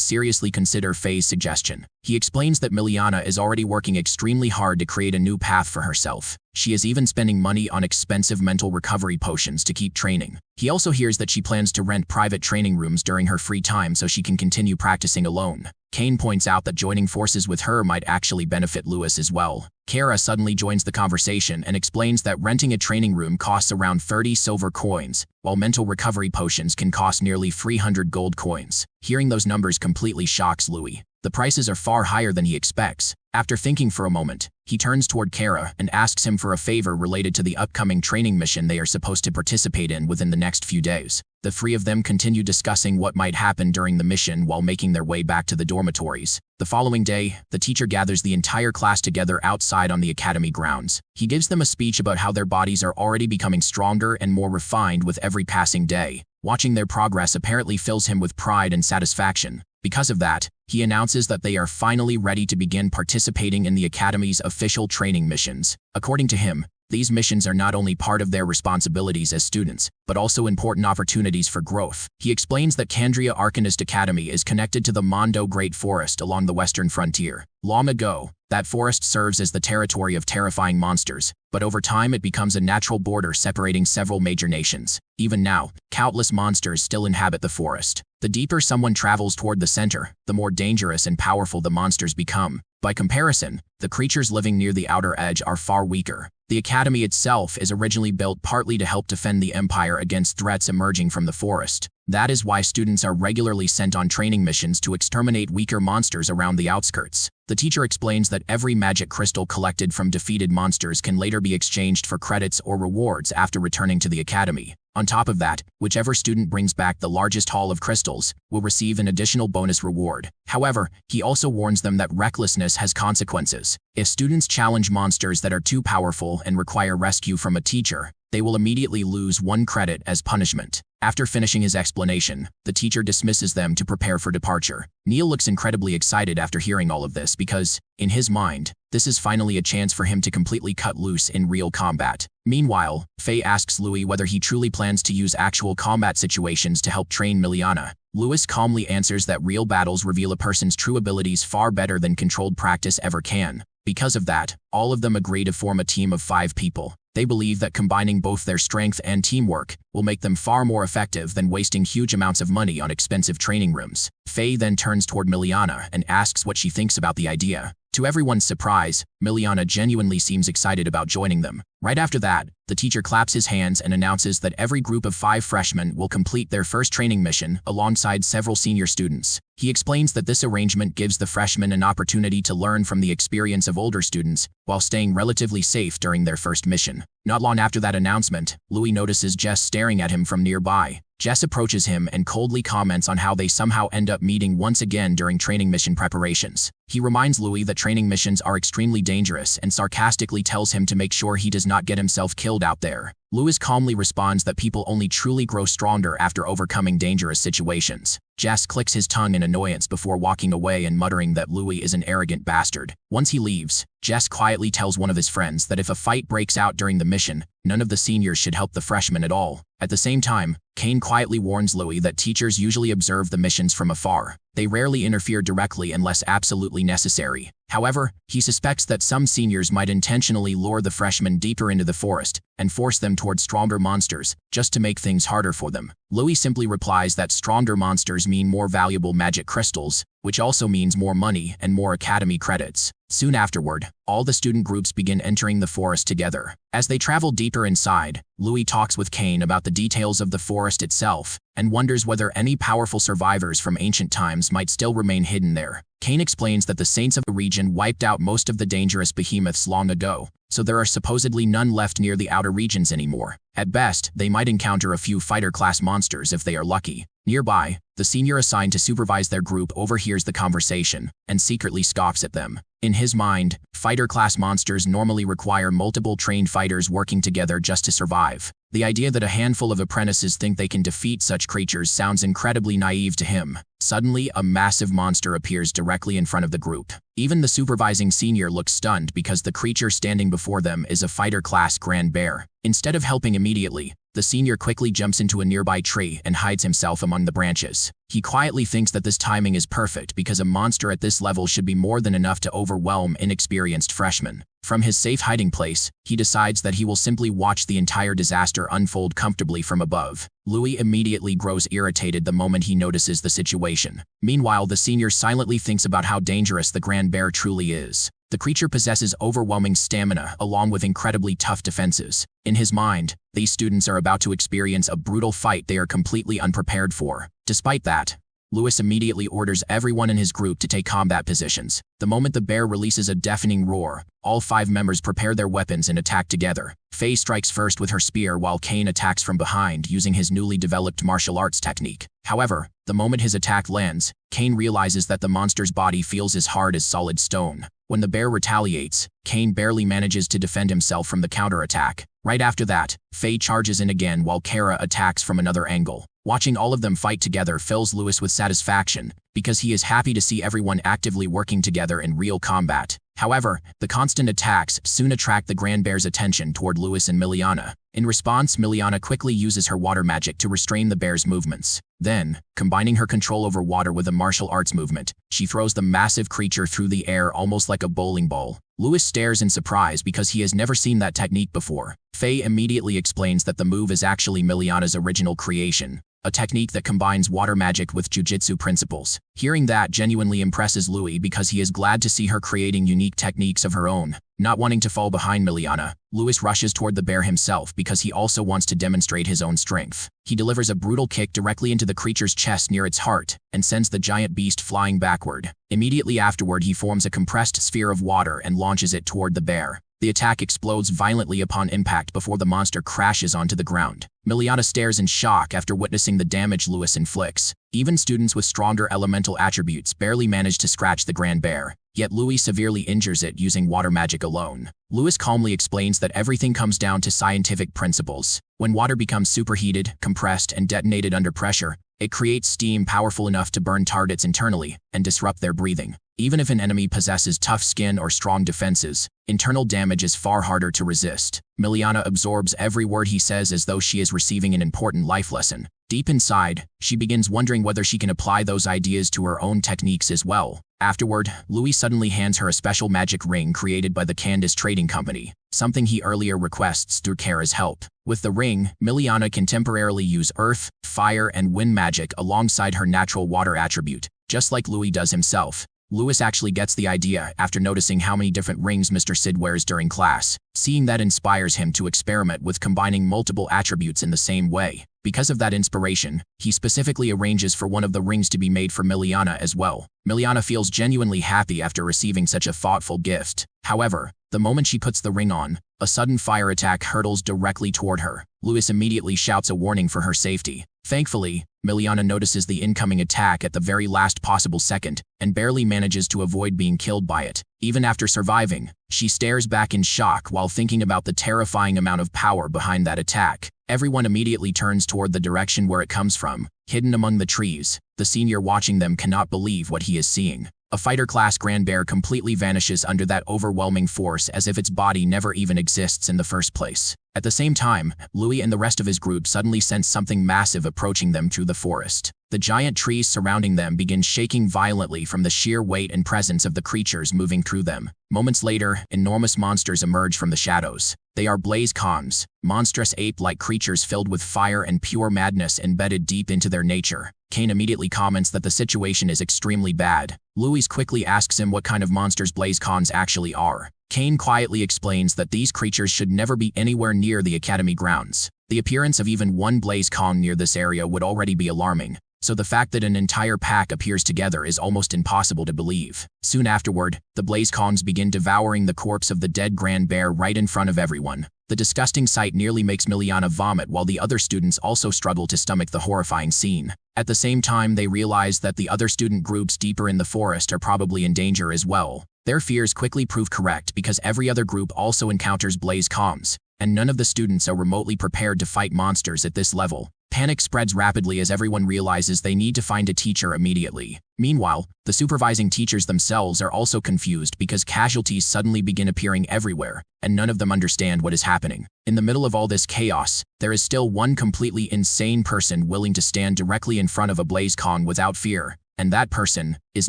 seriously consider Faye's suggestion. He explains that Miliana is already working extremely hard to create a new path for herself. She is even spending money on expensive mental recovery potions to keep training. He also hears that she plans to rent private training rooms during her free time so she can continue practicing alone. Kane points out that joining forces with her might actually benefit Lewis as well. Kara suddenly joins the conversation and explains that renting a training room costs around 30 silver coins, while mental recovery potions can cost nearly 300 gold coins. Hearing those numbers completely shocks Louis. The prices are far higher than he expects. After thinking for a moment, he turns toward Kara and asks him for a favor related to the upcoming training mission they are supposed to participate in within the next few days. The three of them continue discussing what might happen during the mission while making their way back to the dormitories. The following day, the teacher gathers the entire class together outside on the academy grounds. He gives them a speech about how their bodies are already becoming stronger and more refined with every passing day. Watching their progress apparently fills him with pride and satisfaction. Because of that, he announces that they are finally ready to begin participating in the Academy's official training missions. According to him, these missions are not only part of their responsibilities as students, but also important opportunities for growth. He explains that Kandria Arcanist Academy is connected to the Mondo Great Forest along the western frontier. Long ago, that forest serves as the territory of terrifying monsters, but over time it becomes a natural border separating several major nations. Even now, countless monsters still inhabit the forest. The deeper someone travels toward the center, the more dangerous and powerful the monsters become. By comparison, the creatures living near the outer edge are far weaker. The academy itself is originally built partly to help defend the Empire against threats emerging from the forest. That is why students are regularly sent on training missions to exterminate weaker monsters around the outskirts. The teacher explains that every magic crystal collected from defeated monsters can later be exchanged for credits or rewards after returning to the academy. On top of that, whichever student brings back the largest haul of crystals will receive an additional bonus reward. However, he also warns them that recklessness has consequences. If students challenge monsters that are too powerful and require rescue from a teacher, they will immediately lose 1 credit as punishment. After finishing his explanation, the teacher dismisses them to prepare for departure. Neil looks incredibly excited after hearing all of this because, in his mind, this is finally a chance for him to completely cut loose in real combat. Meanwhile, Faye asks Louis whether he truly plans to use actual combat situations to help train Miliana. Lewis calmly answers that real battles reveal a person's true abilities far better than controlled practice ever can. Because of that, all of them agree to form a team of 5 people. They believe that combining both their strength and teamwork will make them far more effective than wasting huge amounts of money on expensive training rooms. Faye then turns toward Miliana and asks what she thinks about the idea. To everyone's surprise, Miliana genuinely seems excited about joining them. Right after that, the teacher claps his hands and announces that every group of 5 freshmen will complete their first training mission alongside several senior students. He explains that this arrangement gives the freshmen an opportunity to learn from the experience of older students while staying relatively safe during their first mission. Not long after that announcement, Louis notices Jess staring at him from nearby. Jess approaches him and coldly comments on how they somehow end up meeting once again during training mission preparations. He reminds Louis that training missions are extremely dangerous and sarcastically tells him to make sure he does not get himself killed out there. Louis calmly responds that people only truly grow stronger after overcoming dangerous situations. Jess clicks his tongue in annoyance before walking away and muttering that Louis is an arrogant bastard. Once he leaves, Jess quietly tells one of his friends that if a fight breaks out during the mission, none of the seniors should help the freshmen at all. At the same time, Kane quietly warns Louis that teachers usually observe the missions from afar. They rarely interfere directly unless absolutely necessary. However, he suspects that some seniors might intentionally lure the freshmen deeper into the forest and force them toward stronger monsters, just to make things harder for them. Louis simply replies that stronger monsters mean more valuable magic crystals, which also means more money and more academy credits. Soon afterward, all the student groups begin entering the forest together. As they travel deeper inside, Louis talks with Kane about the details of the forest itself and wonders whether any powerful survivors from ancient times might still remain hidden there. Kane explains that the saints of the region wiped out most of the dangerous behemoths long ago, so there are supposedly none left near the outer regions anymore. At best, they might encounter a few fighter-class monsters if they are lucky. Nearby, the senior assigned to supervise their group overhears the conversation and secretly scoffs at them. In his mind, fighter-class monsters normally require multiple trained fighters working together just to survive. The idea that a handful of apprentices think they can defeat such creatures sounds incredibly naive to him. Suddenly, a massive monster appears directly in front of the group. Even the supervising senior looks stunned because the creature standing before them is a fighter-class grand bear. Instead of helping immediately, the senior quickly jumps into a nearby tree and hides himself among the branches. He quietly thinks that this timing is perfect because a monster at this level should be more than enough to overwhelm inexperienced freshmen. From his safe hiding place, he decides that he will simply watch the entire disaster unfold comfortably from above. Louis immediately grows irritated the moment he notices the situation. Meanwhile, the senior silently thinks about how dangerous the grand bear truly is. The creature possesses overwhelming stamina along with incredibly tough defenses. In his mind, these students are about to experience a brutal fight they are completely unprepared for. Despite that, Louis immediately orders everyone in his group to take combat positions. The moment the bear releases a deafening roar, all 5 members prepare their weapons and attack together. Faye strikes first with her spear while Kane attacks from behind using his newly developed martial arts technique. However, the moment his attack lands, Kane realizes that the monster's body feels as hard as solid stone. When the bear retaliates, Kane barely manages to defend himself from the counterattack. Right after that, Faye charges in again while Kara attacks from another angle. Watching all of them fight together fills Louis with satisfaction, because he is happy to see everyone actively working together in real combat. However, the constant attacks soon attract the Grand Bear's attention toward Louis and Miliana. In response, Miliana quickly uses her water magic to restrain the bear's movements. Then, combining her control over water with a martial arts movement, she throws the massive creature through the air almost like a bowling ball. Louis stares in surprise because he has never seen that technique before. Faye immediately explains that the move is actually Miliana's original creation, a technique that combines water magic with jujitsu principles. Hearing that genuinely impresses Louis because he is glad to see her creating unique techniques of her own. Not wanting to fall behind Miliana, Louis rushes toward the bear himself because he also wants to demonstrate his own strength. He delivers a brutal kick directly into the creature's chest near its heart and sends the giant beast flying backward. Immediately afterward, he forms a compressed sphere of water and launches it toward the bear. The attack explodes violently upon impact before the monster crashes onto the ground. Miliana stares in shock after witnessing the damage Louis inflicts. Even students with stronger elemental attributes barely manage to scratch the grand bear, yet Louis severely injures it using water magic alone. Louis calmly explains that everything comes down to scientific principles. When water becomes superheated, compressed, and detonated under pressure, it creates steam powerful enough to burn targets internally and disrupt their breathing. Even if an enemy possesses tough skin or strong defenses, internal damage is far harder to resist. Miliana absorbs every word he says as though she is receiving an important life lesson. Deep inside, she begins wondering whether she can apply those ideas to her own techniques as well. Afterward, Louis suddenly hands her a special magic ring created by the Candace Trading Company, something he earlier requests through Kara's help. With the ring, Miliana can temporarily use earth, fire, and wind magic alongside her natural water attribute, just like Louis does himself. Louis actually gets the idea after noticing how many different rings Mr. Sid wears during class. Seeing that inspires him to experiment with combining multiple attributes in the same way. Because of that inspiration, he specifically arranges for one of the rings to be made for Miliana as well. Miliana feels genuinely happy after receiving such a thoughtful gift. However, the moment she puts the ring on, a sudden fire attack hurtles directly toward her. Louis immediately shouts a warning for her safety. Thankfully, Miliana notices the incoming attack at the very last possible second and barely manages to avoid being killed by it. Even after surviving, she stares back in shock while thinking about the terrifying amount of power behind that attack. Everyone immediately turns toward the direction where it comes from, hidden among the trees. The senior watching them cannot believe what he is seeing. A fighter-class grand bear completely vanishes under that overwhelming force as if its body never even exists in the first place. At the same time, Louis and the rest of his group suddenly sense something massive approaching them through the forest. The giant trees surrounding them begin shaking violently from the sheer weight and presence of the creatures moving through them. Moments later, enormous monsters emerge from the shadows. They are blaze khans, monstrous ape-like creatures filled with fire and pure madness embedded deep into their nature. Kane immediately comments that the situation is extremely bad. Louis quickly asks him what kind of monsters blaze khans actually are. Kane quietly explains that these creatures should never be anywhere near the academy grounds. The appearance of even one blaze khan near this area would already be alarming. so the fact that an entire pack appears together is almost impossible to believe. Soon afterward, the BlazeCons begin devouring the corpse of the dead Grand Bear right in front of everyone. The disgusting sight nearly makes Miliana vomit, while the other students also struggle to stomach the horrifying scene. At the same time, they realize that the other student groups deeper in the forest are probably in danger as well. Their fears quickly prove correct because every other group also encounters BlazeCons, and none of the students are remotely prepared to fight monsters at this level. Panic spreads rapidly as everyone realizes they need to find a teacher immediately. Meanwhile, the supervising teachers themselves are also confused because casualties suddenly begin appearing everywhere, and none of them understand what is happening. In the middle of all this chaos, there is still one completely insane person willing to stand directly in front of a BlazeCon without fear, and that person is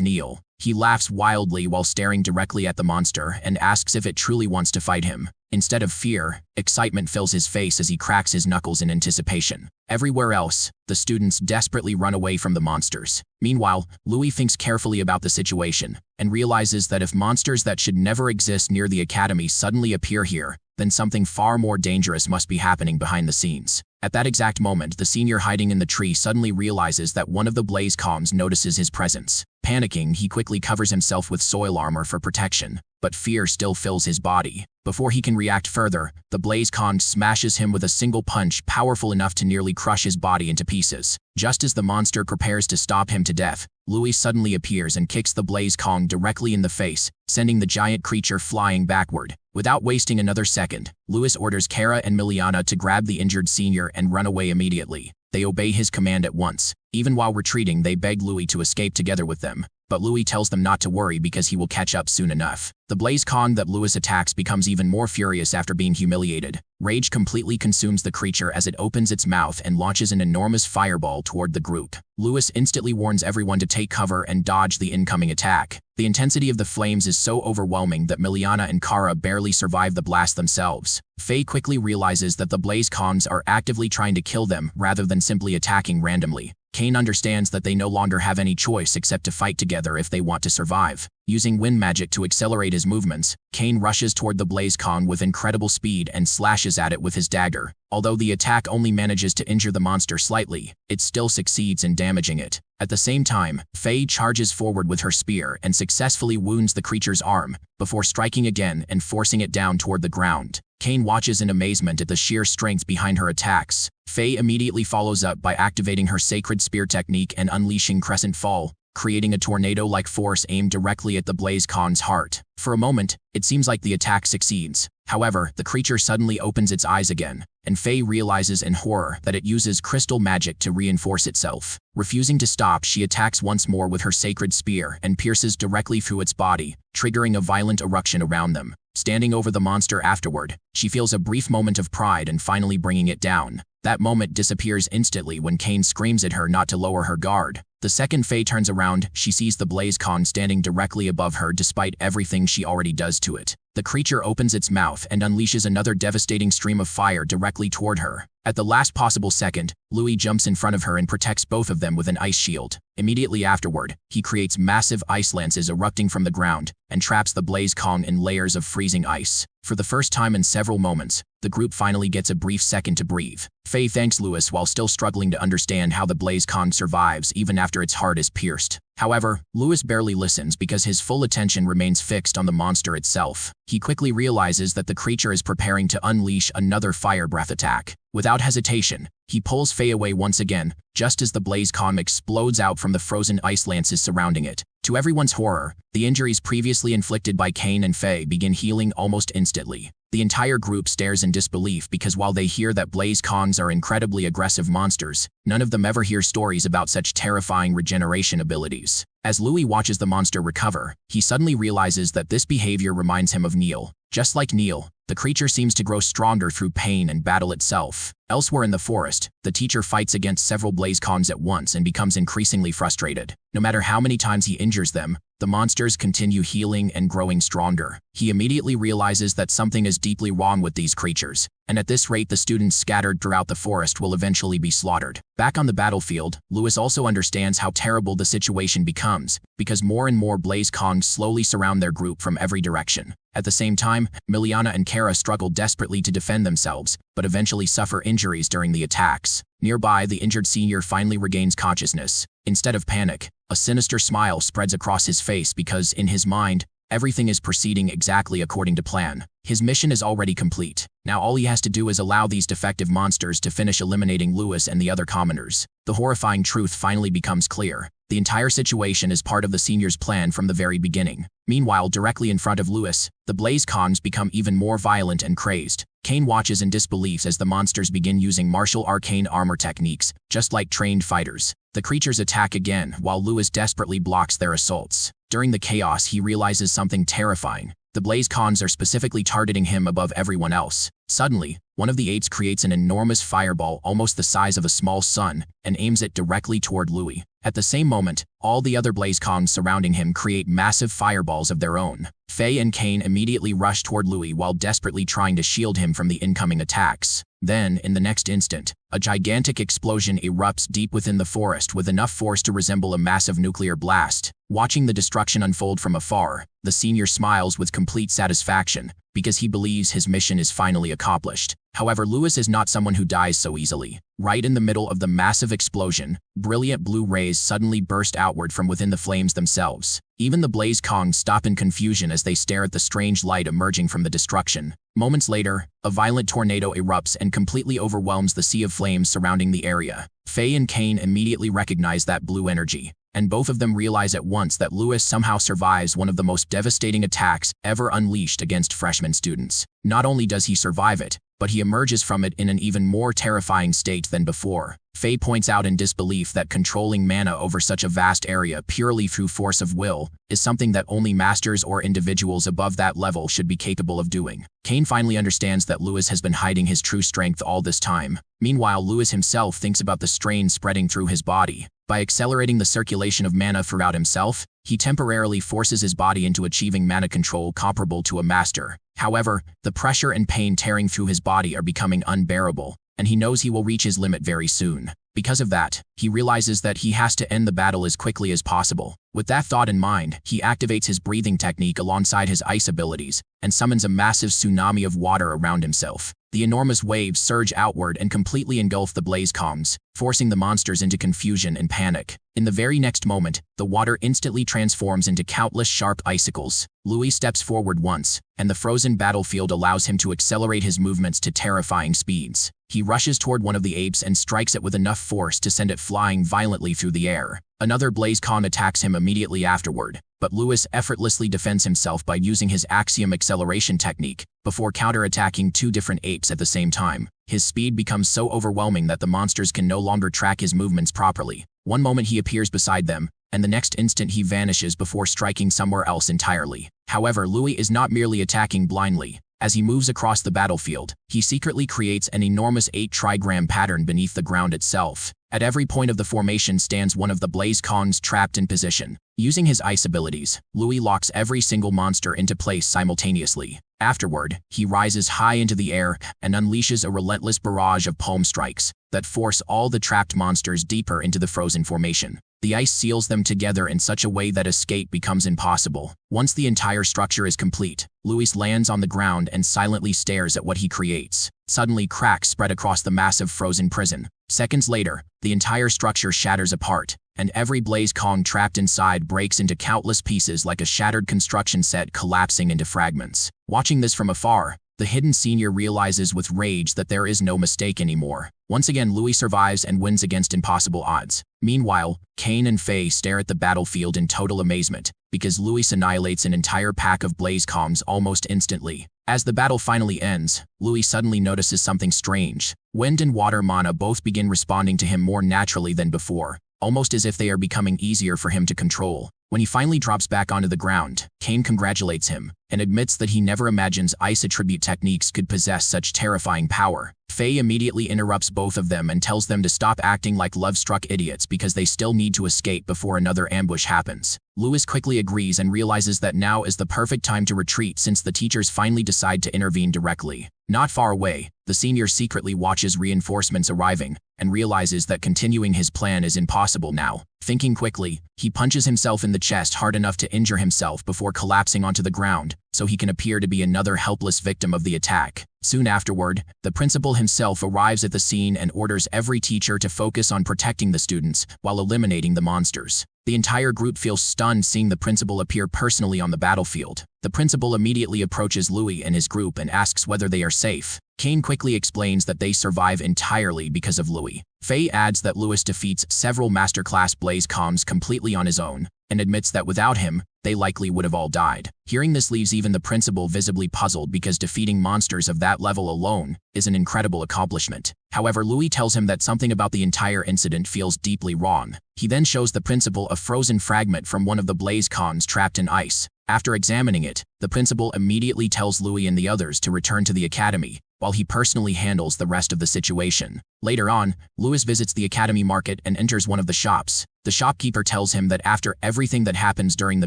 Neil. He laughs wildly while staring directly at the monster and asks if it truly wants to fight him. Instead of fear, excitement fills his face as he cracks his knuckles in anticipation. Everywhere else, the students desperately run away from the monsters. Meanwhile, Louis thinks carefully about the situation and realizes that if monsters that should never exist near the academy suddenly appear here, then something far more dangerous must be happening behind the scenes. At that exact moment, the senior hiding in the tree suddenly realizes that one of the BlazeCons notices his presence. Panicking, he quickly covers himself with soil armor for protection, but fear still fills his body. Before he can react further, the BlazeCon smashes him with a single punch powerful enough to nearly crush his body into pieces. Just as the monster prepares to stop him to death, Louis suddenly appears and kicks the BlazeCon directly in the face, sending the giant creature flying backward. Without wasting another second, Louis orders Kara and Miliana to grab the injured senior and run away immediately. They obey his command at once. Even while retreating, they beg Louis to escape together with them, but Louis tells them not to worry because he will catch up soon enough. The BlazeCon that Louis attacks becomes even more furious after being humiliated. Rage completely consumes the creature as it opens its mouth and launches an enormous fireball toward the group. Louis instantly warns everyone to take cover and dodge the incoming attack. The intensity of the flames is so overwhelming that Miliana and Kara barely survive the blast themselves. Faye quickly realizes that the BlazeCons are actively trying to kill them rather than simply attacking randomly. Kane understands that they no longer have any choice except to fight together if they want to survive. Using wind magic to accelerate his movements, Kane rushes toward the BlazeCon with incredible speed and slashes at it with his dagger. Although the attack only manages to injure the monster slightly, it still succeeds in damaging it. At the same time, Faye charges forward with her spear and successfully wounds the creature's arm, before striking again and forcing it down toward the ground. Kane watches in amazement at the sheer strength behind her attacks. Faye immediately follows up by activating her sacred spear technique and unleashing Crescent Fall, creating a tornado-like force aimed directly at the BlazeCon's heart. For a moment, it seems like the attack succeeds. However, the creature suddenly opens its eyes again, and Faye realizes in horror that it uses crystal magic to reinforce itself. Refusing to stop, she attacks once more with her sacred spear and pierces directly through its body, triggering a violent eruption around them. Standing over the monster afterward, she feels a brief moment of pride in finally bringing it down. That moment disappears instantly when Kane screams at her not to lower her guard. The second Faye turns around, she sees the BlazeCon standing directly above her despite everything she already does to it. The creature opens its mouth and unleashes another devastating stream of fire directly toward her. At the last possible second, Louis jumps in front of her and protects both of them with an ice shield. Immediately afterward, he creates massive ice lances erupting from the ground and traps the BlazeCon in layers of freezing ice. For the first time in several moments, the group finally gets a brief second to breathe. Faye thanks Louis while still struggling to understand how the BlazeCon survives even after its heart is pierced. However, Louis barely listens because his full attention remains fixed on the monster itself. He quickly realizes that the creature is preparing to unleash another fire breath attack. Without hesitation, he pulls Faye away once again, just as the BlazeCon explodes out from the frozen ice lances surrounding it. To everyone's horror, the injuries previously inflicted by Kane and Faye begin healing almost instantly. The entire group stares in disbelief because while they hear that BlazeCons are incredibly aggressive monsters, none of them ever hear stories about such terrifying regeneration abilities. As Louis watches the monster recover, he suddenly realizes that this behavior reminds him of Neil. Just like Neil, the creature seems to grow stronger through pain and battle itself. Elsewhere in the forest, the teacher fights against several BlazeCons at once and becomes increasingly frustrated. No matter how many times he injures them, the monsters continue healing and growing stronger. He immediately realizes that something is deeply wrong with these creatures, and at this rate the students scattered throughout the forest will eventually be slaughtered. Back on the battlefield, Louis also understands how terrible the situation becomes, because more and more BlazeCons slowly surround their group from every direction. At the same time, Miliana and Kara struggle desperately to defend themselves, but eventually suffer injuries during the attacks. Nearby, the injured senior finally regains consciousness. Instead of panic, a sinister smile spreads across his face because, in his mind, everything is proceeding exactly according to plan. His mission is already complete. Now all he has to do is allow these defective monsters to finish eliminating Lewis and the other commoners. The horrifying truth finally becomes clear. The entire situation is part of the senior's plan from the very beginning. Meanwhile, directly in front of Lewis, the Blaze Kongs become even more violent and crazed. Kane watches in disbelief as the monsters begin using martial arcane armor techniques, just like trained fighters. The creatures attack again, while Lewis desperately blocks their assaults. During the chaos, he realizes something terrifying. The Blaze Kongs are specifically targeting him above everyone else. Suddenly, one of the apes creates an enormous fireball almost the size of a small sun and aims it directly toward Louis. At the same moment, all the other Blaze Kongs surrounding him create massive fireballs of their own. Faye and Kane immediately rush toward Louis while desperately trying to shield him from the incoming attacks. Then, in the next instant, a gigantic explosion erupts deep within the forest with enough force to resemble a massive nuclear blast. Watching the destruction unfold from afar, the senior smiles with complete satisfaction because he believes his mission is finally accomplished. However, Lewis is not someone who dies so easily. Right in the middle of the massive explosion, brilliant blue rays suddenly burst outward from within the flames themselves. Even the Blaze Kongs stop in confusion as they stare at the strange light emerging from the destruction. Moments later, a violent tornado erupts and completely overwhelms the sea of flames surrounding the area. Faye and Kane immediately recognize that blue energy, and both of them realize at once that Lewis somehow survives one of the most devastating attacks ever unleashed against freshman students. Not only does he survive it, but he emerges from it in an even more terrifying state than before. Faye points out in disbelief that controlling mana over such a vast area purely through force of will is something that only masters or individuals above that level should be capable of doing. Kane finally understands that Lewis has been hiding his true strength all this time. Meanwhile, Lewis himself thinks about the strain spreading through his body. By accelerating the circulation of mana throughout himself, he temporarily forces his body into achieving mana control comparable to a master. However, the pressure and pain tearing through his body are becoming unbearable, and he knows he will reach his limit very soon. Because of that, he realizes that he has to end the battle as quickly as possible. With that thought in mind, he activates his breathing technique alongside his ice abilities and summons a massive tsunami of water around himself. The enormous waves surge outward and completely engulf the Blaze Kongs, forcing the monsters into confusion and panic. In the very next moment, the water instantly transforms into countless sharp icicles. Louis steps forward once, and the frozen battlefield allows him to accelerate his movements to terrifying speeds. He rushes toward one of the apes and strikes it with enough force to send it flying violently through the air. Another Blaze Kong attacks him immediately afterward, but Lewis effortlessly defends himself by using his axiom acceleration technique before counterattacking two different apes at the same time. His speed becomes so overwhelming that the monsters can no longer track his movements properly. One moment he appears beside them, and the next instant he vanishes before striking somewhere else entirely. However, Louis is not merely attacking blindly. As he moves across the battlefield, he secretly creates an enormous 8-trigram pattern beneath the ground itself. At every point of the formation stands one of the Blaze Kongs trapped in position. Using his ice abilities, Louis locks every single monster into place simultaneously. Afterward, he rises high into the air and unleashes a relentless barrage of palm strikes that force all the trapped monsters deeper into the frozen formation. The ice seals them together in such a way that escape becomes impossible. Once the entire structure is complete, Louis lands on the ground and silently stares at what he creates. Suddenly, cracks spread across the massive frozen prison. Seconds later, the entire structure shatters apart, and every Blaze Kong trapped inside breaks into countless pieces like a shattered construction set collapsing into fragments. Watching this from afar, the hidden senior realizes with rage that there is no mistake anymore. Once again, Louis survives and wins against impossible odds. Meanwhile, Kane and Faye stare at the battlefield in total amazement, because Louis annihilates an entire pack of Blaze Kongs almost instantly. As the battle finally ends, Louis suddenly notices something strange. Wind and water mana both begin responding to him more naturally than before, almost as if they are becoming easier for him to control. When he finally drops back onto the ground, Kane congratulates him and admits that he never imagines ice attribute techniques could possess such terrifying power. Faye immediately interrupts both of them and tells them to stop acting like love-struck idiots because they still need to escape before another ambush happens. Louis quickly agrees and realizes that now is the perfect time to retreat since the teachers finally decide to intervene directly. Not far away, the senior secretly watches reinforcements arriving and realizes that continuing his plan is impossible now. Thinking quickly, he punches himself in the chest hard enough to injure himself before collapsing onto the ground, so he can appear to be another helpless victim of the attack. Soon afterward, the principal himself arrives at the scene and orders every teacher to focus on protecting the students while eliminating the monsters. The entire group feels stunned seeing the principal appear personally on the battlefield. The principal immediately approaches Louis and his group and asks whether they are safe. Kane quickly explains that they survive entirely because of Louis. Faye adds that Louis defeats several masterclass Blaze comms completely on his own, and admits that without him, they likely would have all died. Hearing this leaves even the principal visibly puzzled because defeating monsters of that level alone is an incredible accomplishment. However, Louis tells him that something about the entire incident feels deeply wrong. He then shows the principal a frozen fragment from one of the Blaze comms trapped in ice. After examining it, the principal immediately tells Louis and the others to return to the academy, while he personally handles the rest of the situation. Later on, Louis visits the academy market and enters one of the shops. The shopkeeper tells him that after everything that happens during the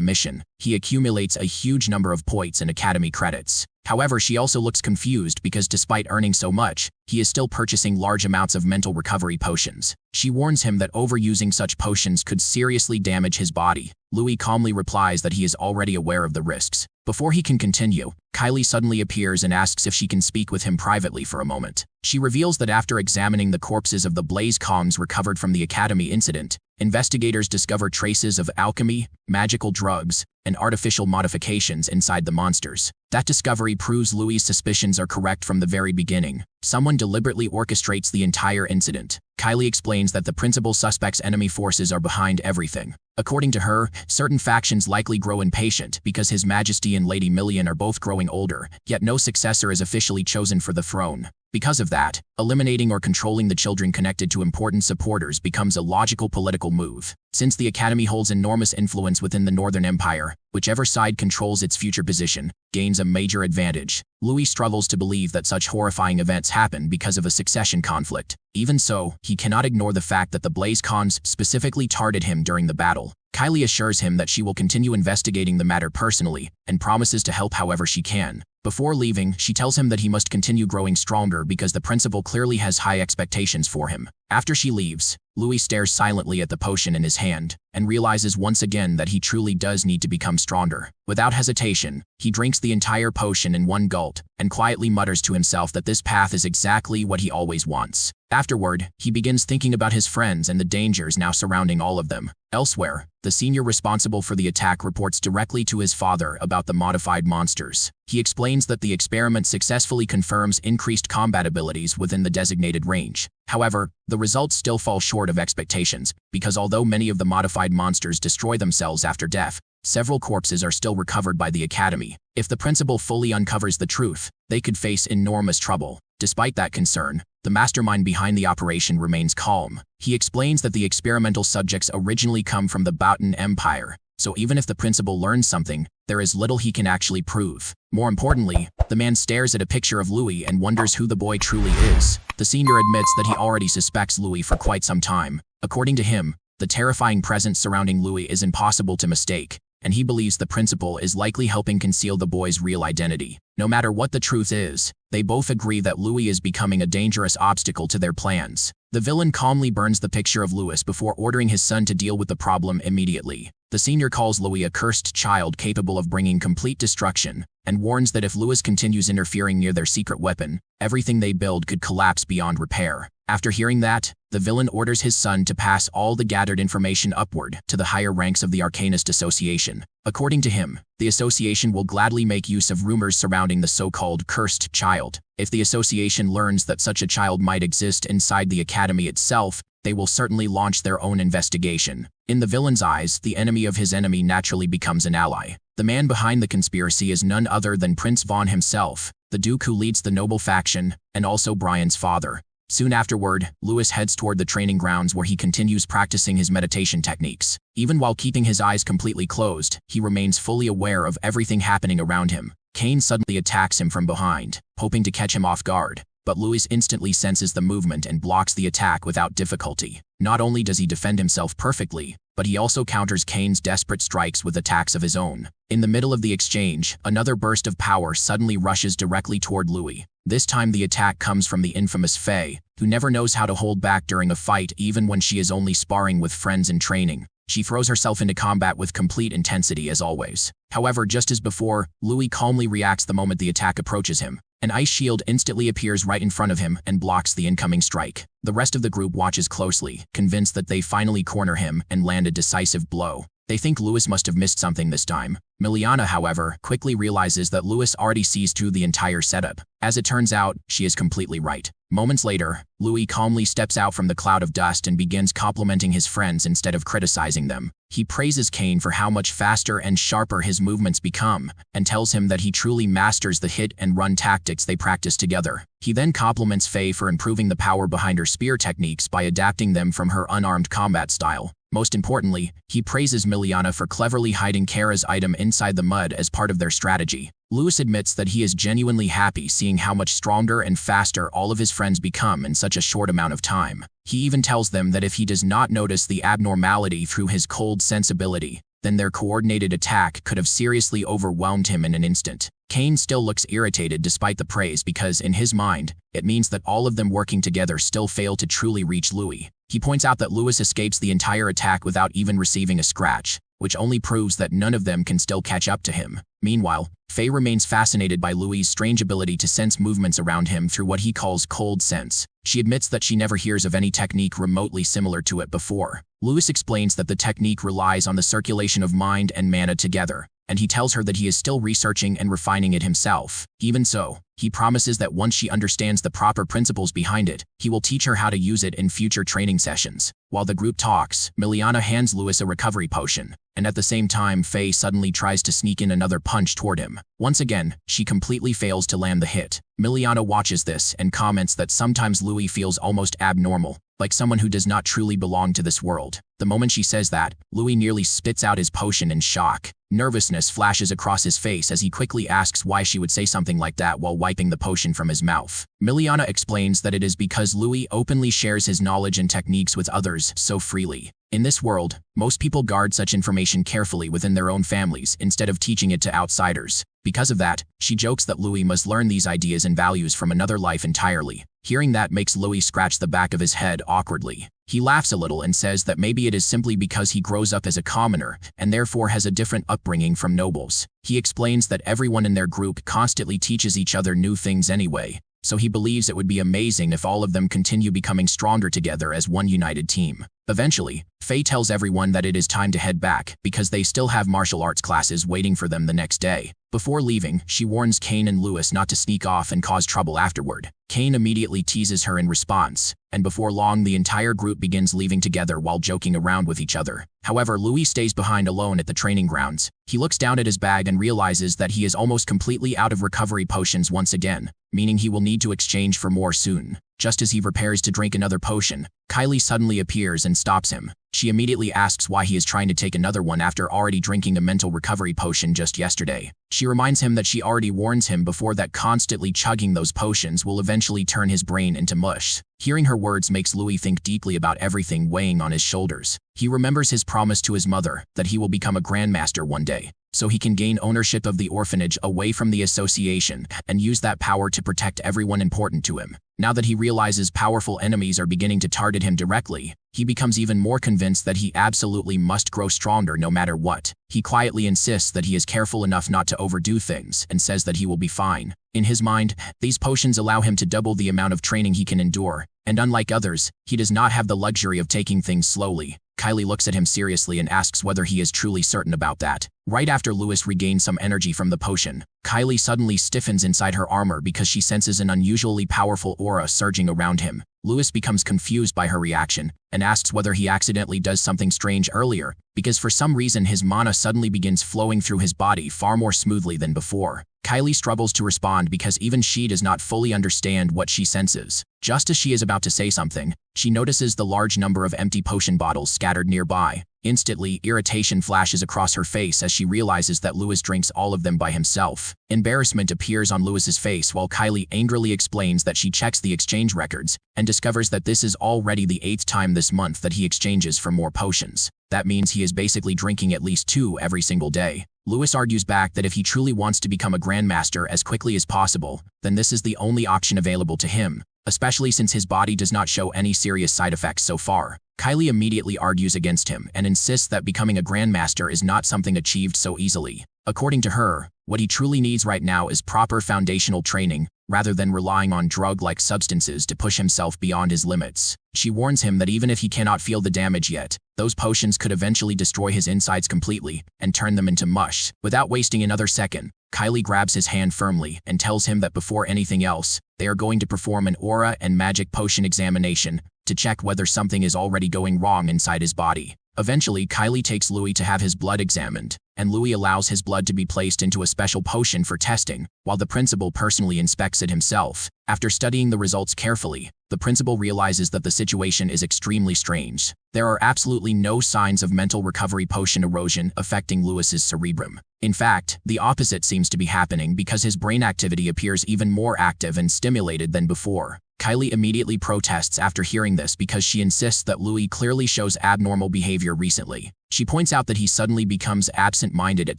mission, he accumulates a huge number of points and academy credits. However, she also looks confused because despite earning so much, he is still purchasing large amounts of mental recovery potions. She warns him that overusing such potions could seriously damage his body. Louis calmly replies that he is already aware of the risks. Before he can continue, Kylie suddenly appears and asks if she can speak with him privately for a moment. She reveals that after examining the corpses of the Blaze comms recovered from the academy incident, investigators discover traces of alchemy, magical drugs, and artificial modifications inside the monsters. That discovery proves Louis' suspicions are correct from the very beginning. Someone deliberately orchestrates the entire incident. Kylie explains that the principal suspect's enemy forces are behind everything. According to her, certain factions likely grow impatient because His Majesty and Lady Million are both growing older, yet no successor is officially chosen for the throne. Because of that, eliminating or controlling the children connected to important supporters becomes a logical political move. Since the Academy holds enormous influence within the Northern Empire, whichever side controls its future position gains a major advantage. Louis struggles to believe that such horrifying events happen because of a succession conflict. Even so, he cannot ignore the fact that the Blaze Khans specifically targeted him during the battle. Kylie assures him that she will continue investigating the matter personally and promises to help however she can. Before leaving, she tells him that he must continue growing stronger because the principal clearly has high expectations for him. After she leaves, Louis stares silently at the potion in his hand and realizes once again that he truly does need to become stronger. Without hesitation, he drinks the entire potion in one gulp and quietly mutters to himself that this path is exactly what he always wants. Afterward, he begins thinking about his friends and the dangers now surrounding all of them. Elsewhere, the senior responsible for the attack reports directly to his father about the modified monsters. He explains that the experiment successfully confirms increased combat abilities within the designated range. However, the results still fall short of expectations, because although many of the modified monsters destroy themselves after death, several corpses are still recovered by the Academy. If the principal fully uncovers the truth, they could face enormous trouble. Despite that concern, the mastermind behind the operation remains calm. He explains that the experimental subjects originally come from the Baotan Empire, so even if the principal learns something, there is little he can actually prove. More importantly, the man stares at a picture of Louis and wonders who the boy truly is. The senior admits that he already suspects Louis for quite some time. According to him, the terrifying presence surrounding Louis is impossible to mistake, and he believes the principal is likely helping conceal the boy's real identity. No matter what the truth is, they both agree that Louis is becoming a dangerous obstacle to their plans. The villain calmly burns the picture of Louis before ordering his son to deal with the problem immediately. The senior calls Louis a cursed child capable of bringing complete destruction, and warns that if Louis continues interfering near their secret weapon, everything they build could collapse beyond repair. After hearing that, the villain orders his son to pass all the gathered information upward to the higher ranks of the Arcanist Association. According to him, the association will gladly make use of rumors surrounding the so-called cursed child. If the association learns that such a child might exist inside the academy itself, they will certainly launch their own investigation. In the villain's eyes, the enemy of his enemy naturally becomes an ally. The man behind the conspiracy is none other than Prince Vaughn himself, the Duke who leads the noble faction, and also Brian's father. Soon afterward, Louis heads toward the training grounds where he continues practicing his meditation techniques. Even while keeping his eyes completely closed, he remains fully aware of everything happening around him. Kane suddenly attacks him from behind, hoping to catch him off guard, but Louis instantly senses the movement and blocks the attack without difficulty. Not only does he defend himself perfectly, but he also counters Kane's desperate strikes with attacks of his own. In the middle of the exchange, another burst of power suddenly rushes directly toward Louis. This time the attack comes from the infamous Faye, who never knows how to hold back during a fight even when she is only sparring with friends in training. She throws herself into combat with complete intensity as always. However, just as before, Louis calmly reacts the moment the attack approaches him. An ice shield instantly appears right in front of him and blocks the incoming strike. The rest of the group watches closely, convinced that they finally corner him and land a decisive blow. They think Louis must have missed something this time. Miliana, however, quickly realizes that Louis already sees through the entire setup. As it turns out, she is completely right. Moments later, Louis calmly steps out from the cloud of dust and begins complimenting his friends instead of criticizing them. He praises Kane for how much faster and sharper his movements become, and tells him that he truly masters the hit and run tactics they practice together. He then compliments Faye for improving the power behind her spear techniques by adapting them from her unarmed combat style. Most importantly, he praises Miliana for cleverly hiding Kara's item inside the mud as part of their strategy. Louis admits that he is genuinely happy seeing how much stronger and faster all of his friends become in such a short amount of time. He even tells them that if he does not notice the abnormality through his cold sensibility, then their coordinated attack could have seriously overwhelmed him in an instant. Kane still looks irritated despite the praise because, in his mind, it means that all of them working together still fail to truly reach Louis. He points out that Louis escapes the entire attack without even receiving a scratch, which only proves that none of them can still catch up to him. Meanwhile, Faye remains fascinated by Louis' strange ability to sense movements around him through what he calls cold sense. She admits that she never hears of any technique remotely similar to it before. Louis explains that the technique relies on the circulation of mind and mana together, and he tells her that he is still researching and refining it himself. Even so, he promises that once she understands the proper principles behind it, he will teach her how to use it in future training sessions. While the group talks, Miliana hands Louis a recovery potion, and at the same time Faye suddenly tries to sneak in another punch toward him. Once again, she completely fails to land the hit. Miliana watches this and comments that sometimes Louis feels almost abnormal, like someone who does not truly belong to this world. The moment she says that, Louis nearly spits out his potion in shock. Nervousness flashes across his face as he quickly asks why she would say something like that while wiping the potion from his mouth. Miliana explains that it is because Louis openly shares his knowledge and techniques with others so freely. In this world, most people guard such information carefully within their own families instead of teaching it to outsiders. Because of that, she jokes that Louis must learn these ideas and values from another life entirely. Hearing that makes Louis scratch the back of his head awkwardly. He laughs a little and says that maybe it is simply because he grows up as a commoner and therefore has a different upbringing from nobles. He explains that everyone in their group constantly teaches each other new things anyway, so he believes it would be amazing if all of them continue becoming stronger together as one united team. Eventually, Faye tells everyone that it is time to head back because they still have martial arts classes waiting for them the next day. Before leaving, she warns Kane and Louis not to sneak off and cause trouble afterward. Kane immediately teases her in response, and before long the entire group begins leaving together while joking around with each other. However, Louis stays behind alone at the training grounds. He looks down at his bag and realizes that he is almost completely out of recovery potions once again, meaning he will need to exchange for more soon. Just as he prepares to drink another potion, Kylie suddenly appears and stops him. She immediately asks why he is trying to take another one after already drinking a mental recovery potion just yesterday. She reminds him that she already warns him before that constantly chugging those potions will eventually turn his brain into mush. Hearing her words makes Louis think deeply about everything weighing on his shoulders. He remembers his promise to his mother that he will become a grandmaster one day, so he can gain ownership of the orphanage away from the association and use that power to protect everyone important to him. Now that he realizes powerful enemies are beginning to target him directly, he becomes even more convinced that he absolutely must grow stronger no matter what. He quietly insists that he is careful enough not to overdo things and says that he will be fine. In his mind, these potions allow him to double the amount of training he can endure, and unlike others, he does not have the luxury of taking things slowly. Kylie looks at him seriously and asks whether he is truly certain about that. Right after Louis regains some energy from the potion, Kylie suddenly stiffens inside her armor because she senses an unusually powerful aura surging around him. Louis becomes confused by her reaction and asks whether he accidentally does something strange earlier, because for some reason his mana suddenly begins flowing through his body far more smoothly than before. Kylie struggles to respond because even she does not fully understand what she senses. Just as she is about to say something, she notices the large number of empty potion bottles scattered nearby. Instantly, irritation flashes across her face as she realizes that Louis drinks all of them by himself. Embarrassment appears on Louis's face while Kylie angrily explains that she checks the exchange records and discovers that this is already the 8th time this month that he exchanges for more potions. That means he is basically drinking at least 2 every single day. Louis argues back that if he truly wants to become a grandmaster as quickly as possible, then this is the only option available to him, especially since his body does not show any serious side effects so far. Kylie immediately argues against him and insists that becoming a grandmaster is not something achieved so easily. According to her, what he truly needs right now is proper foundational training, rather than relying on drug-like substances to push himself beyond his limits. She warns him that even if he cannot feel the damage yet, those potions could eventually destroy his insides completely and turn them into mush. Without wasting another second, Kylie grabs his hand firmly and tells him that before anything else, they are going to perform an aura and magic potion examination to check whether something is already going wrong inside his body. Eventually, Kylie takes Louis to have his blood examined, and Louis allows his blood to be placed into a special potion for testing, while the principal personally inspects it himself. After studying the results carefully, the principal realizes that the situation is extremely strange. There are absolutely no signs of mental recovery potion erosion affecting Louis's cerebrum. In fact, the opposite seems to be happening because his brain activity appears even more active and stimulated than before. Kylie immediately protests after hearing this because she insists that Louis clearly shows abnormal behavior recently. She points out that he suddenly becomes absent-minded at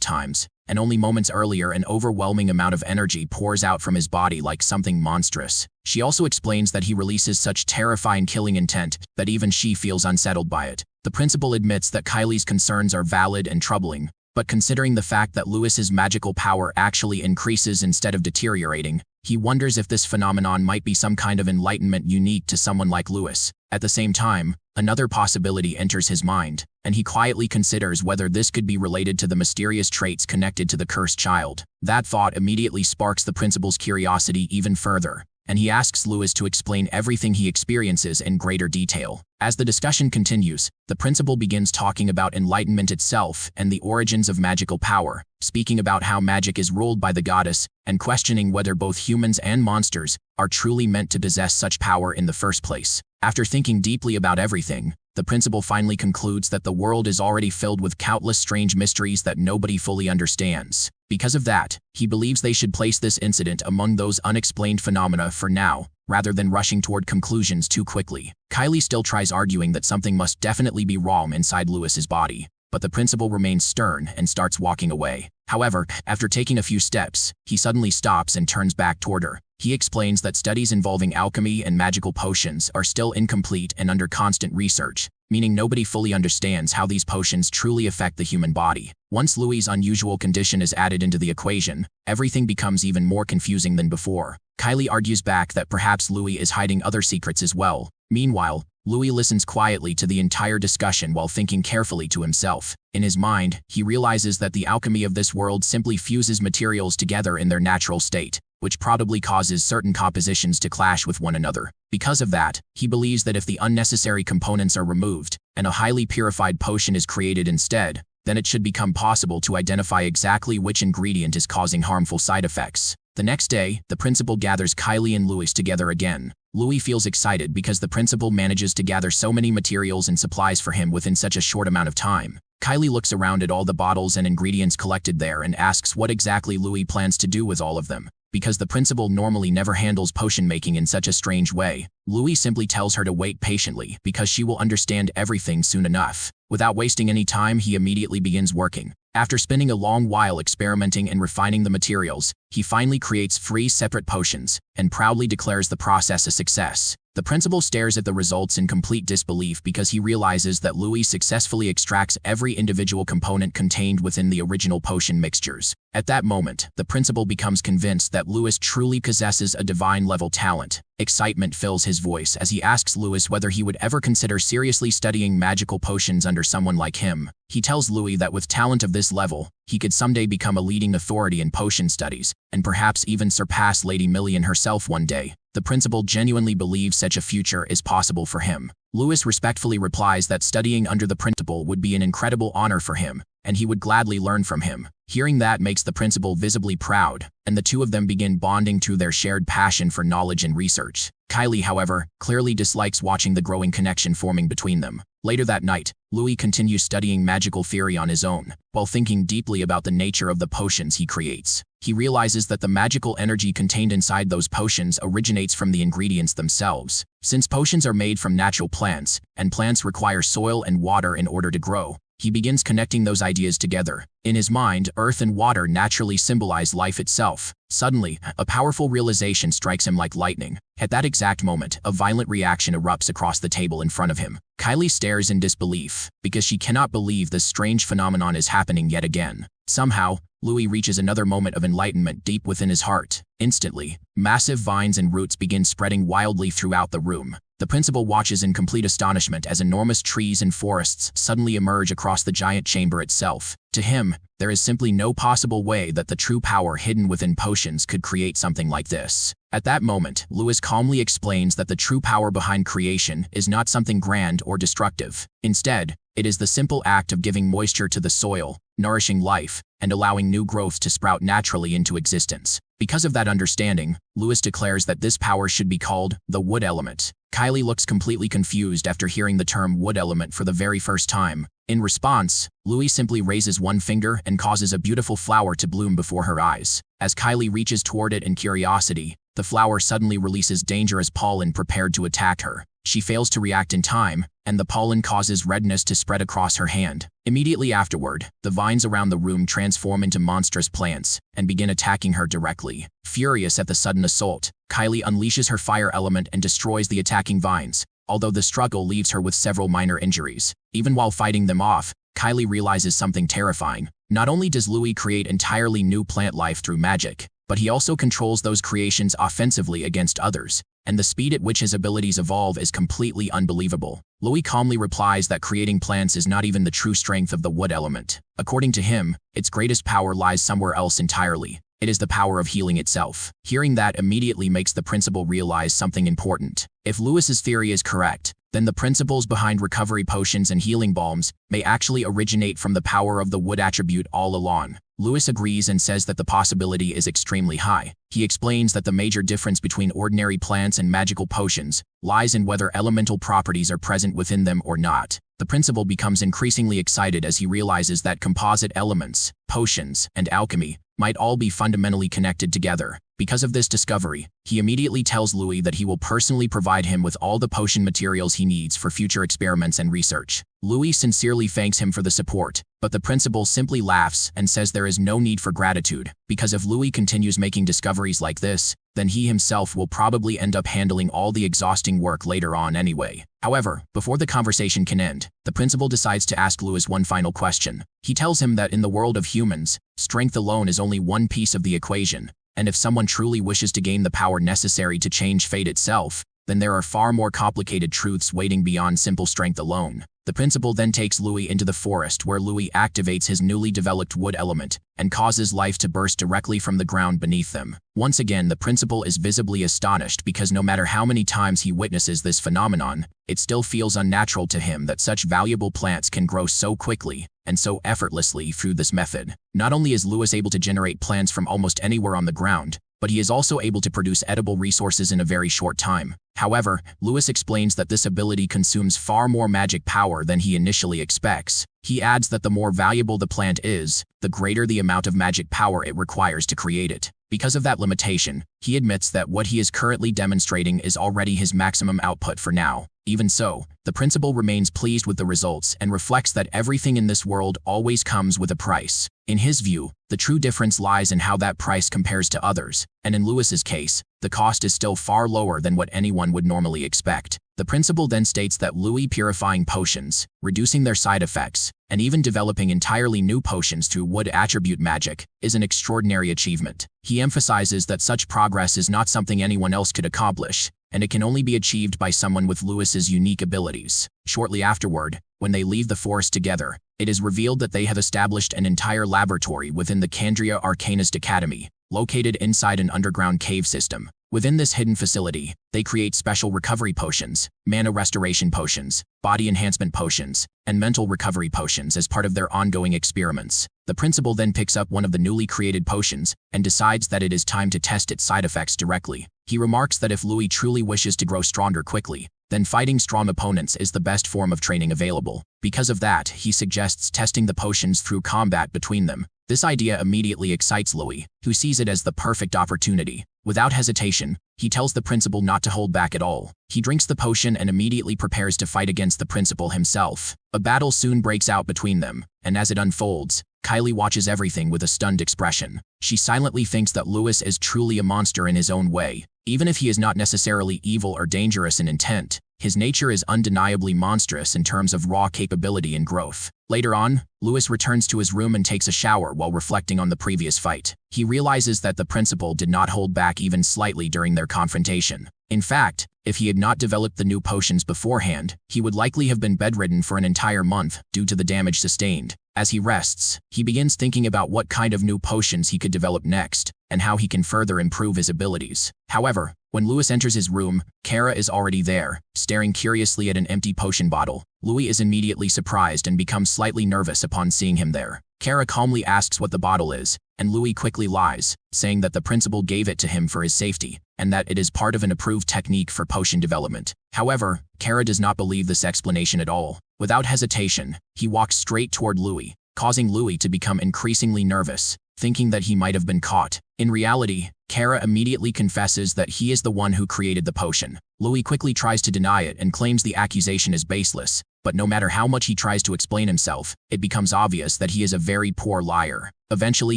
times, and only moments earlier an overwhelming amount of energy pours out from his body like something monstrous. She also explains that he releases such terrifying killing intent that even she feels unsettled by it. The principal admits that Kylie's concerns are valid and troubling, but considering the fact that Louis's magical power actually increases instead of deteriorating, he wonders if this phenomenon might be some kind of enlightenment unique to someone like Louis. At the same time, another possibility enters his mind, and he quietly considers whether this could be related to the mysterious traits connected to the cursed child. That thought immediately sparks the principal's curiosity even further, and he asks Louis to explain everything he experiences in greater detail. As the discussion continues, the principal begins talking about enlightenment itself and the origins of magical power, speaking about how magic is ruled by the goddess, and questioning whether both humans and monsters are truly meant to possess such power in the first place. After thinking deeply about everything, the principal finally concludes that the world is already filled with countless strange mysteries that nobody fully understands. Because of that, he believes they should place this incident among those unexplained phenomena for now, rather than rushing toward conclusions too quickly. Kylie still tries arguing that something must definitely be wrong inside Louis's body, but the principal remains stern and starts walking away. However, after taking a few steps, he suddenly stops and turns back toward her. He explains that studies involving alchemy and magical potions are still incomplete and under constant research, meaning nobody fully understands how these potions truly affect the human body. Once Louis's unusual condition is added into the equation, everything becomes even more confusing than before. Kylie argues back that perhaps Louis is hiding other secrets as well. Meanwhile, Louis listens quietly to the entire discussion while thinking carefully to himself. In his mind, he realizes that the alchemy of this world simply fuses materials together in their natural state, which probably causes certain compositions to clash with one another. Because of that, he believes that if the unnecessary components are removed, and a highly purified potion is created instead, then it should become possible to identify exactly which ingredient is causing harmful side effects. The next day, the principal gathers Kylie and Louis together again. Louis feels excited because the principal manages to gather so many materials and supplies for him within such a short amount of time. Kylie looks around at all the bottles and ingredients collected there and asks what exactly Louis plans to do with all of them. Because the principal normally never handles potion making in such a strange way, Louis simply tells her to wait patiently because she will understand everything soon enough. Without wasting any time, he immediately begins working. After spending a long while experimenting and refining the materials, he finally creates 3 separate potions and proudly declares the process a success. The principal stares at the results in complete disbelief because he realizes that Louis successfully extracts every individual component contained within the original potion mixtures. At that moment, the principal becomes convinced that Louis truly possesses a divine-level talent. Excitement fills his voice as he asks Louis whether he would ever consider seriously studying magical potions under someone like him. He tells Louis that with talent of this level, he could someday become a leading authority in potion studies, and perhaps even surpass Lady Million herself one day. The principal genuinely believes such a future is possible for him. Louis respectfully replies that studying under the principal would be an incredible honor for him, and he would gladly learn from him. Hearing that makes the principal visibly proud, and the two of them begin bonding through their shared passion for knowledge and research. Kylie, however, clearly dislikes watching the growing connection forming between them. Later that night, Louis continues studying magical theory on his own, while thinking deeply about the nature of the potions he creates. He realizes that the magical energy contained inside those potions originates from the ingredients themselves. Since potions are made from natural plants, and plants require soil and water in order to grow, He begins connecting those ideas together. In his mind, earth and water naturally symbolize life itself. Suddenly, a powerful realization strikes him like lightning. At that exact moment, a violent reaction erupts across the table in front of him. Kylie stares in disbelief, because she cannot believe this strange phenomenon is happening yet again. Somehow, Louis reaches another moment of enlightenment deep within his heart. Instantly, massive vines and roots begin spreading wildly throughout the room. The principal watches in complete astonishment as enormous trees and forests suddenly emerge across the giant chamber itself. To him, there is simply no possible way that the true power hidden within potions could create something like this. At that moment, Louis calmly explains that the true power behind creation is not something grand or destructive. Instead, it is the simple act of giving moisture to the soil, nourishing life, and allowing new growth to sprout naturally into existence. Because of that understanding, Louis declares that this power should be called the wood element. Kylie looks completely confused after hearing the term wood element for the very first time. In response, Louis simply raises one finger and causes a beautiful flower to bloom before her eyes. As Kylie reaches toward it in curiosity, the flower suddenly releases dangerous pollen prepared to attack her. She fails to react in time, and the pollen causes redness to spread across her hand. Immediately afterward, the vines around the room transform into monstrous plants and begin attacking her directly. Furious at the sudden assault, Kylie unleashes her fire element and destroys the attacking vines, although the struggle leaves her with several minor injuries. Even while fighting them off, Kylie realizes something terrifying. Not only does Louis create entirely new plant life through magic, but he also controls those creations offensively against others, and the speed at which his abilities evolve is completely unbelievable. Louis calmly replies that creating plants is not even the true strength of the wood element. According to him, its greatest power lies somewhere else entirely. It is the power of healing itself. Hearing that immediately makes the principal realize something important. If Louis's theory is correct, then the principles behind recovery potions and healing balms may actually originate from the power of the wood attribute all along. Louis agrees and says that the possibility is extremely high. He explains that the major difference between ordinary plants and magical potions lies in whether elemental properties are present within them or not. The principal becomes increasingly excited as he realizes that composite elements, potions, and alchemy might all be fundamentally connected together. Because of this discovery, he immediately tells Louis that he will personally provide him with all the potion materials he needs for future experiments and research. Louis sincerely thanks him for the support, but the principal simply laughs and says there is no need for gratitude, because if Louis continues making discoveries like this, then he himself will probably end up handling all the exhausting work later on anyway. However, before the conversation can end, the principal decides to ask Louis one final question. He tells him that in the world of humans, strength alone is only one piece of the equation, and if someone truly wishes to gain the power necessary to change fate itself, then there are far more complicated truths waiting beyond simple strength alone. The principal then takes Louis into the forest where Louis activates his newly developed wood element and causes life to burst directly from the ground beneath them. Once again, the principal is visibly astonished because no matter how many times he witnesses this phenomenon, it still feels unnatural to him that such valuable plants can grow so quickly and so effortlessly through this method. Not only is Louis able to generate plants from almost anywhere on the ground, but he is also able to produce edible resources in a very short time. However, Louis explains that this ability consumes far more magic power than he initially expects. He adds that the more valuable the plant is, the greater the amount of magic power it requires to create it. Because of that limitation, he admits that what he is currently demonstrating is already his maximum output for now. Even so, the principal remains pleased with the results and reflects that everything in this world always comes with a price. In his view, the true difference lies in how that price compares to others, and in Louis's case, the cost is still far lower than what anyone would normally expect. The principal then states that Louis purifying potions, reducing their side effects, and even developing entirely new potions through wood attribute magic is an extraordinary achievement. He emphasizes that such progress is not something anyone else could accomplish, and it can only be achieved by someone with Louis's unique abilities. Shortly afterward, when they leave the forest together, it is revealed that they have established an entire laboratory within the Candria Arcanist Academy, located inside an underground cave system. Within this hidden facility, they create special recovery potions, mana restoration potions, body enhancement potions, and mental recovery potions as part of their ongoing experiments. The principal then picks up one of the newly created potions and decides that it is time to test its side effects directly. He remarks that if Louis truly wishes to grow stronger quickly, then fighting strong opponents is the best form of training available. Because of that, he suggests testing the potions through combat between them. This idea immediately excites Louis, who sees it as the perfect opportunity. Without hesitation, he tells the principal not to hold back at all. He drinks the potion and immediately prepares to fight against the principal himself. A battle soon breaks out between them, and as it unfolds, Kylie watches everything with a stunned expression. She silently thinks that Louis is truly a monster in his own way. Even if he is not necessarily evil or dangerous in intent, his nature is undeniably monstrous in terms of raw capability and growth. Later on, Louis returns to his room and takes a shower while reflecting on the previous fight. He realizes that the principal did not hold back even slightly during their confrontation. In fact, if he had not developed the new potions beforehand, he would likely have been bedridden for an entire month due to the damage sustained. As he rests, he begins thinking about what kind of new potions he could develop next, and how he can further improve his abilities. However, when Louis enters his room, Kara is already there, staring curiously at an empty potion bottle. Louis is immediately surprised and becomes slightly nervous upon seeing him there. Kara calmly asks what the bottle is, and Louis quickly lies, saying that the principal gave it to him for his safety, and that it is part of an approved technique for potion development. However, Kara does not believe this explanation at all. Without hesitation, he walks straight toward Louis, causing Louis to become increasingly nervous, thinking that he might have been caught. In reality, Kara immediately confesses that he is the one who created the potion. Louis quickly tries to deny it and claims the accusation is baseless, but no matter how much he tries to explain himself, it becomes obvious that he is a very poor liar. Eventually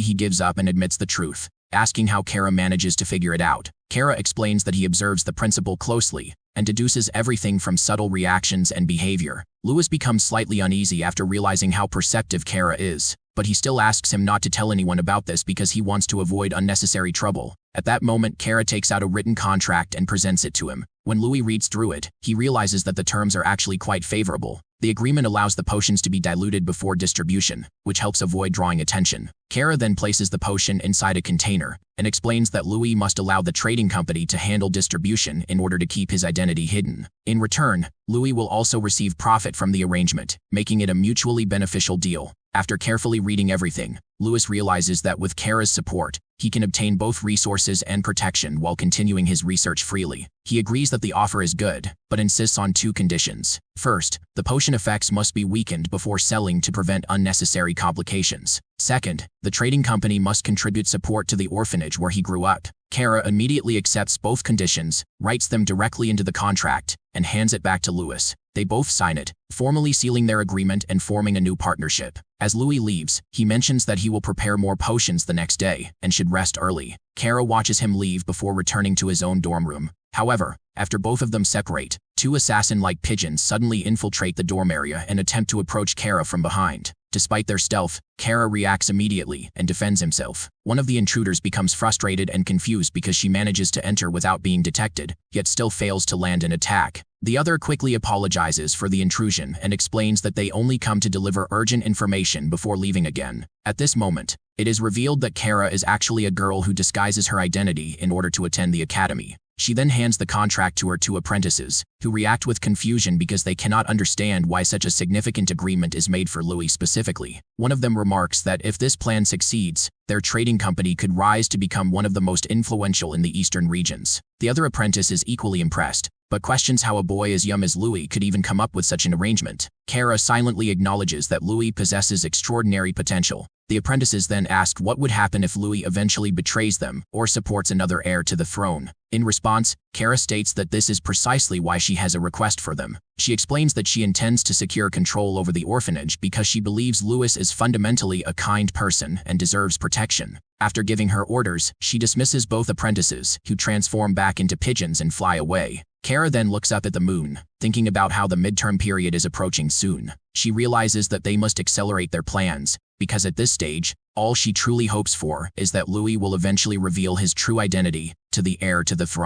he gives up and admits the truth, asking how Kara manages to figure it out. Kara explains that he observes the principal closely, and deduces everything from subtle reactions and behavior. Louis becomes slightly uneasy after realizing how perceptive Kara is, but he still asks him not to tell anyone about this because he wants to avoid unnecessary trouble. At that moment, Kara takes out a written contract and presents it to him. When Louis reads through it, he realizes that the terms are actually quite favorable. The agreement allows the potions to be diluted before distribution, which helps avoid drawing attention. Kara then places the potion inside a container and explains that Louis must allow the trading company to handle distribution in order to keep his identity hidden. In return, Louis will also receive profit from the arrangement, making it a mutually beneficial deal. After carefully reading everything, Louis realizes that with Kara's support, he can obtain both resources and protection while continuing his research freely. He agrees that the offer is good, but insists on two conditions. First, the potion effects must be weakened before selling to prevent unnecessary complications. Second, the trading company must contribute support to the orphanage where he grew up. Kara immediately accepts both conditions, writes them directly into the contract, and hands it back to Louis. They both sign it, formally sealing their agreement and forming a new partnership. As Louis leaves, he mentions that he will prepare more potions the next day and should rest early. Kara watches him leave before returning to his own dorm room. However, after both of them separate, two assassin-like pigeons suddenly infiltrate the dorm area and attempt to approach Kara from behind. Despite their stealth, Kara reacts immediately and defends himself. One of the intruders becomes frustrated and confused because she manages to enter without being detected, yet still fails to land an attack. The other quickly apologizes for the intrusion and explains that they only come to deliver urgent information before leaving again. At this moment, it is revealed that Kara is actually a girl who disguises her identity in order to attend the academy. She then hands the contract to her two apprentices, who react with confusion because they cannot understand why such a significant agreement is made for Louis specifically. One of them remarks that if this plan succeeds, their trading company could rise to become one of the most influential in the eastern regions. The other apprentice is equally impressed, but questions how a boy as young as Louis could even come up with such an arrangement. Kara silently acknowledges that Louis possesses extraordinary potential. The apprentices then ask what would happen if Louis eventually betrays them or supports another heir to the throne. In response, Kara states that this is precisely why she has a request for them. She explains that she intends to secure control over the orphanage because she believes Louis is fundamentally a kind person and deserves protection. After giving her orders, she dismisses both apprentices, who transform back into pigeons and fly away. Kara then looks up at the moon, thinking about how the midterm period is approaching soon. She realizes that they must accelerate their plans, because at this stage, all she truly hopes for is that Louis will eventually reveal his true identity to the heir to the throne.